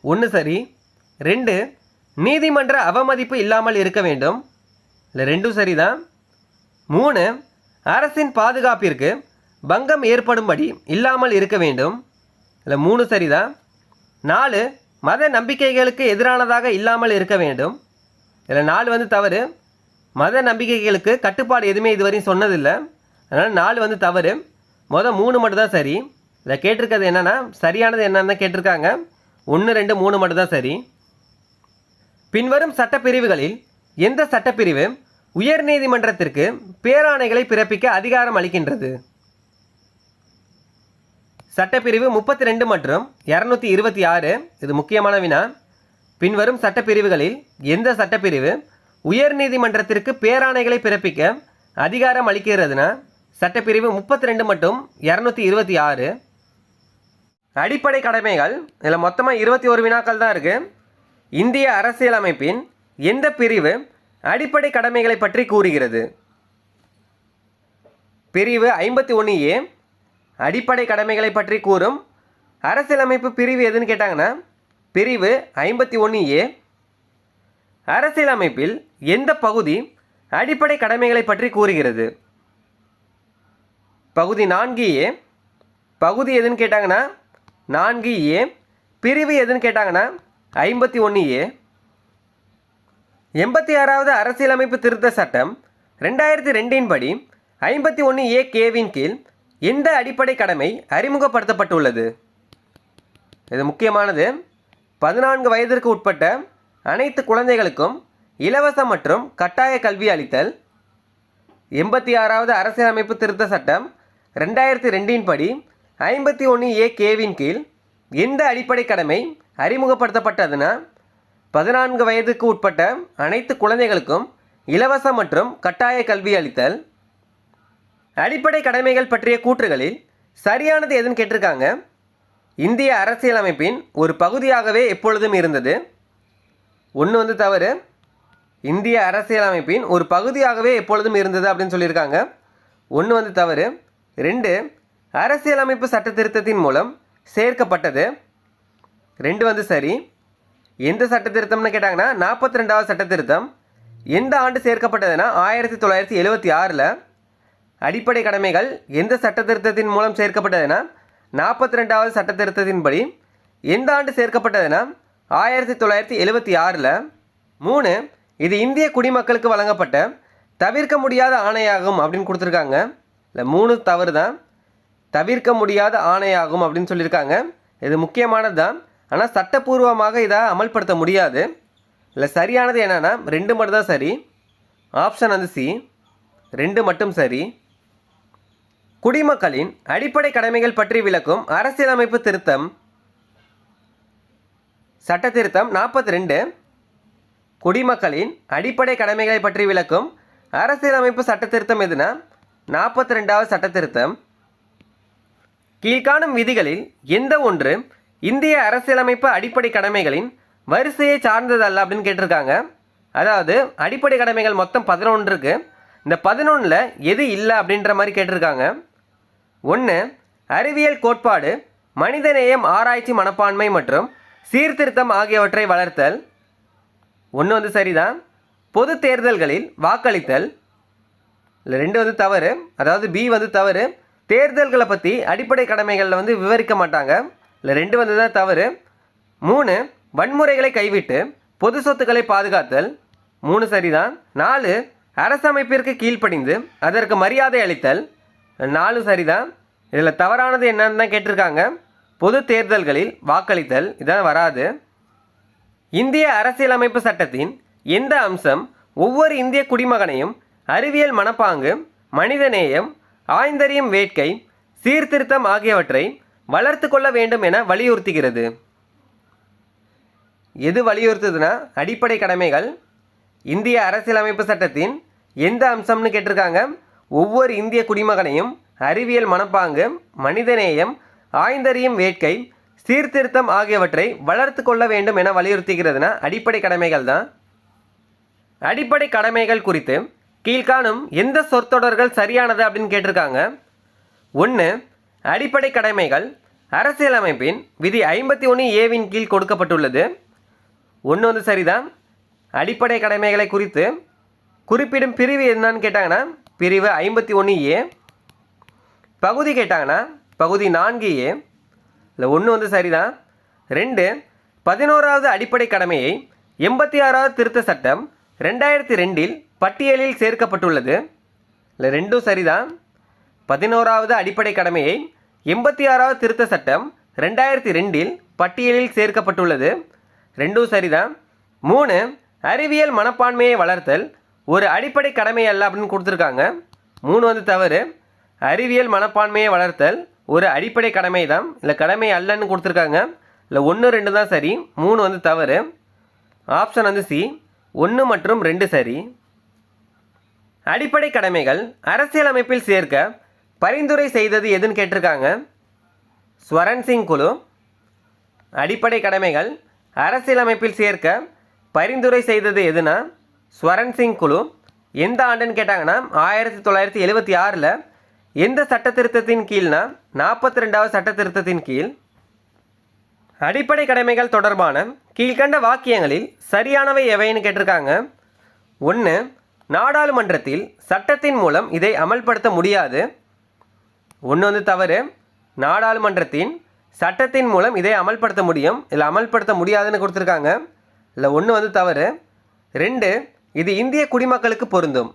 ஒன்று சரி. 2 நீதிமன்ற அவமதிப்பு இல்லாமல் இருக்க வேண்டும். இல்லை ரெண்டும் சரிதான். 3 அரசின் பாதுகாப்பிற்கு பங்கம் ஏற்படும்படி இல்லாமல் இருக்க வேண்டும். இல்லை 3 சரிதான். 4 மத நம்பிக்கைகளுக்கு எதிரானதாக இல்லாமல் இருக்க வேண்டும். இதில் 4 வந்து தவறு. மத நம்பிக்கைகளுக்கு கட்டுப்பாடு எதுவுமே இதுவரையும் சொன்னதில்லை. அதனால் 4 வந்து தவறு. 3 மட்டும்தான் சரி. இதை கேட்டிருக்கிறது என்னென்னா சரியானது என்னன்னு தான் கேட்டிருக்காங்க. 1, 2, 3 மட்டும்தான் சரி. பின்வரும் சட்டப்பிரிவுகளில் எந்த சட்டப்பிரிவு உயர்நீதிமன்றத்திற்கு பேராணைகளை பிறப்பிக்க அதிகாரம் அளிக்கின்றது? சட்டப்பிரிவு 32 மற்றும் 226. இது முக்கியமான வினா. பின்வரும் சட்டப்பிரிவுகளில் எந்த சட்டப்பிரிவு உயர்நீதிமன்றத்திற்கு பேராணைகளை பிறப்பிக்க அதிகாரம் அளிக்கிறதுனா சட்டப்பிரிவு 32 மற்றும் 226. அடிப்படை கடமைகள் இதில் மொத்தமாக 21 வினாக்கள் தான் இருக்குது. இந்திய அரசியலமைப்பின் எந்த பிரிவு அடிப்படை கடமைகளை பற்றி கூறுகிறது? பிரிவு 51A அடிப்படை கடமைகளை பற்றி கூறும் அரசியலமைப்பு பிரிவு எதுன்னு கேட்டாங்கன்னா பிரிவு 51A. அரசியலமைப்பில் எந்த பகுதி அடிப்படை கடமைகளை பற்றி கூறுகிறது? பகுதி 4A. பகுதி எதுன்னு கேட்டாங்கன்னா 4A. பிரிவு எதுன்னு கேட்டாங்கன்னா 51A. 86வது அரசியலமைப்பு திருத்த சட்டம் 2002 படி 51A(k)வின் கீழ் எந்த அடிப்படை கடமை அறிமுகப்படுத்தப்பட்டுள்ளது? இது முக்கியமானது. 14 வயதிற்கு உட்பட்ட அனைத்து குழந்தைகளுக்கும் இலவச மற்றும் கட்டாய கல்வி அளித்தல். 86வது அரசியலமைப்பு திருத்த சட்டம் 2002 படி 51A(k)வின் கீழ் எந்த அடிப்படை கடமை அறிமுகப்படுத்தப்பட்டதுன்னா 14 வயதுக்கு உட்பட்ட அனைத்து குழந்தைகளுக்கும் இலவச மற்றும் கட்டாய கல்வி அளித்தல். அடிப்படை கடமைகள் பற்றிய கூற்றுகளில் சரியானது எதுன்னு கேட்டிருக்காங்க. இந்திய அரசியலமைப்பின் ஒரு பகுதியாகவே எப்பொழுதும் இருந்தது. 1 வந்து தவறு. இந்திய அரசியலமைப்பின் ஒரு பகுதியாகவே எப்பொழுதும் இருந்தது அப்படின்னு சொல்லியிருக்காங்க. 1 வந்து தவறு. 2 அரசியலமைப்பு சட்ட திருத்தத்தின் மூலம் சேர்க்கப்பட்டது. 2 வந்து சரி. எந்த சட்ட திருத்தம்னு கேட்டாங்கன்னா 42வது சட்ட திருத்தம். எந்த ஆண்டு சேர்க்கப்பட்டதுன்னா 1976. அடிப்படை கடமைகள் எந்த சட்ட திருத்தத்தின் மூலம் சேர்க்கப்பட்டதுன்னா 42வது சட்ட திருத்தத்தின்படி. எந்த ஆண்டு சேர்க்கப்பட்டதுன்னா 1976. 3 இது இந்திய குடிமக்களுக்கு வழங்கப்பட்ட தவிர்க்க முடியாத ஆணையாகும் அப்படின்னு கொடுத்துருக்காங்க. இல்லை 3 தவறு தான். தவிர்க்க முடியாத ஆணையாகும் அப்படின்னு சொல்லியிருக்காங்க. இது முக்கியமானது தான். ஆனால் சட்டப்பூர்வமாக இதை அமல்படுத்த முடியாது. இல்லை சரியானது என்னென்னா 2 மட்டும் தான் சரி. ஆப்ஷன் வந்து சி. 2 மட்டும் சரி. குடிமக்களின் அடிப்படை கடமைகள் பற்றி விளக்கும் அரசியலமைப்பு திருத்தம் சட்ட திருத்தம் 42. குடிமக்களின் அடிப்படை கடமைகளை பற்றி விளக்கும் அரசியலமைப்பு சட்ட திருத்தம் எதுனா 42வது சட்ட திருத்தம். கீழ்காணும் விதிகளில் எந்த ஒன்று இந்திய அரசியலமைப்பு அடிப்படை கடமைகளின் வரிசையை சார்ந்ததல்ல அப்படின்னு கேட்டிருக்காங்க. அதாவது அடிப்படை கடமைகள் மொத்தம் 11 இருக்கு. இந்த 11ல் எது இல்லை அப்படின்ற மாதிரி கேட்டிருக்காங்க. 1 அறிவியல் கோட்பாடு, மனிதநேயம், ஆராய்ச்சி, மனப்பான்மை மற்றும் சீர்திருத்தம் ஆகியவற்றை வளர்த்தல். 1 வந்து சரிதான். பொது தேர்தல்களில் வாக்களித்தல். இல்லை 2 வந்து தவறு. அதாவது பி வந்து தவறு. தேர்தல்களை பற்றி அடிப்படை கடமைகளில் வந்து விவரிக்க மாட்டாங்க. இல்லை 2 வந்து தான் தவறு. 3 வன்முறைகளை கைவிட்டு பொது சொத்துக்களை பாதுகாத்தல். 3 சரிதான். 4 அரசமைப்பிற்கு கீழ்ப்படிந்து அதற்கு மரியாதை அளித்தல். 4 சரிதான். இதில் தவறானது என்னன்னு தான் கேட்டிருக்காங்க. பொது தேர்தல்களில் வாக்களித்தல் இதான் வராது. இந்திய அரசியலமைப்பு சட்டத்தின் எந்த அம்சம் ஒவ்வொரு இந்திய குடிமகனையும் அறிவியல் மனப்பாங்கு, மனிதநேயம், ஆய்ந்தறியும் வேட்கை, சீர்திருத்தம் ஆகியவற்றை வளர்த்து கொள்ள வேண்டும் என வலியுறுத்துகிறது? எது வலியுறுத்துதுன்னா அடிப்படை கடமைகள். இந்திய அரசியலமைப்பு சட்டத்தின் எந்த அம்சம்னு கேட்டிருக்காங்க. ஒவ்வொரு இந்திய குடிமகனையும் அறிவியல் மனப்பாங்கு, மனிதநேயம், ஆய்ந்தறியும் வேட்கை, சீர்திருத்தம் ஆகியவற்றை வளர்த்து கொள்ள வேண்டும் என வலியுறுத்துகிறதுனா அடிப்படை கடமைகள் தான். அடிப்படை கடமைகள் குறித்து கீழ்காணும் எந்த சொற்றொடர்கள் சரியானது அப்படின்னு கேட்டிருக்காங்க. 1. அடிப்படை கடமைகள் அரசியலமைப்பின் விதி 51A கீழ் கொடுக்கப்பட்டுள்ளது. 1 வந்து சரிதான். அடிப்படை கடமைகளை குறித்து குறிப்பிடும் பிரிவு என்னன்னு கேட்டாங்கன்னா பிரிவு 51A. பகுதி கேட்டாங்கன்னா பகுதி 4A. இல்லை 1 வந்து சரிதான். 2. 11வது அடிப்படை கடமையை 86வது திருத்த சட்டம் 2002 பட்டியலில் சேர்க்கப்பட்டுள்ளது. இல்லை 2ம் சரிதான். 11வது அடிப்படை கடமையை 86வது திருத்த சட்டம் 2002 பட்டியலில் சேர்க்கப்பட்டுள்ளது. 2ம் சரிதான். 3. அறிவியல் மனப்பான்மையை வளர்த்தல் ஒரு அடிப்படை கடமை அல்ல அப்படின்னு கொடுத்துருக்காங்க. 3 வந்து தவறு. அறிவியல் மனப்பான்மையை வளர்த்தல் ஒரு அடிப்படை கடமை தான், இல்லை கடமை அல்லன்னு கொடுத்துருக்காங்க. இல்லை 1, 2 தான் சரி. 3 வந்து தவறு. ஆப்ஷன் வந்து சி, 1 மற்றும் 2 சரி. அடிப்படை கடமைகள் அரசியலமைப்பில் சேர்க்க பரிந்துரை செய்தது எதுன்னு கேட்டிருக்காங்க. ஸ்வரன் சிங் குழு. அடிப்படை கடமைகள் அரசியலமைப்பில் சேர்க்க பரிந்துரை செய்தது எதுனா ஸ்வரன் சிங் குழு. எந்த ஆண்டுன்னு கேட்டாங்கன்னா 1976 எந்த சட்ட திருத்தத்தின் கீழ்னா 42வது சட்ட திருத்தத்தின் கீழ். அடிப்படை கடமைகள் தொடர்பான கீழ்கண்ட வாக்கியங்களில் சரியானவை எவைன்னு கேட்டிருக்காங்க. 1. நாடாளுமன்றத்தில் சட்டத்தின் மூலம் இதை அமல்படுத்த முடியாது. 1 வந்து தவறு. நாடாளுமன்றத்தின் சட்டத்தின் மூலம் இதை அமல்படுத்த முடியும், இல்லை அமல்படுத்த முடியாதுன்னு கொடுத்துருக்காங்க. இல்லை 1 வந்து தவறு. 2. இது இந்திய குடிமக்களுக்கு பொருந்தும்.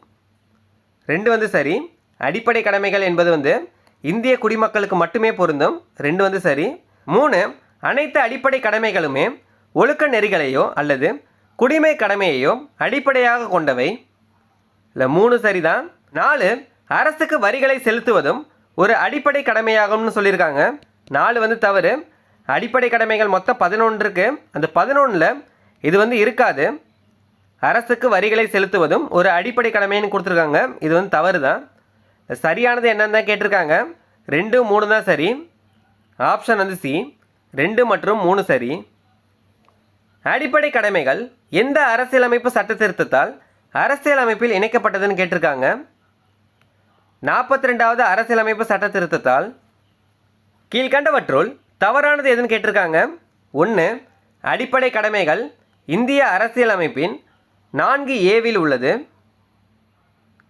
2 வந்து சரி. அடிப்படை கடமைகள் என்பது வந்து இந்திய குடிமக்களுக்கு மட்டுமே பொருந்தும். 2 வந்து சரி. 3. அனைத்து அடிப்படை கடமைகளுமே ஒழுக்க நெறிகளையோ அல்லது குடிமை கடமையையோ அடிப்படையாக கொண்டவை. இல்லை 3 சரிதான். 4. அரசுக்கு வரிகளை செலுத்துவதும் ஒரு அடிப்படை கடமையாகும்னு சொல்லியிருக்காங்க. 4 வந்து தவறு. அடிப்படை கடமைகள் மொத்தம் 11 இருக்கு. அந்த 11ல் இது வந்து இருக்காது. அரசுக்கு வரிகளை செலுத்துவதும் ஒரு அடிப்படை கடமைன்னு கொடுத்துருக்காங்க. இது வந்து தவறு தான். சரியானது என்னன்னு தான் கேட்டிருக்காங்க. 2, 3 தான் சரி. ஆப்ஷன் வந்து சி, 2 மற்றும் 3 சரி. அடிப்படை கடமைகள் எந்த அரசியலமைப்பு சட்ட திருத்தத்தால் அரசியலமைப்பில் இணைக்கப்பட்டதுன்னு கேட்டிருக்காங்க. 42வது அரசியலமைப்பு சட்ட திருத்தத்தால். கீழ்கண்டவற்றுள் தவறானது எதுன்னு கேட்டிருக்காங்க. 1. அடிப்படை கடமைகள் இந்திய அரசியலமைப்பின் 4A உள்ளது.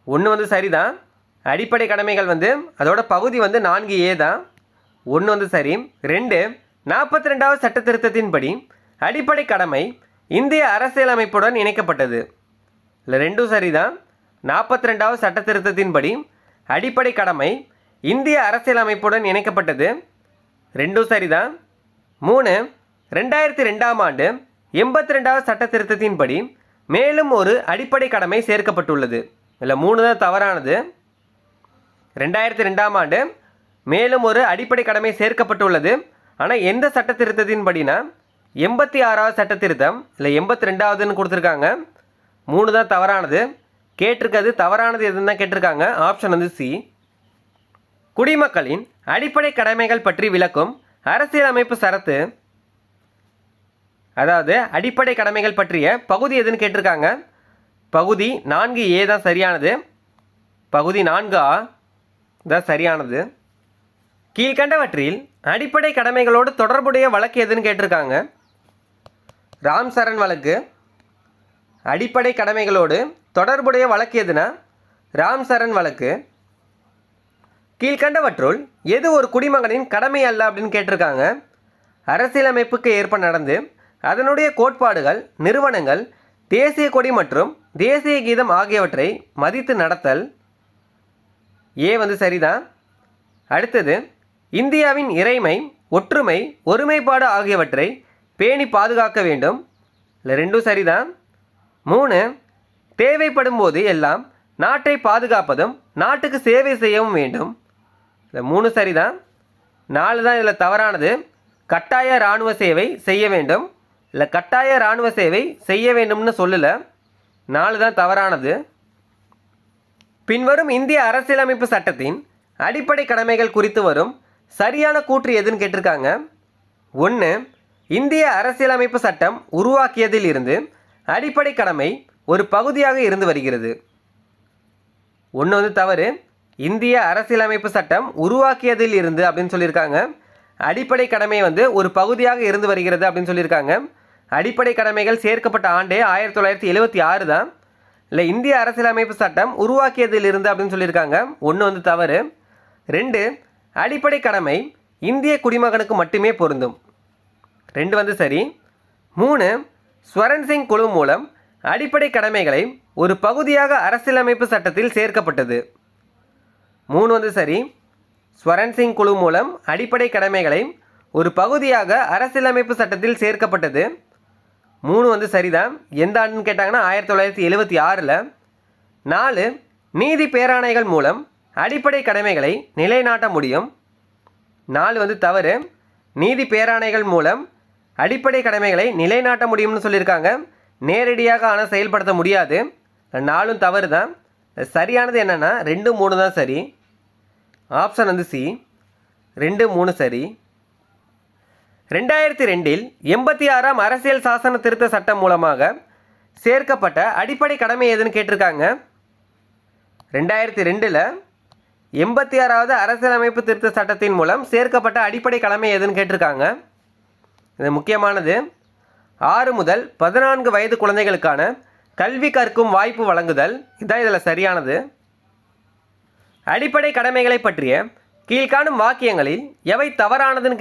1 வந்து சரிதான். அடிப்படை கடமைகள் வந்து அதோட பகுதி வந்து 4A தான். 1 வந்து சரி. 2. 42வது சட்ட திருத்தத்தின்படி அடிப்படை கடமை இந்திய அரசியலமைப்புடன் இணைக்கப்பட்டது. இல்லை 2ம் சரிதான். 42வது சட்ட திருத்தத்தின்படி அடிப்படை கடமை இந்திய அரசியலமைப்புடன் இணைக்கப்பட்டது. 2ம் சரிதான். 3. 2002ஆம் ஆண்டு 82வது சட்ட திருத்தத்தின்படி மேலும் ஒரு அடிப்படை கடமை சேர்க்கப்பட்டுள்ளது. இல்லை 3 தான் தவறானது. 2002ஆம் ஆண்டு மேலும் ஒரு அடிப்படை கடமை சேர்க்கப்பட்டுள்ளது. ஆனால் எந்த சட்ட திருத்தத்தின்படினா 86வது சட்ட திருத்தம், இல்லை 82வதுன்னு கொடுத்துருக்காங்க. 3 தான் தவறானது. கேட்டிருக்கிறது தவறானது எதுன்னு தான் கேட்டிருக்காங்க. ஆப்ஷன் வந்து சி. குடிமக்களின் அடிப்படை கடமைகள் பற்றி விளக்கும் அரசியலமைப்பு சரத்து, அதாவது அடிப்படை கடமைகள் பற்றிய பகுதி எதுன்னு கேட்டிருக்காங்க. பகுதி 4A தான் சரியானது. பகுதி 4A தான் சரியானது. கீழ்கண்டவற்றில் அடிப்படை கடமைகளோடு தொடர்புடைய வழக்கு எதுன்னு கேட்டிருக்காங்க. ராம் சரண் வழக்கு. அடிப்படை கடமைகளோடு தொடர்புடைய வழக்கு எதுனா ராம் சரண் வழக்கு. கீழ்கண்டவற்றுள் எது ஒரு குடிமகனின் கடமை அல்ல அப்படின்னு கேட்டிருக்காங்க. அரசியலமைப்புக்கு ஏற்ப நடந்து அதனுடைய கோட்பாடுகள், நிறுவனங்கள், தேசிய கொடி மற்றும் தேசிய கீதம் ஆகியவற்றை மதித்து நடத்தல். ஏ வந்து சரிதான். அடுத்தது இந்தியாவின் இறைமை, ஒற்றுமை, ஒருமைப்பாடு ஆகியவற்றை பேணி பாதுகாக்க வேண்டும். இல்லை 2ம் சரிதான். 3. தேவைப்படும் போது எல்லாம் நாட்டை பாதுகாப்பதும் நாட்டுக்கு சேவை செய்யவும் வேண்டும். இல்லை 3 சரிதான். 4 தான் இதில் தவறானது. கட்டாய இராணுவ சேவை செய்ய வேண்டும். இல்லை கட்டாய இராணுவ சேவை செய்ய வேண்டும்னு சொல்லலை. 4 தான் தவறானது. பின்வரும் இந்திய அரசியலமைப்பு சட்டத்தின் அடிப்படை கடமைகள் குறித்து வரும் சரியான கூற்று எதுன்னு கேட்டிருக்காங்க. 1. இந்திய அரசியலமைப்பு சட்டம் உருவாக்கியதில் இருந்து அடிப்படை கடமை ஒரு பகுதியாக இருந்து வருகிறது. ஒன்று வந்து தவறு. இந்திய அரசியலமைப்பு சட்டம் உருவாக்கியதில் இருந்து அப்படின்னு சொல்லியிருக்காங்க. அடிப்படை கடமை வந்து ஒரு பகுதியாக இருந்து வருகிறது அப்படின்னு சொல்லியிருக்காங்க. அடிப்படை கடமைகள் சேர்க்கப்பட்ட ஆண்டே 1976 தான். இல்லை, இந்திய அரசியலமைப்பு சட்டம் உருவாக்கியதில் இருந்து அப்படின்னு சொல்லியிருக்காங்க. ஒன்று வந்து தவறு. 2, அடிப்படை கடமை இந்திய குடிமகனுக்கு மட்டுமே பொருந்தும். 2 வந்து சரி. 3, ஸ்வரன் சிங் குழு மூலம் அடிப்படை கடமைகளை ஒரு பகுதியாக அரசியலமைப்பு சட்டத்தில் சேர்க்கப்பட்டது. 3 வந்து சரி. ஸ்வரன் சிங் குழு மூலம் அடிப்படை கடமைகளை ஒரு பகுதியாக அரசியலமைப்பு சட்டத்தில் சேர்க்கப்பட்டது. 3 வந்து சரிதான். எந்த ஆண்டுன்னு கேட்டாங்கன்னா 1976. 4, நீதி பேராணைகள் மூலம் அடிப்படை கடமைகளை நிலைநாட்ட முடியும். 4 வந்து தவறு. நீதி பேராணைகள் மூலம் அடிப்படை கடமைகளை நிலைநாட்ட முடியும்னு சொல்லியிருக்காங்க. நேரடியாக ஆனால் செயல்படுத்த முடியாது. 4 தவறு தான். சரியானது என்னென்னா 2, 3 தான் சரி. ஆப்ஷன் வந்து சி, 2, 3 சரி. 2002 86ஆம் அரசியல் சாசன திருத்த சட்டம் மூலமாக சேர்க்கப்பட்ட அடிப்படை கடமை எதுன்னு கேட்டிருக்காங்க. 2002 86வது அரசியலமைப்பு திருத்த சட்டத்தின் மூலம் சேர்க்கப்பட்ட அடிப்படை கடமை எதுன்னு கேட்டிருக்காங்க. இது முக்கியமானது. 6 முதல் 14 வயது குழந்தைகளுக்கான கல்வி கற்கும் வாய்ப்பு வழங்குதல். இதுதான் இதில் சரியானது. அடிப்படை கடமைகளை பற்றிய கீழ்காணும் வாக்கியங்களில் எவை தவறானதுன்னு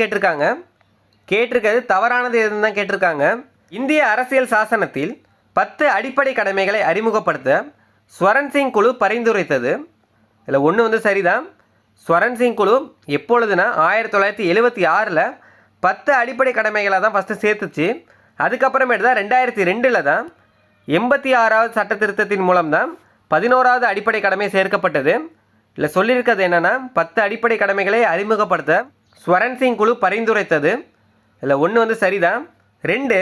கேட்டிருக்கிறது தவறானது எதுன்னு தான் கேட்டிருக்காங்க. இந்திய அரசியல் சாசனத்தில் 10 அடிப்படை கடமைகளை அறிமுகப்படுத்த ஸ்வரன் சிங் குழு பரிந்துரைத்தது. இதில் 1 வந்து சரிதான். ஸ்வரன் சிங் குழு எப்பொழுதுனா 1976 10 அடிப்படை கடமைகளை தான் ஃபஸ்ட்டு சேர்த்துச்சு. அதுக்கப்புறமேட்டு தான் 2002 தான் 86வது சட்ட திருத்தத்தின் மூலம் தான் 11வது அடிப்படை கடமை சேர்க்கப்பட்டது. இல்லை சொல்லியிருக்கிறது என்னென்னா 10 அடிப்படை கடமைகளை அறிமுகப்படுத்த ஸ்வரன் சிங் குழு பரிந்துரைத்தது. இல்லை 1 வந்து சரிதான். 2,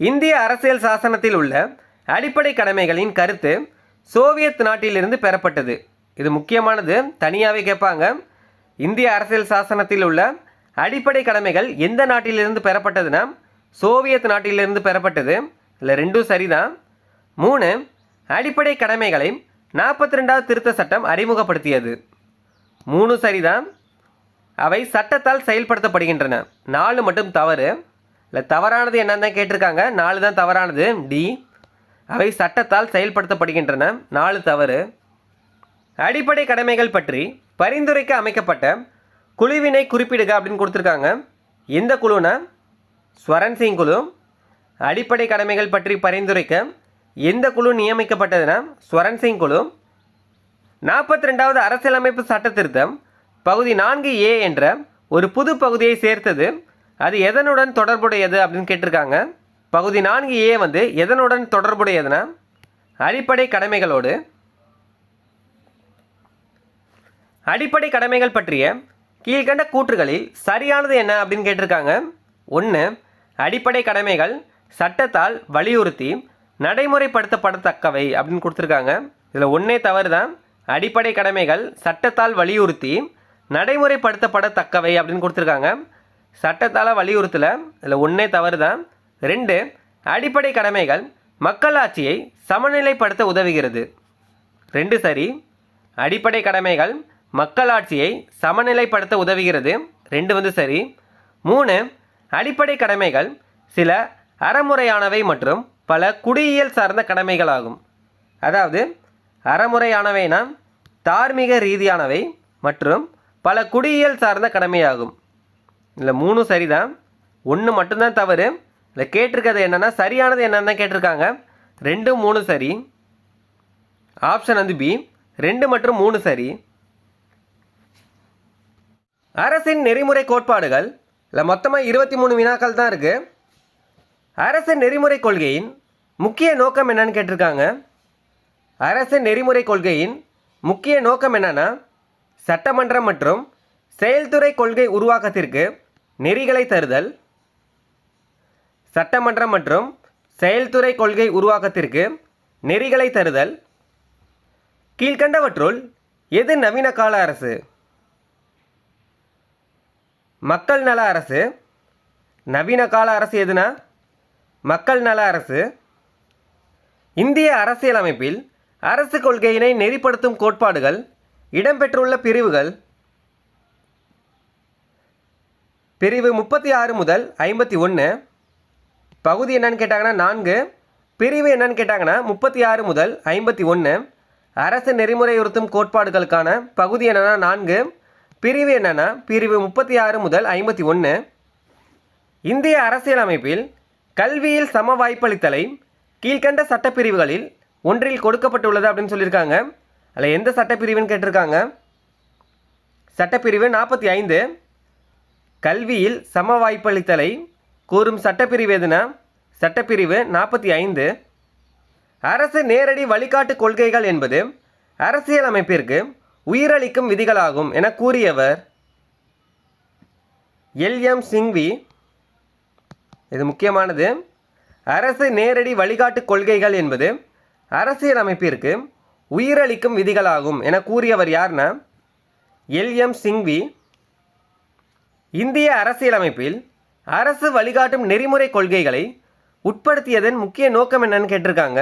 இந்திய அரசியல் சாசனத்தில் உள்ள அடிப்படை கடமைகளின் கருத்து சோவியத் நாட்டிலிருந்து பெறப்பட்டது. இது முக்கியமானது, தனியாகவே கேட்பாங்க. இந்திய அரசியல் சாசனத்தில் உள்ள அடிப்படை கடமைகள் எந்த நாட்டிலிருந்து பெறப்பட்டதுன்னா சோவியத் நாட்டிலிருந்து பெறப்பட்டது. இல்லை 2 சரிதான். 3, அடிப்படை கடமைகளை 42வது திருத்த சட்டம் அறிமுகப்படுத்தியது. 3 சரிதான். அவை சட்டத்தால் செயல்படுத்தப்படுகின்றன. 4 மட்டும் தவறு. இல்லை தவறானது என்னன்னு தான் கேட்டிருக்காங்க. 4 தான் தவறானது, டி. அவை சட்டத்தால் செயல்படுத்தப்படுகின்றன. 4 தவறு. அடிப்படை கடமைகள் பற்றி பரிந்துரைக்க அமைக்கப்பட்ட குழுவினை குறிப்பிடுக அப்படின்னு கொடுத்துருக்காங்க. எந்த குழுனா ஸ்வரன் சிங் குழு. அடிப்படை கடமைகள் பற்றி பரிந்துரைக்க எந்த குழு நியமிக்கப்பட்டதுன்னா ஸ்வரன் சிங் குழு. 42வது அரசியலமைப்பு சட்ட திருத்தம் பகுதி 4A என்ற ஒரு புது பகுதியை சேர்த்தது. அது எதனுடன் தொடர்புடையது அப்படின்னு கேட்டிருக்காங்க. பகுதி 4A வந்து எதனுடன் தொடர்புடையதுன்னா அடிப்படை கடமைகளோடு. அடிப்படை கடமைகள் பற்றிய கீழ்கண்ட கூற்றுகளில் சரியானது என்ன அப்படின்னு கேட்டிருக்காங்க. 1, அடிப்படை கடமைகள் சட்டத்தால் வலியுறுத்தி நடைமுறைப்படுத்தப்படத்தக்கவை அப்படின்னு கொடுத்துருக்காங்க. இதில் 1 தவறு தான். அடிப்படை கடமைகள் சட்டத்தால் வலியுறுத்தி நடைமுறைப்படுத்தப்படத்தக்கவை அப்படின்னு கொடுத்துருக்காங்க. சட்டத்தால் வலியுறுத்தலை. இதில் 1 தவறு தான். 2, அடிப்படை கடமைகள் மக்களாட்சியை சமநிலைப்படுத்த உதவுகிறது. 2 சரி. அடிப்படை கடமைகள் மக்களாட்சியை சமநிலைப்படுத்த உதவுகிறது. 2 வந்து சரி. 3, அடிப்படை கடமைகள் சில அறமுறையானவை மற்றும் பல குடியியல் சார்ந்த கடமைகளாகும். அதாவது அறமுறையானவைனா தார்மீக ரீதியானவை மற்றும் பல குடியியல் சார்ந்த கடமையாகும். இல்லை 3 சரிதான். 1 மட்டும்தான் தவறு. இல்லை கேட்டிருக்கிறது என்னென்னா சரியானது என்னென்னு தான் கேட்டிருக்காங்க. 2, 3 சரி. ஆப்ஷன் வந்து பி, 2 மற்றும் 3 சரி. அரசின் நெறிமுறை கோட்பாடுகள் இல்லை மொத்தமாக 23 வினாக்கள் தான் இருக்குது. அரசின் நெறிமுறை கொள்கையின் முக்கிய நோக்கம் என்னன்னு கேட்டிருக்காங்க. அரசின் நெறிமுறை கொள்கையின் முக்கிய நோக்கம் என்னன்னா சட்டமன்றம் மற்றும் செயல்துறை கொள்கை உருவாக்கத்திற்கு நெறிகளை தருதல். சட்டமன்றம் மற்றும் செயல்துறை கொள்கை உருவாக்கத்திற்கு நெறிகளை தருதல். கீழ்கண்டவற்றுள் எது நவீன கால அரசு? மக்கள் நல அரசு. நவீன கால அரசு எதுனா மக்கள் நல அரசு. இந்திய அரசியலமைப்பில் அரசு கொள்கையினை நெறிப்படுத்தும் கோட்பாடுகள் இடம்பெற்றுள்ள பிரிவுகள் பிரிவு 36 முதல் 51. பகுதி என்னன்னு கேட்டாங்கன்னா 4. பிரிவு என்னன்னு கேட்டாங்கன்னா 36 முதல் 51. அரசு நெறிமுறையுறுத்தும் கோட்பாடுகளுக்கான பகுதி என்னன்னா 4. பிரிவு என்னன்னா பிரிவு 36 முதல் 51. இந்திய அரசியலமைப்பில் கல்வியில் சம வாய்ப்பளித்தலை கீழ்கண்ட சட்டப்பிரிவுகளில் ஒன்றில் கொடுக்கப்பட்டுள்ளது அப்படின்னு சொல்லியிருக்காங்க. அதில் எந்த சட்டப்பிரிவுன்னு கேட்டிருக்காங்க. சட்டப்பிரிவு 45. கல்வியில் சம வாய்ப்பளித்தலை கூறும் சட்டப்பிரிவு எதுனா சட்டப்பிரிவு 45. அரசு நேரடி வழிகாட்டு கொள்கைகள் என்பது அரசியலமைப்பிற்கு உயிரளிக்கும் விதிகளாகும் என கூறியவர் எல்.எம். சிங்வி. இது முக்கியமானது. அரசு நேரடி வழிகாட்டு கொள்கைகள் என்பது அரசியலமைப்பிற்கு உயிரளிக்கும் விதிகளாகும் என கூறியவர் யார்னா எல்.எம். சிங்வி. இந்திய அரசியலமைப்பில் அரசு வழிகாட்டும் நெறிமுறை கொள்கைகளை உட்படுத்தியதன் முக்கிய நோக்கம் என்னன்னு கேட்டிருக்காங்க.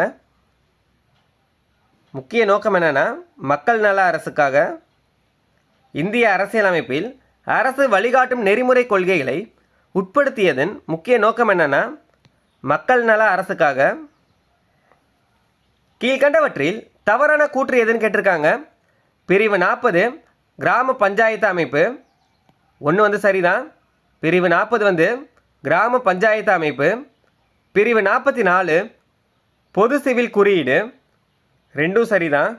முக்கிய நோக்கம் என்னன்னா மக்கள் நல அரசுக்காக. இந்திய அரசியலமைப்பில் அரசு வழிகாட்டும் நெறிமுறை கொள்கைகளை உட்படுத்தியதன் முக்கிய நோக்கம் என்னன்னா மக்கள் நல அரசுக்காக. கீழ்கண்டவற்றில் தவறான கூற்று எதுன்னு கேட்டிருக்காங்க. பிரிவு 40 கிராம பஞ்சாயத்து அமைப்பு. ஒன்று சரிதான். பிரிவு 40 கிராம பஞ்சாயத்து அமைப்பு. பிரிவு 44 பொது சிவில் குறியீடு. ரெண்டும் சரிதான்.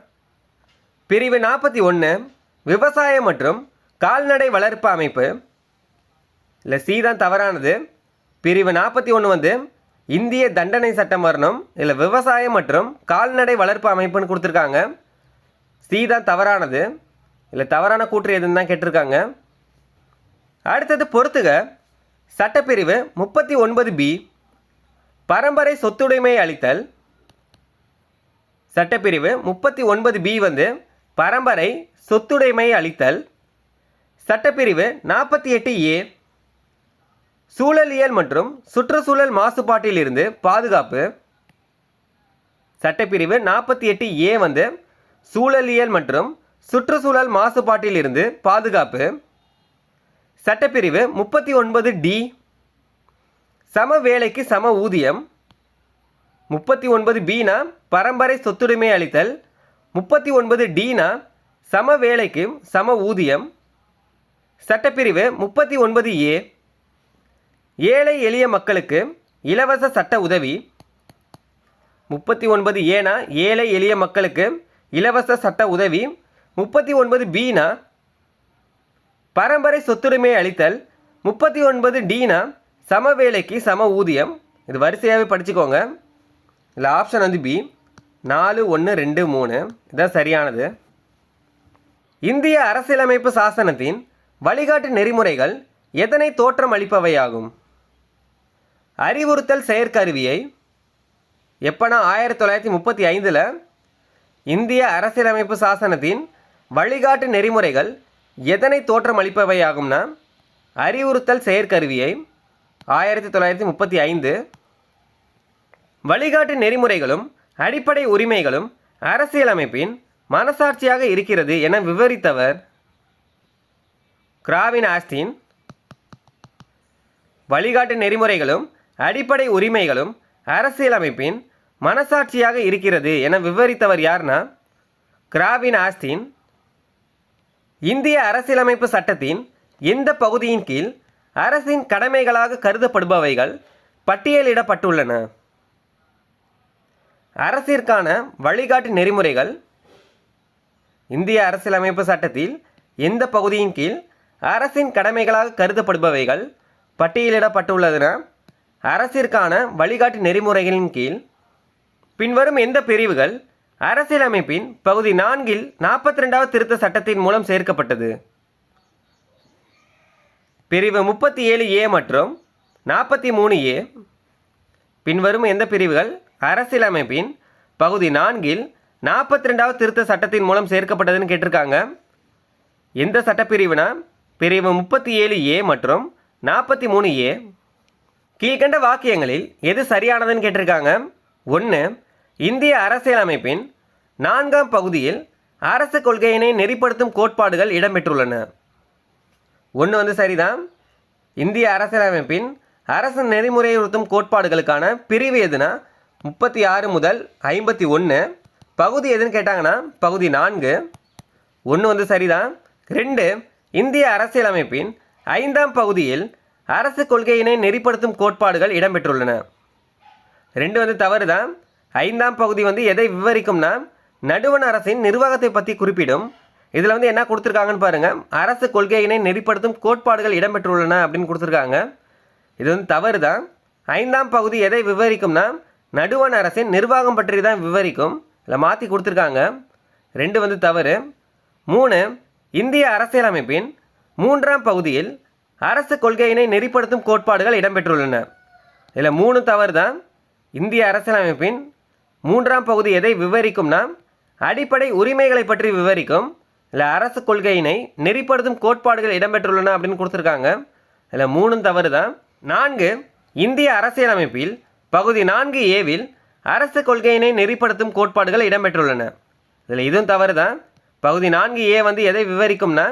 பிரிவு 41 விவசாயம் மற்றும் கால்நடை வளர்ப்பு அமைப்பு. இல்லை சி தான் தவறானது. பிரிவு 41 இந்திய தண்டனை சட்டம் வரணும். இல்லை விவசாயம் மற்றும் கால்நடை வளர்ப்பு அமைப்புன்னு கொடுத்துருக்காங்க. சி தான் தவறானது. இல்லை தவறான கூற்று எதுன்னு தான் கேட்டிருக்காங்க. அடுத்தது பொறுத்துக. சட்டப்பிரிவு 39B பரம்பரை சொத்துடைமை அளித்தல். சட்டப்பிரிவு 39B பரம்பரை சொத்துடைமை அளித்தல். சட்டப்பிரிவு 48A சூழலியல் மற்றும் சுற்றுச்சூழல் மாசுபாட்டில் இருந்து பாதுகாப்பு. சட்டப்பிரிவு 48A சூழலியல் மற்றும் சுற்றுச்சூழல் மாசுபாட்டில் இருந்து பாதுகாப்பு. சட்டப்பிரிவு 39D சம வேலைக்கு சம ஊதியம். 39Bனா பரம்பரை சொத்துரிமை அளித்தல். 39Dனா சம வேலைக்கு சம ஊதியம். சட்டப்பிரிவு 39A ஏழை எளிய மக்களுக்கு இலவச சட்ட உதவி. 39Aனா ஏழை எளிய மக்களுக்கு இலவச சட்ட உதவி. 39Bனா பரம்பரை சொத்துரிமை அளித்தல். 39Dனா சம வேலைக்கு சம ஊதியம். இது வரிசையாகவே படிச்சுக்கோங்க. இல்லை ஆப்ஷன் பி 4 1 2 3 இதுதான் சரியானது. இந்திய அரசியலமைப்பு சாசனத்தின் வழிகாட்டு நெறிமுறைகள் எதனை தோற்றம் அளிப்பவையாகும்? அறிவுறுத்தல் செயற்கருவியை. எப்போனா 1935 இந்திய அரசியலமைப்பு சாசனத்தின் வழிகாட்டு நெறிமுறைகள் எதனை தோற்றம் அளிப்பவையாகும்னா அறிவுறுத்தல் செயற்கருவியை 1935. வழிகாட்டு நெறிமுறைகளும் அடிப்படை உரிமைகளும் அரசியலமைப்பின் மனசாட்சியாக இருக்கிறது என விவரித்தவர் கிராவின் ஆஸ்டின். வழிகாட்டு நெறிமுறைகளும் அடிப்படை உரிமைகளும் அரசியலமைப்பின் மனசாட்சியாக இருக்கிறது என விவரித்தவர் யார்னா கிராவின் ஆஸ்டின். இந்திய அரசியலமைப்பு சட்டத்தின் எந்த பகுதியின் கீழ் அரசின் கடமைகளாக கருதப்படுபவைகள் பட்டியலிடப்பட்டுள்ளன? அரசிற்கான வழிகாட்டு நெறிமுறைகள் இந்திய அரசியலமைப்பு சட்டத்தில் எந்த பகுதியின் கீழ் அரசின் கடமைகளாக கருதப்படுபவைகள் பட்டியலிடப்பட்டுள்ளதுனா அரசிற்கான வழிகாட்டு நெறிமுறைகளின் கீழ் பின்வரும் எந்த பிரிவுகள் அரசியலமைப்பின் பகுதி 4 42வது திருத்த சட்டத்தின் மூலம் சேர்க்கப்பட்டது? பிரிவு 37A மற்றும் 43A. பின்வரும் எந்த பிரிவுகள் அரசியலமைப்பின் பகுதி 4 42வது திருத்த சட்டத்தின் மூலம் சேர்க்கப்பட்டதுன்னு கேட்டிருக்காங்க. எந்த சட்டப்பிரிவுனா பிரிவு 37A மற்றும் 43A. கீழ்கண்ட வாக்கியங்களில் எது சரியானதுன்னு கேட்டிருக்காங்க. 1 இந்திய அரசியலமைப்பின் 4ஆம் பகுதியில் அரசு கொள்கையினை நெறிப்படுத்தும் கோட்பாடுகள் இடம்பெற்றுள்ளன. 1 வந்து சரிதான். இந்திய அரசியலமைப்பின் அரசு நெறிமுறையுறுத்தும் கோட்பாடுகளுக்கான பிரிவு எதுனா 36 முதல் 51. பகுதி எதுன்னு கேட்டாங்கன்னா பகுதி 4. 1 வந்து சரிதான். 2 இந்திய அரசியலமைப்பின் 5ஆம் பகுதியில் அரசு கொள்கையினை நெறிப்படுத்தும் கோட்பாடுகள் இடம்பெற்றுள்ளன. 2 வந்து தவறு தான். 5ஆம் பகுதி வந்து எதை விவரிக்கும்னா நடுவண் அரசின் நிர்வாகத்தை பற்றி குறிப்பிடும். இதில் வந்து என்ன கொடுத்துருக்காங்கன்னு பாருங்கள், அரசு கொள்கையினை நெறிப்படுத்தும் கோட்பாடுகள் இடம்பெற்றுள்ளன அப்படின்னு கொடுத்துருக்காங்க. இது வந்து தவறு தான். 5ஆம் பகுதி எதை விவரிக்கும்னா நடுவண் அரசின் நிர்வாகம் பற்றி தான் விவரிக்கும். இல்லை மாற்றி கொடுத்துருக்காங்க. 2 வந்து தவறு. 3 இந்திய அரசியலமைப்பின் 3ஆம் பகுதியில் அரசு கொள்கையினை நெறிப்படுத்தும் கோட்பாடுகள் இடம்பெற்றுள்ளன. இதில் 3 தவறு தான். இந்திய அரசியலமைப்பின் 3ஆம் பகுதி எதை விவரிக்கும்னா அடிப்படை உரிமைகளை பற்றி விவரிக்கும். இல்லை அரசு கொள்கையினை நெறிப்படுத்தும் கோட்பாடுகள் இடம்பெற்றுள்ளன அப்படின்னு கொடுத்துருக்காங்க. இதில் 3 தவறு தான். 4 இந்திய அரசியலமைப்பில் பகுதி 4A அரசு கொள்கையினை நெறிப்படுத்தும் கோட்பாடுகள் இடம்பெற்றுள்ளன. இதில் இதுவும் தவறு தான். பகுதி 4A வந்து எதை விவரிக்கும்னா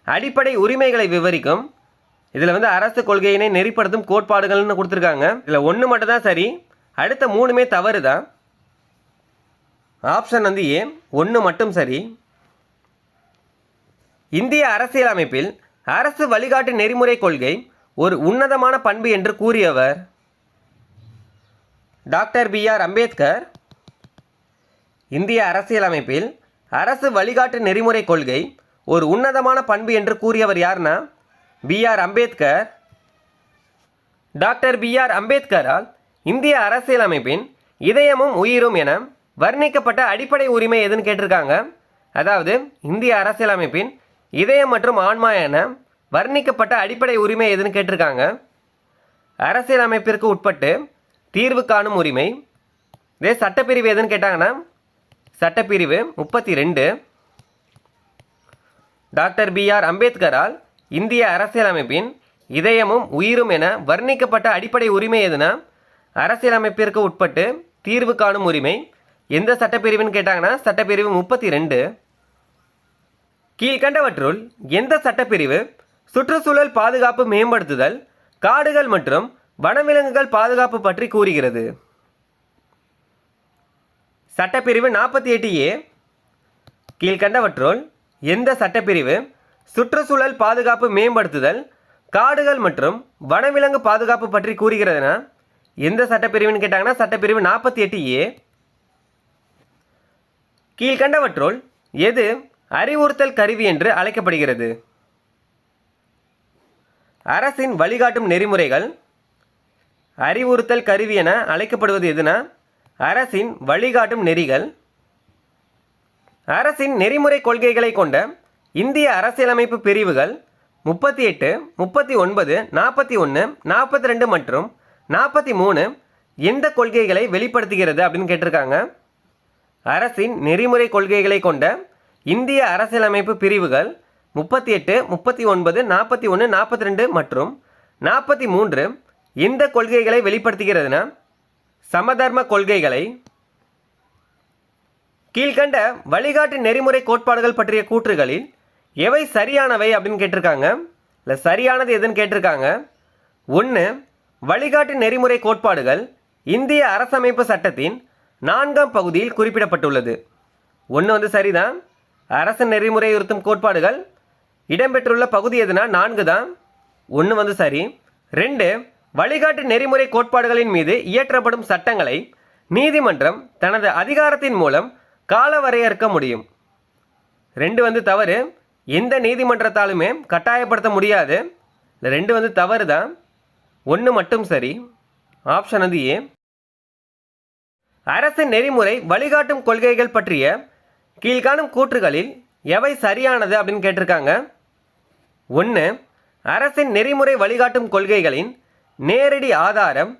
அடிப்படை உரிமைகளை விவரிக்கும். இதில் வந்து அரசு கொள்கையினை நெறிப்படுத்தும் கோட்பாடுகள்னு கொடுத்துருக்காங்க. இதில் 1 மட்டும் தான் சரி, அடுத்த 3மே தவறு தான். ஆப்ஷன் வந்து ஏ, 1 மட்டும் சரி. இந்திய அரசியலமைப்பில் அரசு வழிகாட்டு நெறிமுறை கொள்கை ஒரு உன்னதமான பண்பு என்று கூறியவர் டாக்டர் B.R. அம்பேத்கர். இந்திய அரசியலமைப்பில் அரசு வழிகாட்டு நெறிமுறை கொள்கை ஒரு உன்னதமான பண்பு என்று கூறியவர் யாருன்னா B.R. அம்பேத்கர். Doctor B.R. அம்பேத்கரால் இந்திய அரசியலமைப்பின் இதயமும் உயிரும் என வர்ணிக்கப்பட்ட அடிப்படை உரிமை எதுன்னு கேட்டிருக்காங்க. அதாவது இந்திய அரசியலமைப்பின் இதயம் மற்றும் ஆன்மா என வர்ணிக்கப்பட்ட அடிப்படை உரிமை எதுன்னு கேட்டிருக்காங்க. அரசியலமைப்பிற்கு உட்பட்டு தீர்வு காணும் உரிமை. இதே சட்டப்பிரிவு எதுன்னு கேட்டாங்கன்னா சட்டப்பிரிவு 32. Doctor B.R. அம்பேத்கரால் இந்திய அரசியலமைப்பின் இதயமும் உயிரும் என வர்ணிக்கப்பட்ட அடிப்படை உரிமை எதுனா அரசியலமைப்பிற்கு உட்பட்டு தீர்வு காணும் உரிமை. எந்த சட்டப்பிரிவுன்னு கேட்டாங்கன்னா சட்டப்பிரிவு 32. கீழ்கண்டவற்றுள் எந்த சட்டப்பிரிவு சுற்றுச்சூழல் பாதுகாப்பு மேம்படுத்துதல், காடுகள் மற்றும் வனவிலங்குகள் பாதுகாப்பு பற்றி கூறுகிறது? சட்டப்பிரிவு 48A. கீழ்கண்டவற்றுள் எந்த சட்டப்பிரிவு சுற்றுச்சூழல் பாதுகாப்பு மேம்படுத்துதல், காடுகள் மற்றும் வனவிலங்கு பாதுகாப்பு பற்றி கூறுகிறதுனா எந்த சட்டப்பிரிவுன்னு கேட்டாங்கன்னா சட்டப்பிரிவு 48A. கீழ்கண்டவற்றுள் எது அறிவுறுத்தல் கருவி என்று அழைக்கப்படுகிறது? அரசின் வழிகாட்டும் நெறிமுறைகள் அறிவுறுத்தல் கருவி என அழைக்கப்படுவது எதுனா அரசின் வழிகாட்டும் நெறிகள். அரசின் நெறிமுறை கொள்கைகளை கொண்ட இந்திய அரசியலமைப்பு பிரிவுகள் 38, 39, 41, 42 மற்றும் 43 எந்த கொள்கைகளை வெளிப்படுத்துகிறது அப்படின்னு கேட்டிருக்காங்க. அரசின் நெறிமுறை கொள்கைகளை கொண்ட இந்திய அரசியலமைப்பு பிரிவுகள் 38, 39, 41, 42 மற்றும் 43 எந்த கொள்கைகளை வெளிப்படுத்துகிறதுனா சமதர்ம கொள்கைகளை. கீழ்கண்ட வழிகாட்டு நெறிமுறை கோட்பாடுகள் பற்றிய கூற்றுகளில் எவை சரியானவை அப்படின்னு கேட்டிருக்காங்க. இல்லை சரியானது எதுன்னு கேட்டிருக்காங்க. 1 வழிகாட்டு நெறிமுறை கோட்பாடுகள் இந்திய அரசமைப்பு சட்டத்தின் 4ஆம் பகுதியில் குறிப்பிடப்பட்டுள்ளது. 1 வந்து சரிதான். அரசு நெறிமுறையுறுத்தும் கோட்பாடுகள் இடம்பெற்றுள்ள பகுதி எதுனா 4 தான். 1 வந்து சரி. 2 வழிகாட்டு நெறிமுறை கோட்பாடுகளின் மீது இயற்றப்படும் சட்டங்களை நீதிமன்றம் தனது அதிகாரத்தின் மூலம் கால வரையறுக்க முடியும். 2 வந்து தவறு. எந்த நீதிமன்றத்தாலுமே கட்டாயப்படுத்த முடியாது. 2 வந்து தவறு தான். 1 மட்டும் சரி. ஆப்ஷன் வந்து ஏ. அரசு நெறிமுறை வழிகாட்டும் கொள்கைகள் பற்றிய கீழ்காணும் கூற்றுகளில் எவை சரியானது அப்படின்னு கேட்டிருக்காங்க. 1 அரசின் நெறிமுறை வழிகாட்டும் கொள்கைகளின் நேரடி ஆதாரம்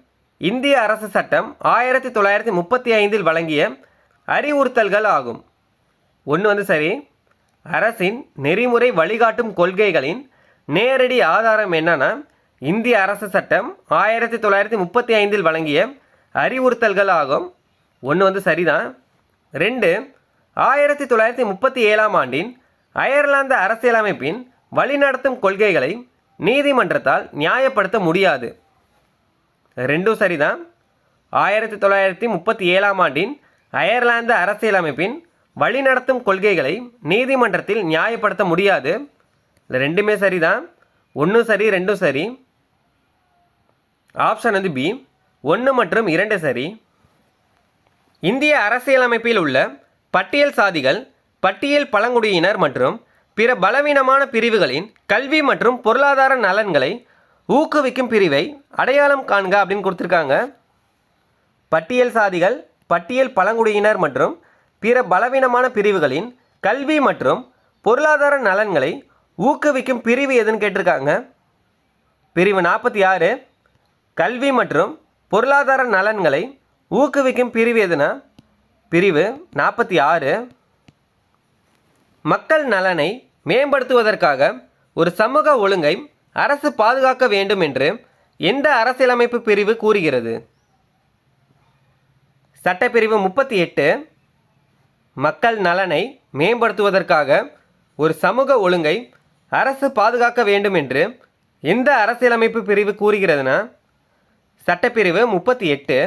இந்திய அரசு சட்டம் 1935 வழங்கிய அறிவுறுத்தல்கள் ஆகும். 1 வந்து சரி. அரசின் நெறிமுறை வழிகாட்டும் கொள்கைகளின் நேரடி ஆதாரம் என்னன்னா இந்திய அரசு சட்டம் 1935 வழங்கிய அறிவுறுத்தல்கள் ஆகும். 1 வந்து சரிதான். 2 1937ஆம் ஆண்டின் அயர்லாந்து அரசியலமைப்பின் வழிநடத்தும் கொள்கைகளை நீதிமன்றத்தால் நியாயப்படுத்த முடியாது. ரெண்டும் சரிதான். 1937ஆம் ஆண்டின் அயர்லாந்து அரசியலமைப்பின் வழிநடத்தும் கொள்கைகளை நீதிமன்றத்தில் நியாயப்படுத்த முடியாது. ரெண்டுமே சரிதான். ஒன்று சரி, ரெண்டும் சரி. ஆப்ஷன் வந்து பி, 1 மற்றும் 2 சரி. இந்திய அரசியலமைப்பில் உள்ள பட்டியல் சாதிகள், பட்டியல் பழங்குடியினர் மற்றும் பிற பலவீனமான பிரிவுகளின் கல்வி மற்றும் பொருளாதார நலன்களை ஊக்குவிக்கும் பிரிவை அடையாளம் காண்க அப்படின்னு கொடுத்துருக்காங்க. பட்டியல் சாதிகள், பட்டியல் பழங்குடியினர் மற்றும் பிற பலவீனமான பிரிவுகளின் கல்வி மற்றும் பொருளாதார நலன்களை ஊக்குவிக்கும் பிரிவு எதுன்னு கேட்டிருக்காங்க. பிரிவு 46. கல்வி மற்றும் பொருளாதார நலன்களை ஊக்குவிக்கும் பிரிவு எதுனா பிரிவு 46. மக்கள் நலனை மேம்படுத்துவதற்காக ஒரு சமூக ஒழுங்கை அரசு பாதுகாக்க வேண்டும் என்று எந்த அரசியலமைப்பு பிரிவு கூறுகிறது? சட்டப்பிரிவு 38. மக்கள் நலனை மேம்படுத்துவதற்காக ஒரு சமூக ஒழுங்கை அரசு பாதுகாக்க வேண்டும் என்று எந்த அரசியலமைப்பு பிரிவு கூறுகிறதுனா சட்டப்பிரிவு 38.